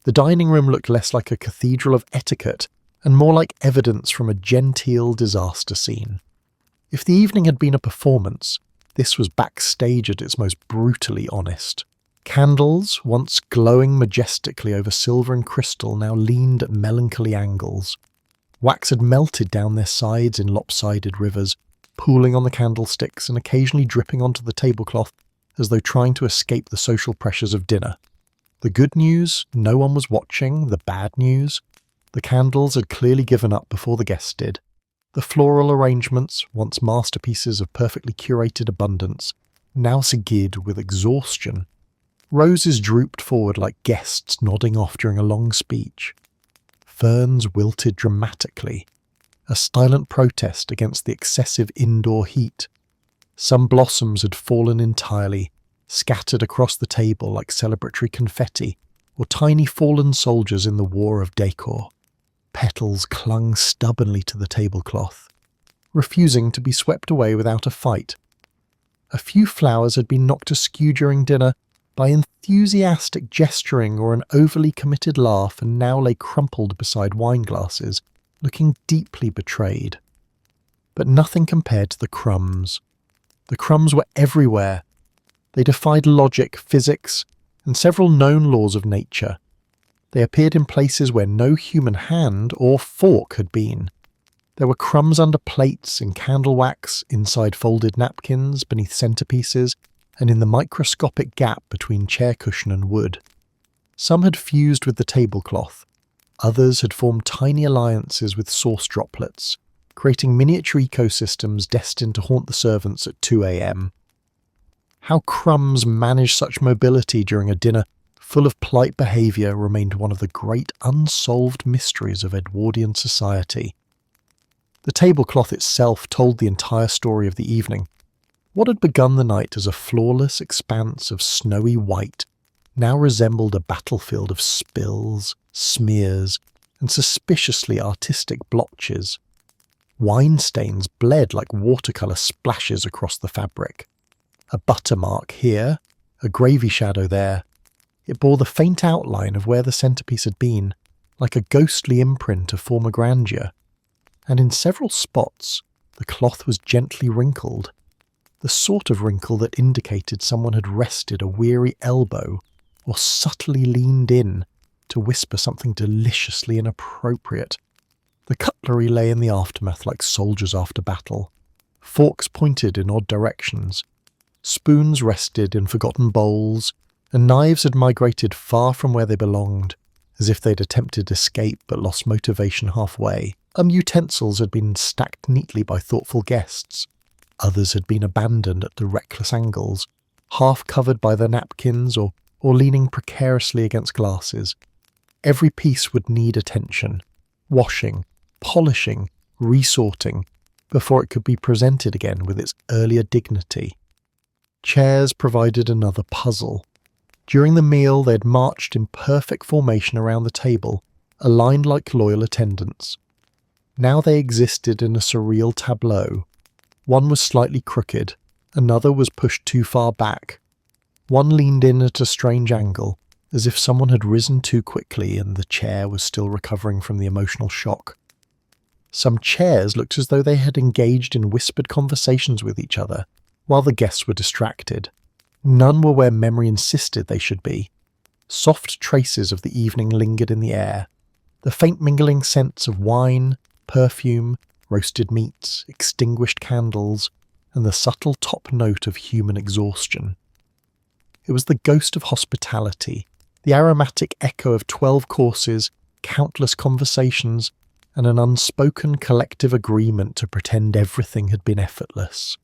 The dining room looked less like a cathedral of etiquette and more like evidence from a genteel disaster scene. If the evening had been a performance, this was backstage at its most brutally honest. Candles, once glowing majestically over silver and crystal, now leaned at melancholy angles. Wax had melted down their sides in lopsided rivers, pooling on the candlesticks and occasionally dripping onto the tablecloth as though trying to escape the social pressures of dinner. The good news, no one was watching. The bad news, the candles had clearly given up before the guests did. The floral arrangements, once masterpieces of perfectly curated abundance, now segued with exhaustion. Roses drooped forward like guests nodding off during a long speech. Ferns wilted dramatically, a silent protest against the excessive indoor heat. Some blossoms had fallen entirely, scattered across the table like celebratory confetti, or tiny fallen soldiers in the war of decor. Petals clung stubbornly to the tablecloth, refusing to be swept away without a fight. A few flowers had been knocked askew during dinner by enthusiastic gesturing or an overly committed laugh and now lay crumpled beside wine glasses, looking deeply betrayed. But nothing compared to the crumbs. The crumbs were everywhere. They defied logic, physics, and several known laws of nature. They appeared in places where no human hand or fork had been. There were crumbs under plates, in candle wax, inside folded napkins, beneath centerpieces, and in the microscopic gap between chair cushion and wood. Some had fused with the tablecloth. Others had formed tiny alliances with sauce droplets. creating miniature ecosystems destined to haunt the servants at 2 a.m. How crumbs managed such mobility during a dinner full of polite behaviour remained one of the great unsolved mysteries of Edwardian society. The tablecloth itself told the entire story of the evening. What had begun the night as a flawless expanse of snowy white now resembled a battlefield of spills, smears, and suspiciously artistic blotches. Wine stains bled like watercolour splashes across the fabric. A butter mark here, a gravy shadow there. It bore the faint outline of where the centrepiece had been, like a ghostly imprint of former grandeur. And in several spots, the cloth was gently wrinkled, the sort of wrinkle that indicated someone had rested a weary elbow or subtly leaned in to whisper something deliciously inappropriate. The cutlery lay in the aftermath like soldiers after battle. Forks pointed in odd directions. Spoons rested in forgotten bowls, and knives had migrated far from where they belonged, as if they'd attempted escape but lost motivation halfway. Utensils had been stacked neatly by thoughtful guests. Others had been abandoned at the reckless angles, half covered by their napkins or leaning precariously against glasses. Every piece would need attention, washing, polishing, resorting, before it could be presented again with its earlier dignity. Chairs provided another puzzle. During the meal they had marched in perfect formation around the table, aligned like loyal attendants. Now they existed in a surreal tableau. One was slightly crooked, another was pushed too far back. One leaned in at a strange angle, as if someone had risen too quickly and the chair was still recovering from the emotional shock. Some chairs looked as though they had engaged in whispered conversations with each other, while the guests were distracted. None were where memory insisted they should be. Soft traces of the evening lingered in the air, the faint mingling scents of wine, perfume, roasted meats, extinguished candles, and the subtle top note of human exhaustion. It was the ghost of hospitality, the aromatic echo of 12 courses, countless conversations, and an unspoken collective agreement to pretend everything had been effortless.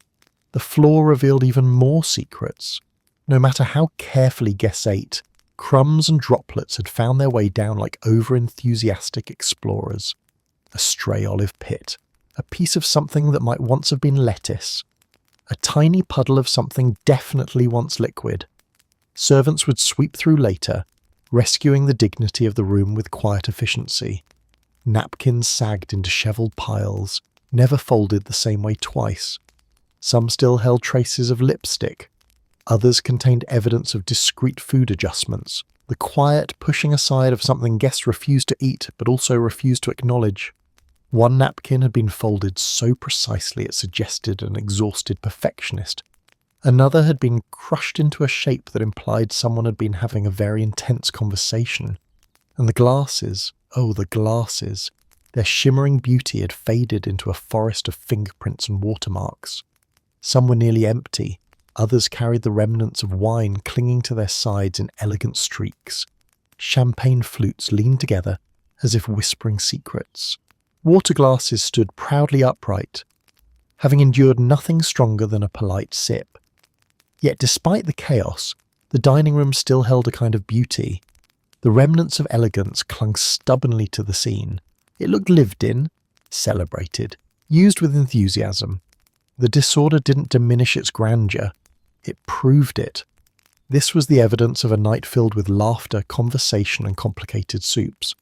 The floor revealed even more secrets. No matter how carefully guests ate, crumbs and droplets had found their way down like over-enthusiastic explorers. A stray olive pit, a piece of something that might once have been lettuce, a tiny puddle of something definitely once liquid. Servants would sweep through later, rescuing the dignity of the room with quiet efficiency. Napkins sagged in dishevelled piles, never folded the same way twice. Some still held traces of lipstick. Others contained evidence of discreet food adjustments, the quiet pushing aside of something guests refused to eat but also refused to acknowledge. One napkin had been folded so precisely it suggested an exhausted perfectionist. Another had been crushed into a shape that implied someone had been having a very intense conversation. And the glasses, oh the glasses, their shimmering beauty had faded into a forest of fingerprints and watermarks. Some were nearly empty, others carried the remnants of wine clinging to their sides in elegant streaks. Champagne flutes leaned together as if whispering secrets. Water glasses stood proudly upright, having endured nothing stronger than a polite sip. Yet despite the chaos, the dining room still held a kind of beauty. The remnants of elegance clung stubbornly to the scene. It looked lived in, celebrated, used with enthusiasm. The disorder didn't diminish its grandeur, it proved it. This was the evidence of a night filled with laughter, conversation, and complicated soups.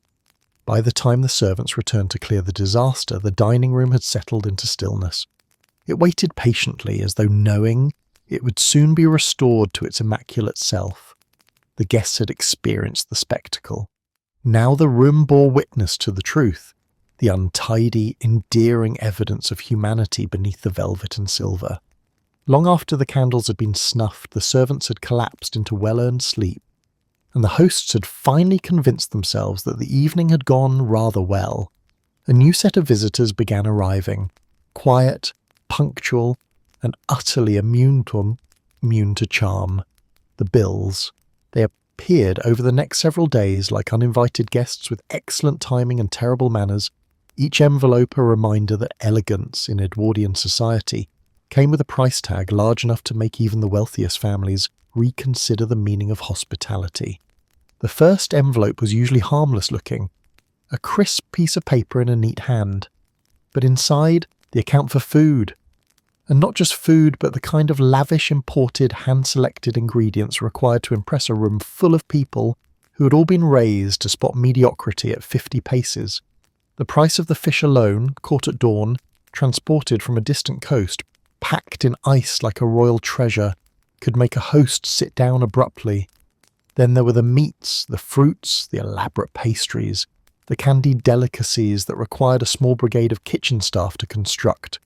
By the time the servants returned to clear the disaster, the dining room had settled into stillness. It waited patiently, as though knowing it would soon be restored to its immaculate self. The guests had experienced the spectacle. Now the room bore witness to the truth, the untidy, endearing evidence of humanity beneath the velvet and silver. Long after the candles had been snuffed, the servants had collapsed into well-earned sleep, and the hosts had finally convinced themselves that the evening had gone rather well. A new set of visitors began arriving, quiet, punctual, and utterly immune to charm. The Bills. They appeared over the next several days like uninvited guests with excellent timing and terrible manners, each envelope a reminder that elegance in Edwardian society came with a price tag large enough to make even the wealthiest families reconsider the meaning of hospitality. The first envelope was usually harmless looking, a crisp piece of paper in a neat hand. But inside, the account for food. And not just food, but the kind of lavish imported, hand-selected ingredients required to impress a room full of people who had all been raised to spot mediocrity at 50 paces. The price of the fish alone, caught at dawn, transported from a distant coast, packed in ice like a royal treasure, could make a host sit down abruptly. Then there were the meats, the fruits, the elaborate pastries, the candied delicacies that required a small brigade of kitchen staff to construct.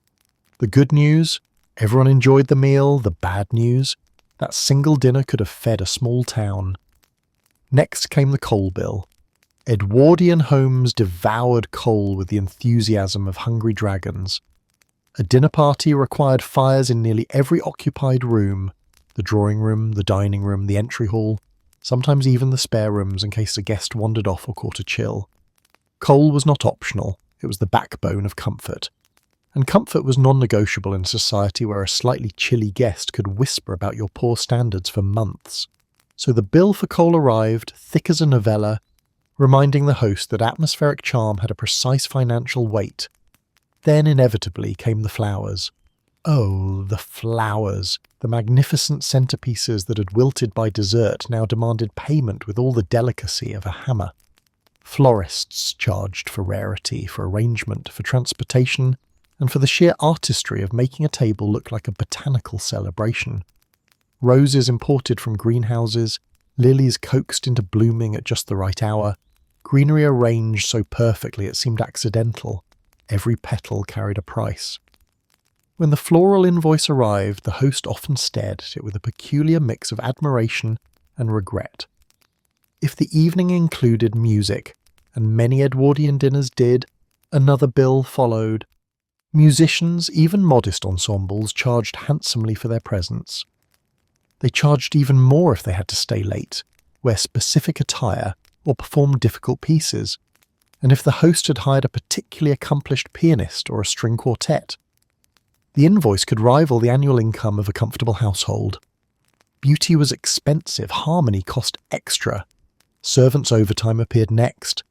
The good news, everyone enjoyed the meal. The bad news, that single dinner could have fed a small town. Next came the coal bill. Edwardian homes devoured coal with the enthusiasm of hungry dragons. A dinner party required fires in nearly every occupied room, the drawing room, the dining room, the entry hall, sometimes even the spare rooms in case a guest wandered off or caught a chill. Coal was not optional, it was the backbone of comfort. And comfort was non-negotiable in society where a slightly chilly guest could whisper about your poor standards for months. So the bill for coal arrived, thick as a novella, reminding the host that atmospheric charm had a precise financial weight. Then inevitably came the flowers. Oh, the flowers! The magnificent centerpieces that had wilted by dessert now demanded payment with all the delicacy of a hammer. Florists charged for rarity, for arrangement, for transportation, and for the sheer artistry of making a table look like a botanical celebration. Roses imported from greenhouses, lilies coaxed into blooming at just the right hour, greenery arranged so perfectly it seemed accidental. Every petal carried a price. When the floral invoice arrived, the host often stared at it with a peculiar mix of admiration and regret. If the evening included music, and many Edwardian dinners did, another bill followed. Musicians, even modest ensembles, charged handsomely for their presence. They charged even more if they had to stay late, wear specific attire, or perform difficult pieces, and if the host had hired a particularly accomplished pianist or a string quartet. The invoice could rival the annual income of a comfortable household. Beauty was expensive, harmony cost extra. Servants' overtime appeared next,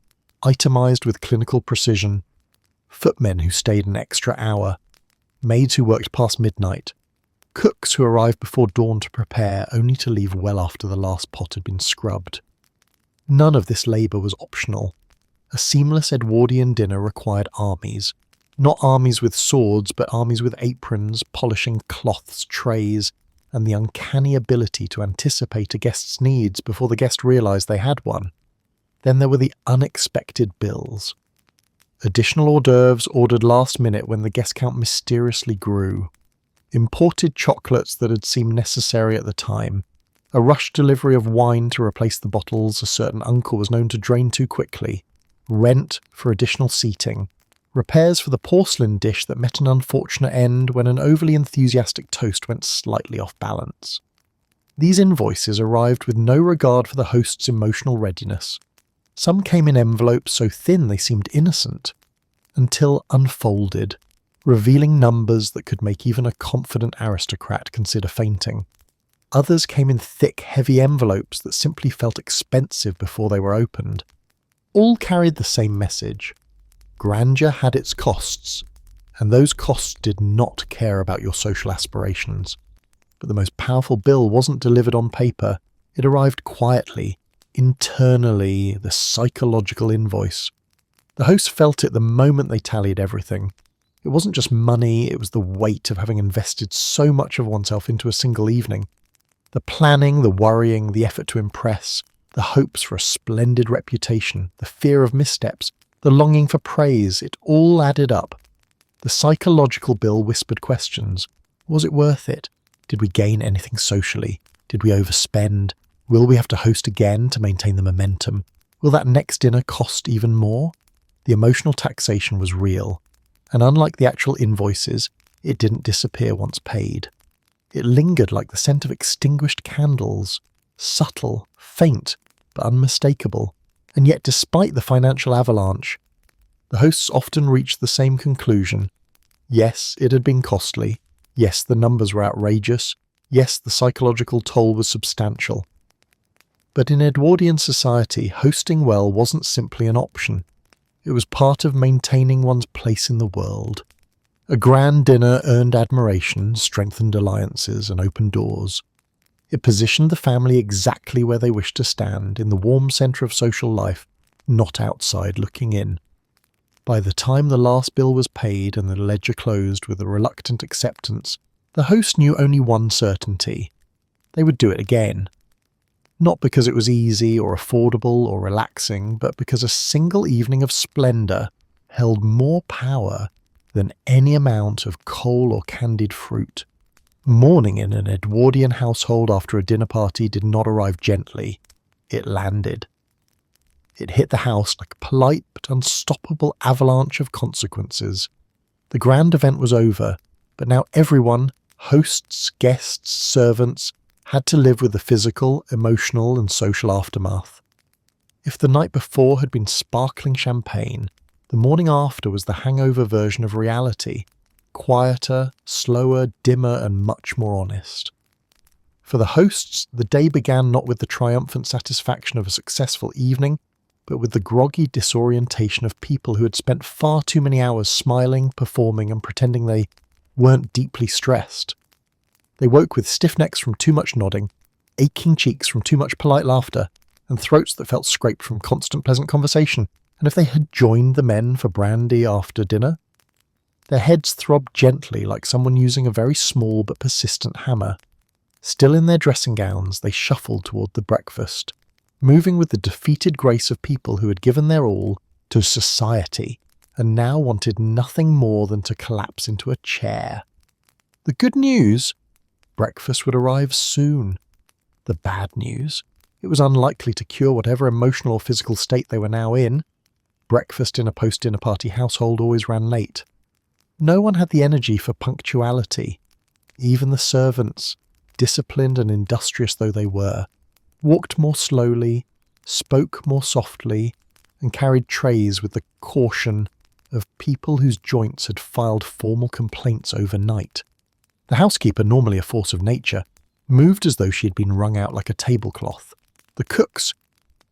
itemized with clinical precision. Footmen who stayed an extra hour, maids who worked past midnight, cooks who arrived before dawn to prepare, only to leave well after the last pot had been scrubbed. None of this labour was optional. A seamless Edwardian dinner required armies. Not armies with swords, but armies with aprons, polishing cloths, trays, and the uncanny ability to anticipate a guest's needs before the guest realised they had one. Then there were the unexpected bills. Additional hors d'oeuvres ordered last minute when the guest count mysteriously grew. Imported chocolates that had seemed necessary at the time. A rushed delivery of wine to replace the bottles a certain uncle was known to drain too quickly. Rent for additional seating. Repairs for the porcelain dish that met an unfortunate end when an overly enthusiastic toast went slightly off balance. These invoices arrived with no regard for the host's emotional readiness. Some came in envelopes so thin they seemed innocent, until unfolded, revealing numbers that could make even a confident aristocrat consider fainting. Others came in thick, heavy envelopes that simply felt expensive before they were opened. All carried the same message. Grandeur had its costs, and those costs did not care about your social aspirations. But the most powerful bill wasn't delivered on paper, it arrived quietly, internally, the psychological invoice. The host felt it the moment they tallied everything. It wasn't just money, it was the weight of having invested so much of oneself into a single evening. The planning, the worrying, the effort to impress, the hopes for a splendid reputation, the fear of missteps, the longing for praise, it all added up. The psychological bill whispered questions. Was it worth it? Did we gain anything socially? Did we overspend? Will we have to host again to maintain the momentum? Will that next dinner cost even more? The emotional taxation was real, and unlike the actual invoices, it didn't disappear once paid. It lingered like the scent of extinguished candles, subtle, faint, but unmistakable. And yet despite the financial avalanche, The hosts often reached the same conclusion. Yes, it had been costly. Yes, the numbers were outrageous. Yes, the psychological toll was substantial. But in Edwardian society, hosting well wasn't simply an option. It was part of maintaining one's place in the world. A grand dinner earned admiration, strengthened alliances, and opened doors. It positioned the family exactly where they wished to stand, in the warm centre of social life, not outside looking in. By the time the last bill was paid and the ledger closed with a reluctant acceptance, the host knew only one certainty. They would do it again. Not because it was easy or affordable or relaxing, but because a single evening of splendour held more power than any amount of coal or candied fruit. Mourning in an Edwardian household after a dinner party did not arrive gently. It landed. It hit the house like a polite but unstoppable avalanche of consequences. The grand event was over, but now everyone, hosts, guests, servants, had to live with the physical, emotional and social aftermath. If the night before had been sparkling champagne, the morning after was the hangover version of reality, quieter, slower, dimmer and much more honest. For the hosts, the day began not with the triumphant satisfaction of a successful evening, but with the groggy disorientation of people who had spent far too many hours smiling, performing and pretending they weren't deeply stressed. They woke with stiff necks from too much nodding, aching cheeks from too much polite laughter, and throats that felt scraped from constant pleasant conversation. And if they had joined the men for brandy after dinner, their heads throbbed gently like someone using a very small but persistent hammer. Still in their dressing gowns, they shuffled toward the breakfast, moving with the defeated grace of people who had given their all to society and now wanted nothing more than to collapse into a chair. The good news? Breakfast would arrive soon. The bad news? It was unlikely to cure whatever emotional or physical state they were now in. Breakfast in a post-dinner party household always ran late. No one had the energy for punctuality. Even the servants, disciplined and industrious though they were, walked more slowly, spoke more softly, and carried trays with the caution of people whose joints had filed formal complaints overnight. The housekeeper, normally a force of nature, moved as though she had been wrung out like a tablecloth. The cooks,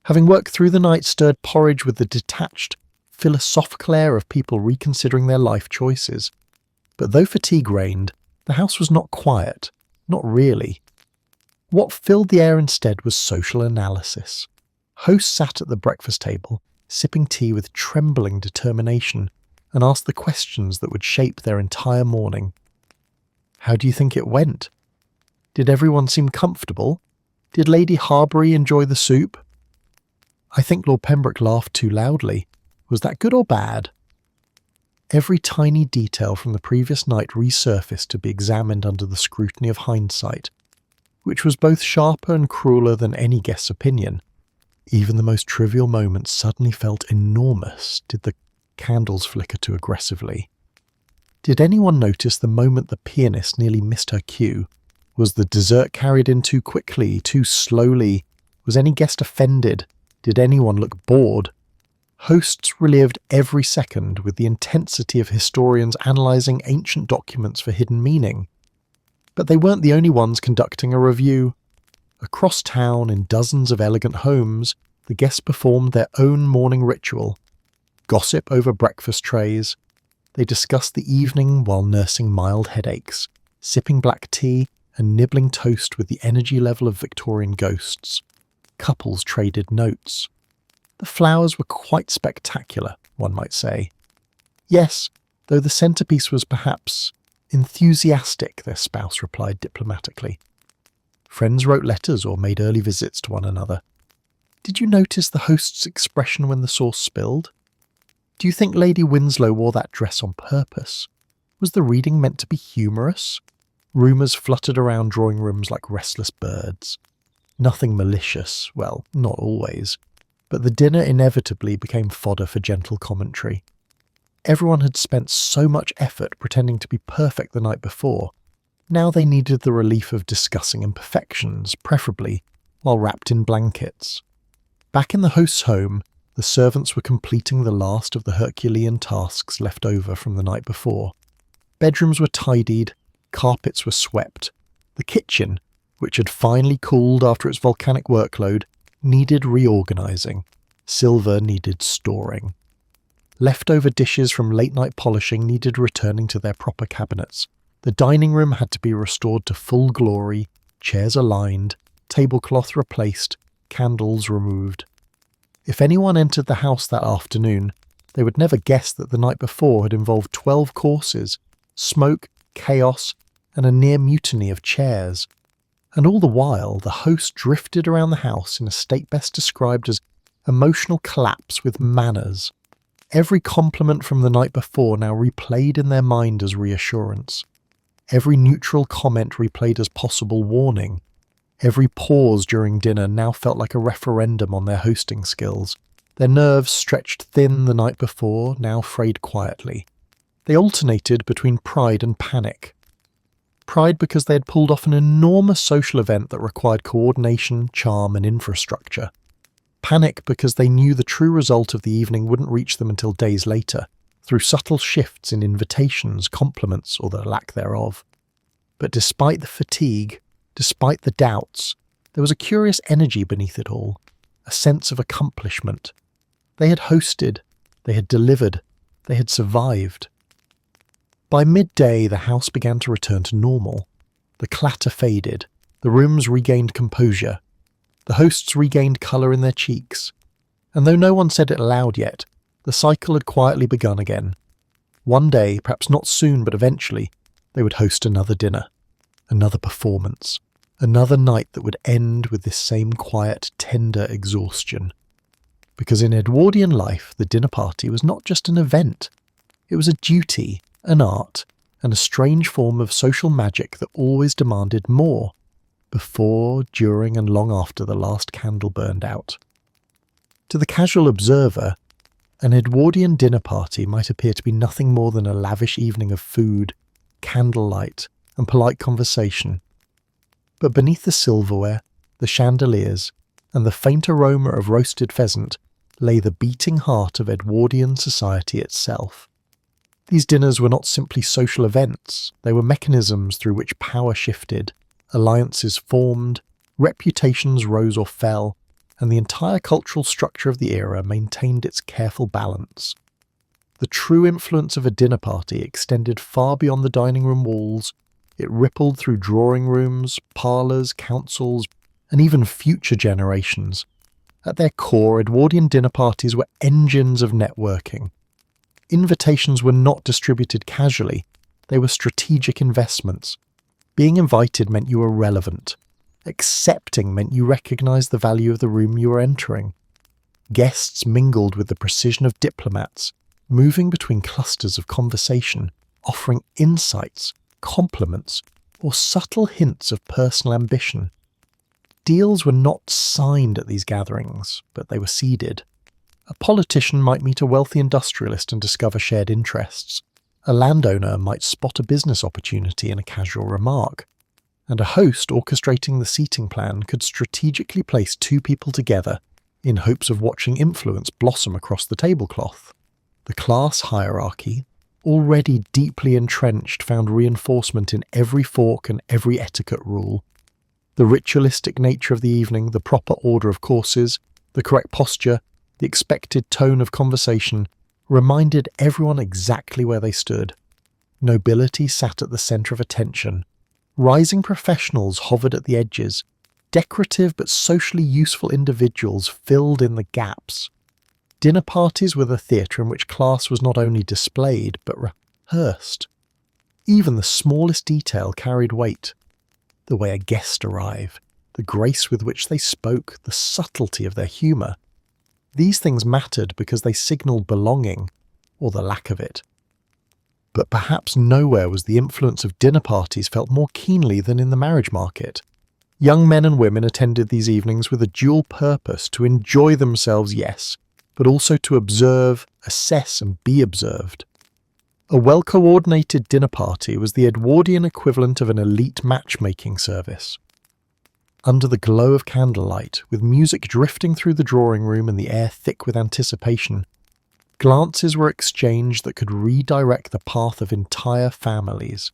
having worked through the night, stirred porridge with the detached, philosophical air of people reconsidering their life choices. But though fatigue reigned, the house was not quiet, not really. What filled the air instead was social analysis. Hosts sat at the breakfast table, sipping tea with trembling determination, and asked the questions that would shape their entire morning. How do you think it went? Did everyone seem comfortable? Did Lady Harbury enjoy the soup? I think Lord Pembroke laughed too loudly. Was that good or bad? Every tiny detail from the previous night resurfaced to be examined under the scrutiny of hindsight, which was both sharper and crueler than any guest's opinion. Even the most trivial moments suddenly felt enormous did the candles flicker too aggressively. Did anyone notice the moment the pianist nearly missed her cue? Was the dessert carried in too quickly, too slowly? Was any guest offended? Did anyone look bored? Hosts relived every second with the intensity of historians analysing ancient documents for hidden meaning. But they weren't the only ones conducting a review. Across town, in dozens of elegant homes, the guests performed their own morning ritual. Gossip over breakfast trays. They discussed the evening while nursing mild headaches, sipping black tea and nibbling toast with the energy level of Victorian ghosts. Couples traded notes. The flowers were quite spectacular, one might say. Yes, though the centrepiece was perhaps enthusiastic, their spouse replied diplomatically. Friends wrote letters or made early visits to one another. Did you notice the host's expression when the sauce spilled? Do you think Lady Winslow wore that dress on purpose? Was the reading meant to be humorous? Rumours fluttered around drawing rooms like restless birds. Nothing malicious, well, not always. But the dinner inevitably became fodder for gentle commentary. Everyone had spent so much effort pretending to be perfect the night before. Now they needed the relief of discussing imperfections, preferably while wrapped in blankets. Back in the host's home, The servants were completing the last of the Herculean tasks left over from the night before. Bedrooms were tidied, carpets were swept. The kitchen, which had finally cooled after its volcanic workload, needed reorganizing. Silver needed storing. Leftover dishes from late-night polishing needed returning to their proper cabinets. The dining room had to be restored to full glory, chairs aligned, tablecloth replaced, candles removed. If anyone entered the house that afternoon, they would never guess that the night before had involved 12 courses, smoke, chaos, and a near mutiny of chairs. And all the while, the host drifted around the house in a state best described as emotional collapse with manners. Every compliment from the night before now replayed in their mind as reassurance. Every neutral comment replayed as possible warning. Every pause during dinner now felt like a referendum on their hosting skills. Their nerves stretched thin the night before, now frayed quietly. They alternated between pride and panic. Pride because they had pulled off an enormous social event that required coordination, charm, and infrastructure. Panic because they knew the true result of the evening wouldn't reach them until days later, through subtle shifts in invitations, compliments, or the lack thereof. But despite the fatigue, despite the doubts, there was a curious energy beneath it all, a sense of accomplishment. They had hosted, they had delivered, they had survived. By midday, the house began to return to normal. The clatter faded, the rooms regained composure, the hosts regained colour in their cheeks. And though no one said it aloud yet, the cycle had quietly begun again. One day, perhaps not soon but eventually, they would host another dinner, another performance, another night that would end with this same quiet, tender exhaustion. Because in Edwardian life, the dinner party was not just an event. It was a duty, an art, and a strange form of social magic that always demanded more, before, during, and long after the last candle burned out. To the casual observer, an Edwardian dinner party might appear to be nothing more than a lavish evening of food, candlelight, and polite conversation. But beneath the silverware, the chandeliers, and the faint aroma of roasted pheasant lay the beating heart of Edwardian society itself. These dinners were not simply social events, they were mechanisms through which power shifted, alliances formed, reputations rose or fell, and the entire cultural structure of the era maintained its careful balance. The true influence of a dinner party extended far beyond the dining room walls. It rippled through drawing rooms, parlours, councils, and even future generations. At their core, Edwardian dinner parties were engines of networking. Invitations were not distributed casually, they were strategic investments. Being invited meant you were relevant. Accepting meant you recognised the value of the room you were entering. Guests mingled with the precision of diplomats, moving between clusters of conversation, offering insights, compliments, or subtle hints of personal ambition. Deals were not signed at these gatherings, but they were seeded. A politician might meet a wealthy industrialist and discover shared interests. A landowner might spot a business opportunity in a casual remark. And a host orchestrating the seating plan could strategically place two people together in hopes of watching influence blossom across the tablecloth. The class hierarchy, already deeply entrenched, found reinforcement in every fork and every etiquette rule. The ritualistic nature of the evening, the proper order of courses, the correct posture, the expected tone of conversation reminded everyone exactly where they stood. Nobility sat at the centre of attention. Rising professionals hovered at the edges. Decorative but socially useful individuals filled in the gaps. Dinner parties were the theatre in which class was not only displayed but rehearsed. Even the smallest detail carried weight. The way a guest arrived, the grace with which they spoke, the subtlety of their humour. These things mattered because they signalled belonging, or the lack of it. But perhaps nowhere was the influence of dinner parties felt more keenly than in the marriage market. Young men and women attended these evenings with a dual purpose: to enjoy themselves, yes, but also to observe, assess, and be observed. A well-coordinated dinner party was the Edwardian equivalent of an elite matchmaking service. under the glow of candlelight, with music drifting through the drawing room and the air thick with anticipation. Glances were exchanged that could redirect the path of entire families.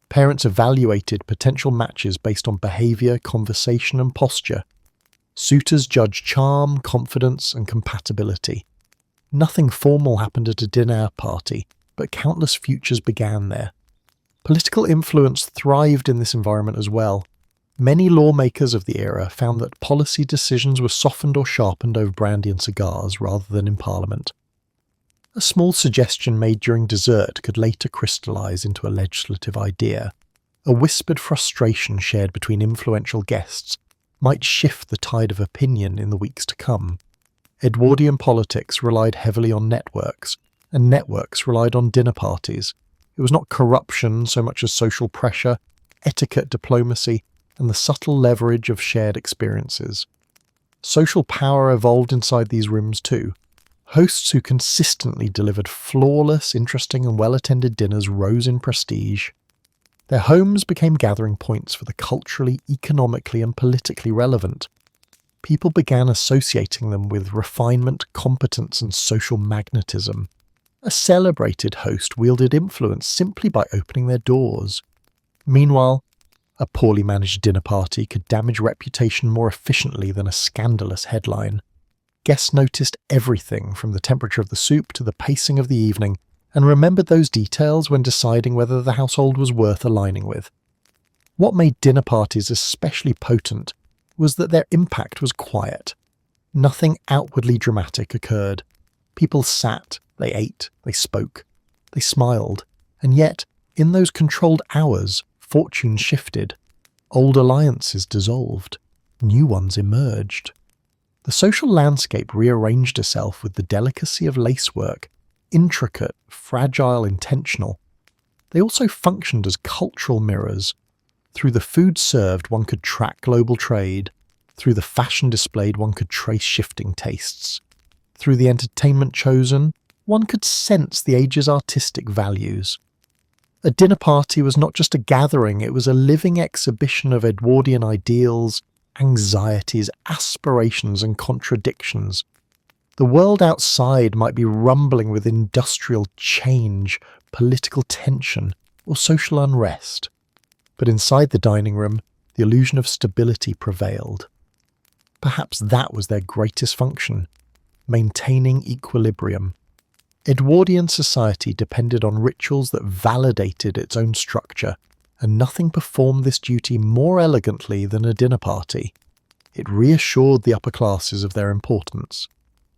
Parents evaluated potential matches based on behavior, conversation, and posture. Suitors judged charm, confidence, and compatibility. Nothing formal happened at a dinner party, but countless futures began there. Political influence thrived in this environment as well. Many lawmakers of the era found that policy decisions were softened or sharpened over brandy and cigars rather than in Parliament. A small suggestion made during dessert could later crystallize into a legislative idea. A whispered frustration shared between influential guests might shift the tide of opinion in the weeks to come. Edwardian politics relied heavily on networks, and networks relied on dinner parties. It was not corruption so much as social pressure, etiquette, diplomacy, and the subtle leverage of shared experiences. Social power evolved inside these rooms too. Hosts who consistently delivered flawless, interesting, and well-attended dinners rose in prestige. Their homes became gathering points for the culturally, economically, and politically relevant. People began associating them with refinement, competence, and social magnetism. A celebrated host wielded influence simply by opening their doors. Meanwhile, a poorly managed dinner party could damage reputation more efficiently than a scandalous headline. Guests noticed everything from the temperature of the soup to the pacing of the evening, and remembered those details when deciding whether the household was worth aligning with. What made dinner parties especially potent was that their impact was quiet. Nothing outwardly dramatic occurred. People sat, they ate, they spoke, they smiled, and yet, in those controlled hours, fortunes shifted. Old alliances dissolved. New ones emerged. The social landscape rearranged itself with the delicacy of lacework, intricate, fragile, intentional. They also functioned as cultural mirrors. Through the food served, one could track global trade. Through the fashion displayed, one could trace shifting tastes. Through the entertainment chosen, one could sense the age's artistic values. A dinner party was not just a gathering, it was a living exhibition of Edwardian ideals, anxieties, aspirations, and contradictions. The world outside might be rumbling with industrial change, political tension, or social unrest. But inside the dining room, the illusion of stability prevailed. Perhaps that was their greatest function, maintaining equilibrium. Edwardian society depended on rituals that validated its own structure, and nothing performed this duty more elegantly than a dinner party. It reassured the upper classes of their importance.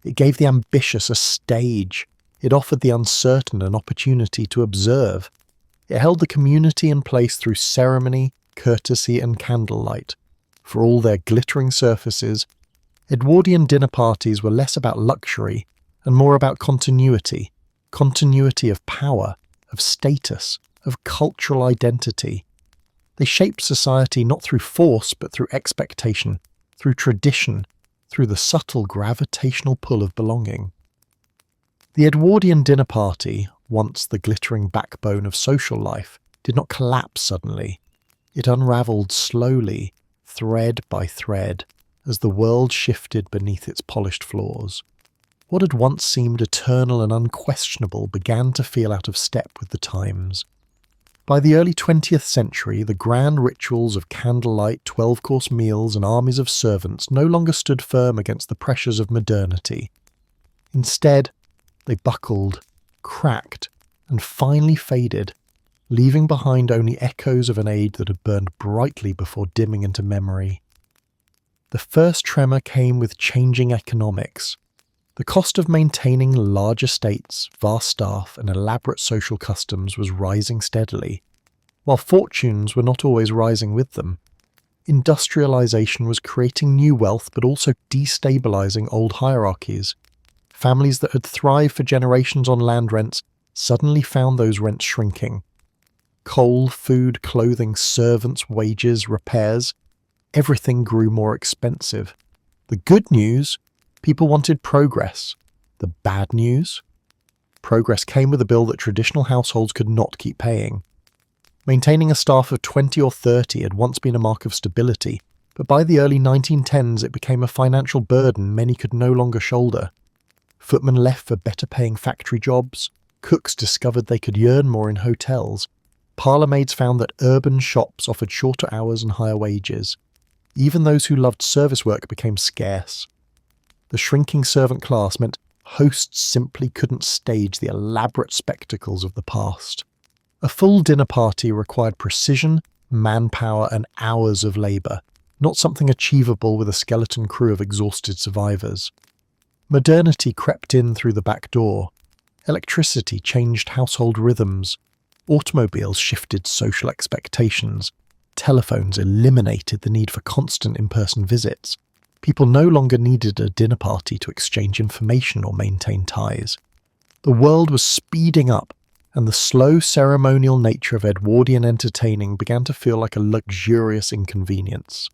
It gave the ambitious a stage. It offered the uncertain an opportunity to observe. It held the community in place through ceremony, courtesy, and candlelight. For all their glittering surfaces, Edwardian dinner parties were less about luxury and more about continuity of power, of status, of cultural identity. They shaped society not through force but through expectation, through tradition, through the subtle gravitational pull of belonging. The Edwardian dinner party, once the glittering backbone of social life, did not collapse suddenly. It unraveled slowly, thread by thread, as the world shifted beneath its polished floors. What had once seemed eternal and unquestionable began to feel out of step with the times. By the early 20th century, the grand rituals of candlelight, 12-course meals, and armies of servants no longer stood firm against the pressures of modernity. Instead, they buckled, cracked, and finally faded, leaving behind only echoes of an age that had burned brightly before dimming into memory. The first tremor came with changing economics. The cost of maintaining large estates, vast staff, and elaborate social customs was rising steadily, while fortunes were not always rising with them. Industrialization was creating new wealth but also destabilizing old hierarchies. Families that had thrived for generations on land rents suddenly found those rents shrinking. Coal, food, clothing, servants, wages, repairs, everything grew more expensive. The good news? People wanted progress. The bad news? Progress came with a bill that traditional households could not keep paying. Maintaining a staff of 20 or 30 had once been a mark of stability, but by the early 1910s it became a financial burden many could no longer shoulder. Footmen left for better-paying factory jobs, cooks discovered they could earn more in hotels, parlourmaids found that urban shops offered shorter hours and higher wages. Even those who loved service work became scarce. The shrinking servant class meant hosts simply couldn't stage the elaborate spectacles of the past. A full dinner party required precision, manpower, and hours of labour, not something achievable with a skeleton crew of exhausted survivors. Modernity crept in through the back door. Electricity changed household rhythms. Automobiles shifted social expectations. Telephones eliminated the need for constant in-person visits. People no longer needed a dinner party to exchange information or maintain ties. The world was speeding up, and the slow ceremonial nature of Edwardian entertaining began to feel like a luxurious inconvenience.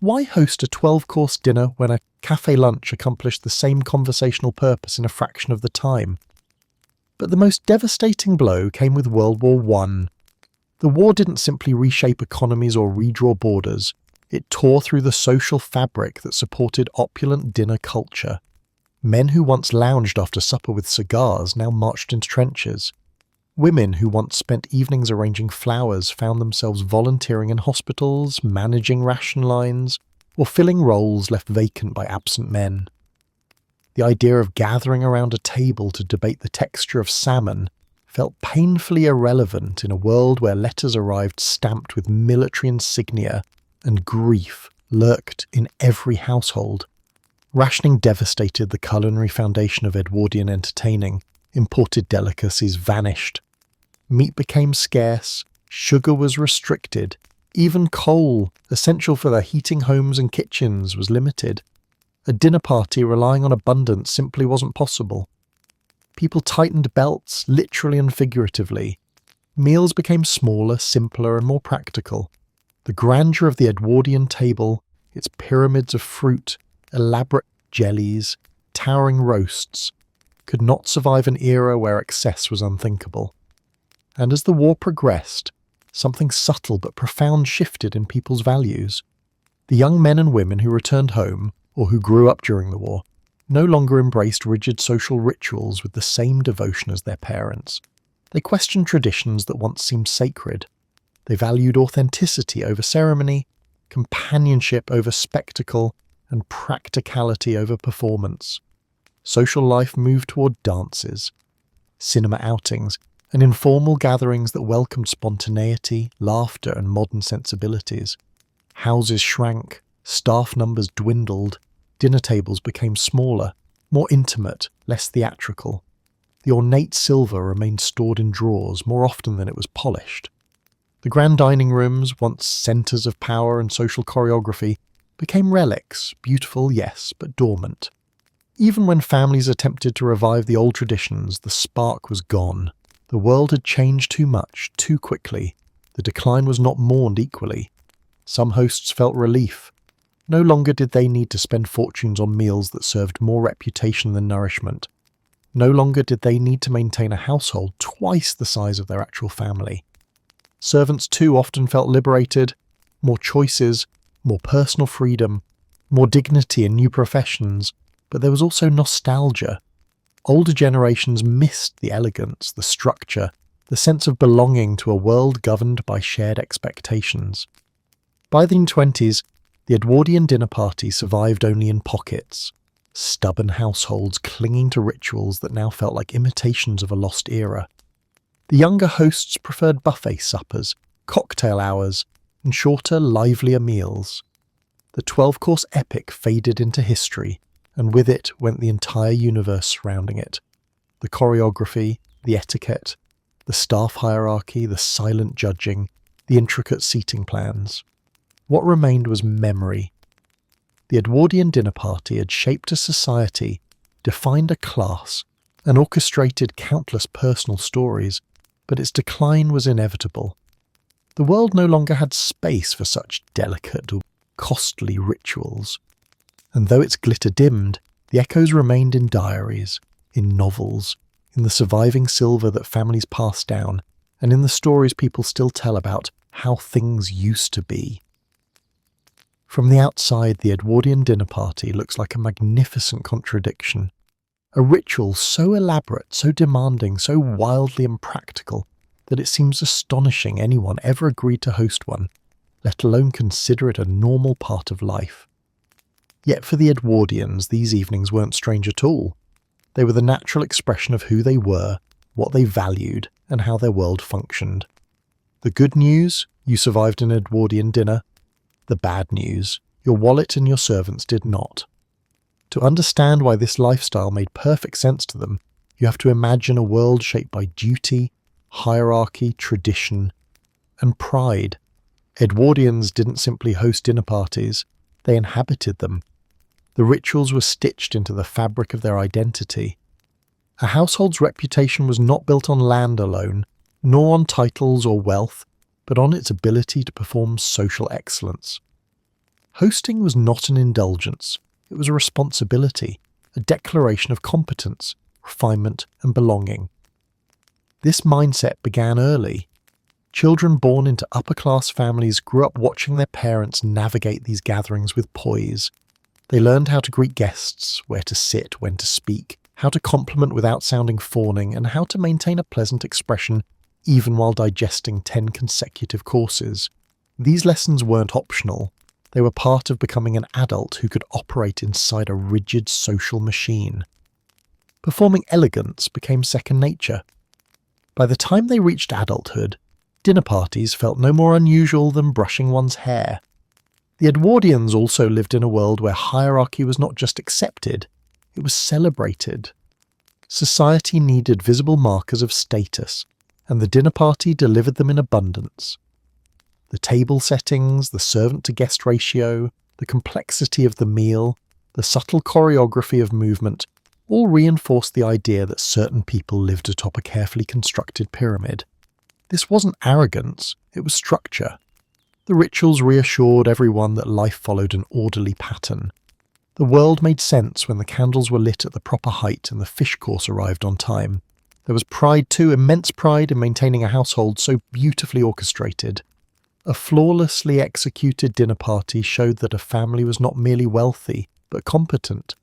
Why host a 12-course dinner when a cafe lunch accomplished the same conversational purpose in a fraction of the time? But the most devastating blow came with World War I. The war didn't simply reshape economies or redraw borders. It tore through the social fabric that supported opulent dinner culture. Men who once lounged after supper with cigars now marched into trenches. Women who once spent evenings arranging flowers found themselves volunteering in hospitals, managing ration lines, or filling roles left vacant by absent men. The idea of gathering around a table to debate the texture of salmon felt painfully irrelevant in a world where letters arrived stamped with military insignia and grief lurked in every household. Rationing devastated the culinary foundation of Edwardian entertaining. Imported delicacies vanished. Meat became scarce, sugar was restricted, even coal, essential for their heating homes and kitchens, was limited. A dinner party relying on abundance simply wasn't possible. People tightened belts, literally and figuratively. Meals became smaller, simpler, and more practical. The grandeur of the Edwardian table, its pyramids of fruit, elaborate jellies, towering roasts, could not survive an era where excess was unthinkable. And as the war progressed, something subtle but profound shifted in people's values. The young men and women who returned home, or who grew up during the war, no longer embraced rigid social rituals with the same devotion as their parents. They questioned traditions that once seemed sacred. They valued authenticity over ceremony, companionship over spectacle, and practicality over performance. Social life moved toward dances, cinema outings, and informal gatherings that welcomed spontaneity, laughter, and modern sensibilities. Houses shrank, staff numbers dwindled, dinner tables became smaller, more intimate, less theatrical. The ornate silver remained stored in drawers more often than it was polished. The grand dining rooms, once centres of power and social choreography, became relics, beautiful, yes, but dormant. Even when families attempted to revive the old traditions, the spark was gone. The world had changed too much, too quickly. The decline was not mourned equally. Some hosts felt relief. No longer did they need to spend fortunes on meals that served more reputation than nourishment. No longer did they need to maintain a household twice the size of their actual family. Servants too often felt liberated, more choices, more personal freedom, more dignity in new professions, but there was also nostalgia. Older generations missed the elegance, the structure, the sense of belonging to a world governed by shared expectations. By the 1920s, the Edwardian dinner party survived only in pockets, stubborn households clinging to rituals that now felt like imitations of a lost era. The younger hosts preferred buffet suppers, cocktail hours, and shorter, livelier meals. The 12-course epic faded into history, and with it went the entire universe surrounding it. The choreography, the etiquette, the staff hierarchy, the silent judging, the intricate seating plans. What remained was memory. The Edwardian dinner party had shaped a society, defined a class, and orchestrated countless personal stories, but its decline was inevitable. The world no longer had space for such delicate or costly rituals. And though its glitter dimmed, the echoes remained in diaries, in novels, in the surviving silver that families passed down, and in the stories people still tell about how things used to be. From the outside, the Edwardian dinner party looks like a magnificent contradiction. A ritual so elaborate, so demanding, so wildly impractical that it seems astonishing anyone ever agreed to host one, let alone consider it a normal part of life. Yet for the Edwardians, these evenings weren't strange at all. They were the natural expression of who they were, what they valued, and how their world functioned. The good news, you survived an Edwardian dinner. The bad news, your wallet and your servants did not. To understand why this lifestyle made perfect sense to them, you have to imagine a world shaped by duty, hierarchy, tradition, and pride. Edwardians didn't simply host dinner parties, they inhabited them. The rituals were stitched into the fabric of their identity. A household's reputation was not built on land alone, nor on titles or wealth, but on its ability to perform social excellence. Hosting was not an indulgence, it was a responsibility, a declaration of competence, refinement, and belonging. This mindset began early. Children born into upper-class families grew up watching their parents navigate these gatherings with poise. They learned how to greet guests, where to sit, when to speak, how to compliment without sounding fawning, and how to maintain a pleasant expression even while digesting 10 consecutive courses. These lessons weren't optional. They were part of becoming an adult who could operate inside a rigid social machine. Performing elegance became second nature. By the time they reached adulthood, dinner parties felt no more unusual than brushing one's hair. The Edwardians also lived in a world where hierarchy was not just accepted, it was celebrated. Society needed visible markers of status, and the dinner party delivered them in abundance. The table settings, the servant-to-guest ratio, the complexity of the meal, the subtle choreography of movement, all reinforced the idea that certain people lived atop a carefully constructed pyramid. This wasn't arrogance, it was structure. The rituals reassured everyone that life followed an orderly pattern. The world made sense when the candles were lit at the proper height and the fish course arrived on time. There was pride too, immense pride in maintaining a household so beautifully orchestrated. A flawlessly executed dinner party showed that a family was not merely wealthy, but competent.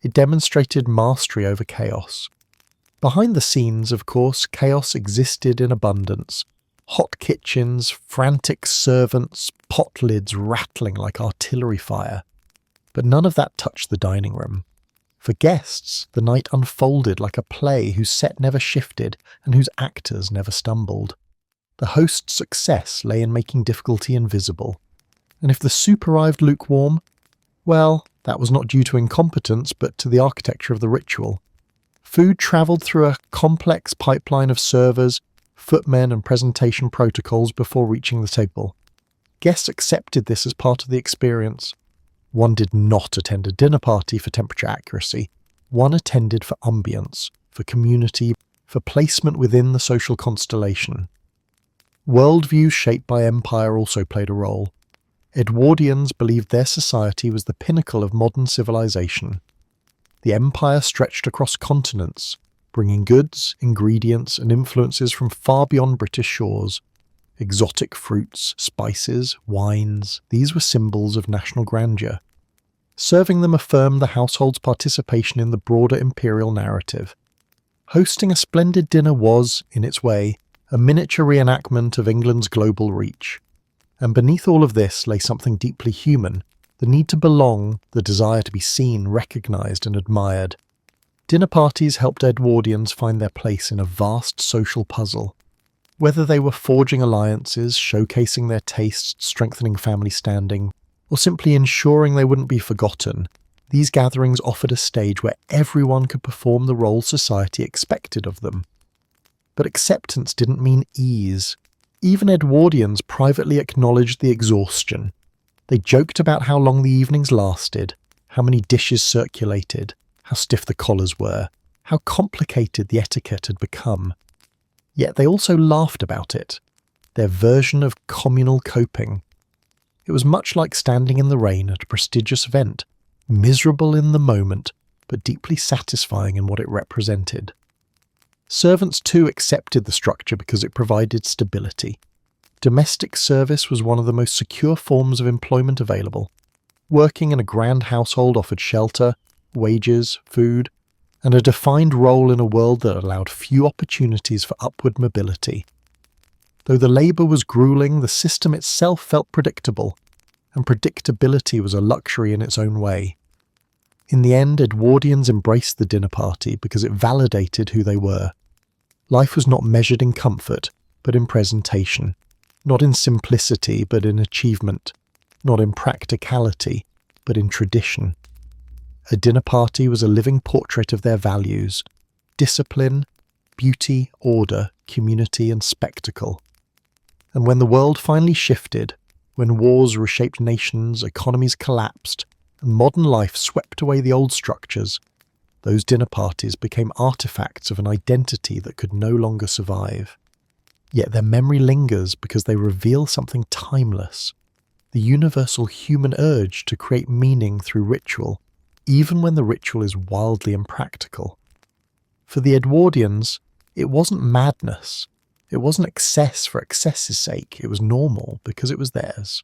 It demonstrated mastery over chaos. Behind the scenes, of course, chaos existed in abundance. Hot kitchens, frantic servants, pot lids rattling like artillery fire. But none of that touched the dining room. For guests, the night unfolded like a play whose set never shifted and whose actors never stumbled. The host's success lay in making difficulty invisible. And if the soup arrived lukewarm, well, that was not due to incompetence but to the architecture of the ritual. Food travelled through a complex pipeline of servers, footmen and presentation protocols before reaching the table. Guests accepted this as part of the experience. One did not attend a dinner party for temperature accuracy. One attended for ambience, for community, for placement within the social constellation. Worldviews shaped by empire also played a role. Edwardians believed their society was the pinnacle of modern civilization. The empire stretched across continents, bringing goods, ingredients, and influences from far beyond British shores. Exotic fruits, spices, wines, these were symbols of national grandeur. Serving them affirmed the household's participation in the broader imperial narrative. Hosting a splendid dinner was, in its way, a miniature reenactment of England's global reach. And beneath all of this lay something deeply human, the need to belong, the desire to be seen, recognised and admired. Dinner parties helped Edwardians find their place in a vast social puzzle. Whether they were forging alliances, showcasing their tastes, strengthening family standing, or simply ensuring they wouldn't be forgotten, these gatherings offered a stage where everyone could perform the role society expected of them. But acceptance didn't mean ease. Even Edwardians privately acknowledged the exhaustion. They joked about how long the evenings lasted, how many dishes circulated, how stiff the collars were, how complicated the etiquette had become. Yet they also laughed about it, their version of communal coping. It was much like standing in the rain at a prestigious event, miserable in the moment, but deeply satisfying in what it represented. Servants too accepted the structure because it provided stability. Domestic service was one of the most secure forms of employment available, Working in a grand household offered shelter, wages, food, and a defined role in a world that allowed few opportunities for upward mobility. Though the labour was grueling, the system itself felt predictable, and predictability was a luxury in its own way. In the end, Edwardians embraced the dinner party because it validated who they were. Life was not measured in comfort, but in presentation, not in simplicity, but in achievement, not in practicality, but in tradition. A dinner party was a living portrait of their values: discipline, beauty, order, community, and spectacle. And when the world finally shifted, when wars reshaped nations, economies collapsed, and modern life swept away the old structures, those dinner parties became artifacts of an identity that could no longer survive. Yet their memory lingers because they reveal something timeless: the universal human urge to create meaning through ritual, even when the ritual is wildly impractical. For the Edwardians, it wasn't madness. It wasn't excess for excess's sake. It was normal because it was theirs.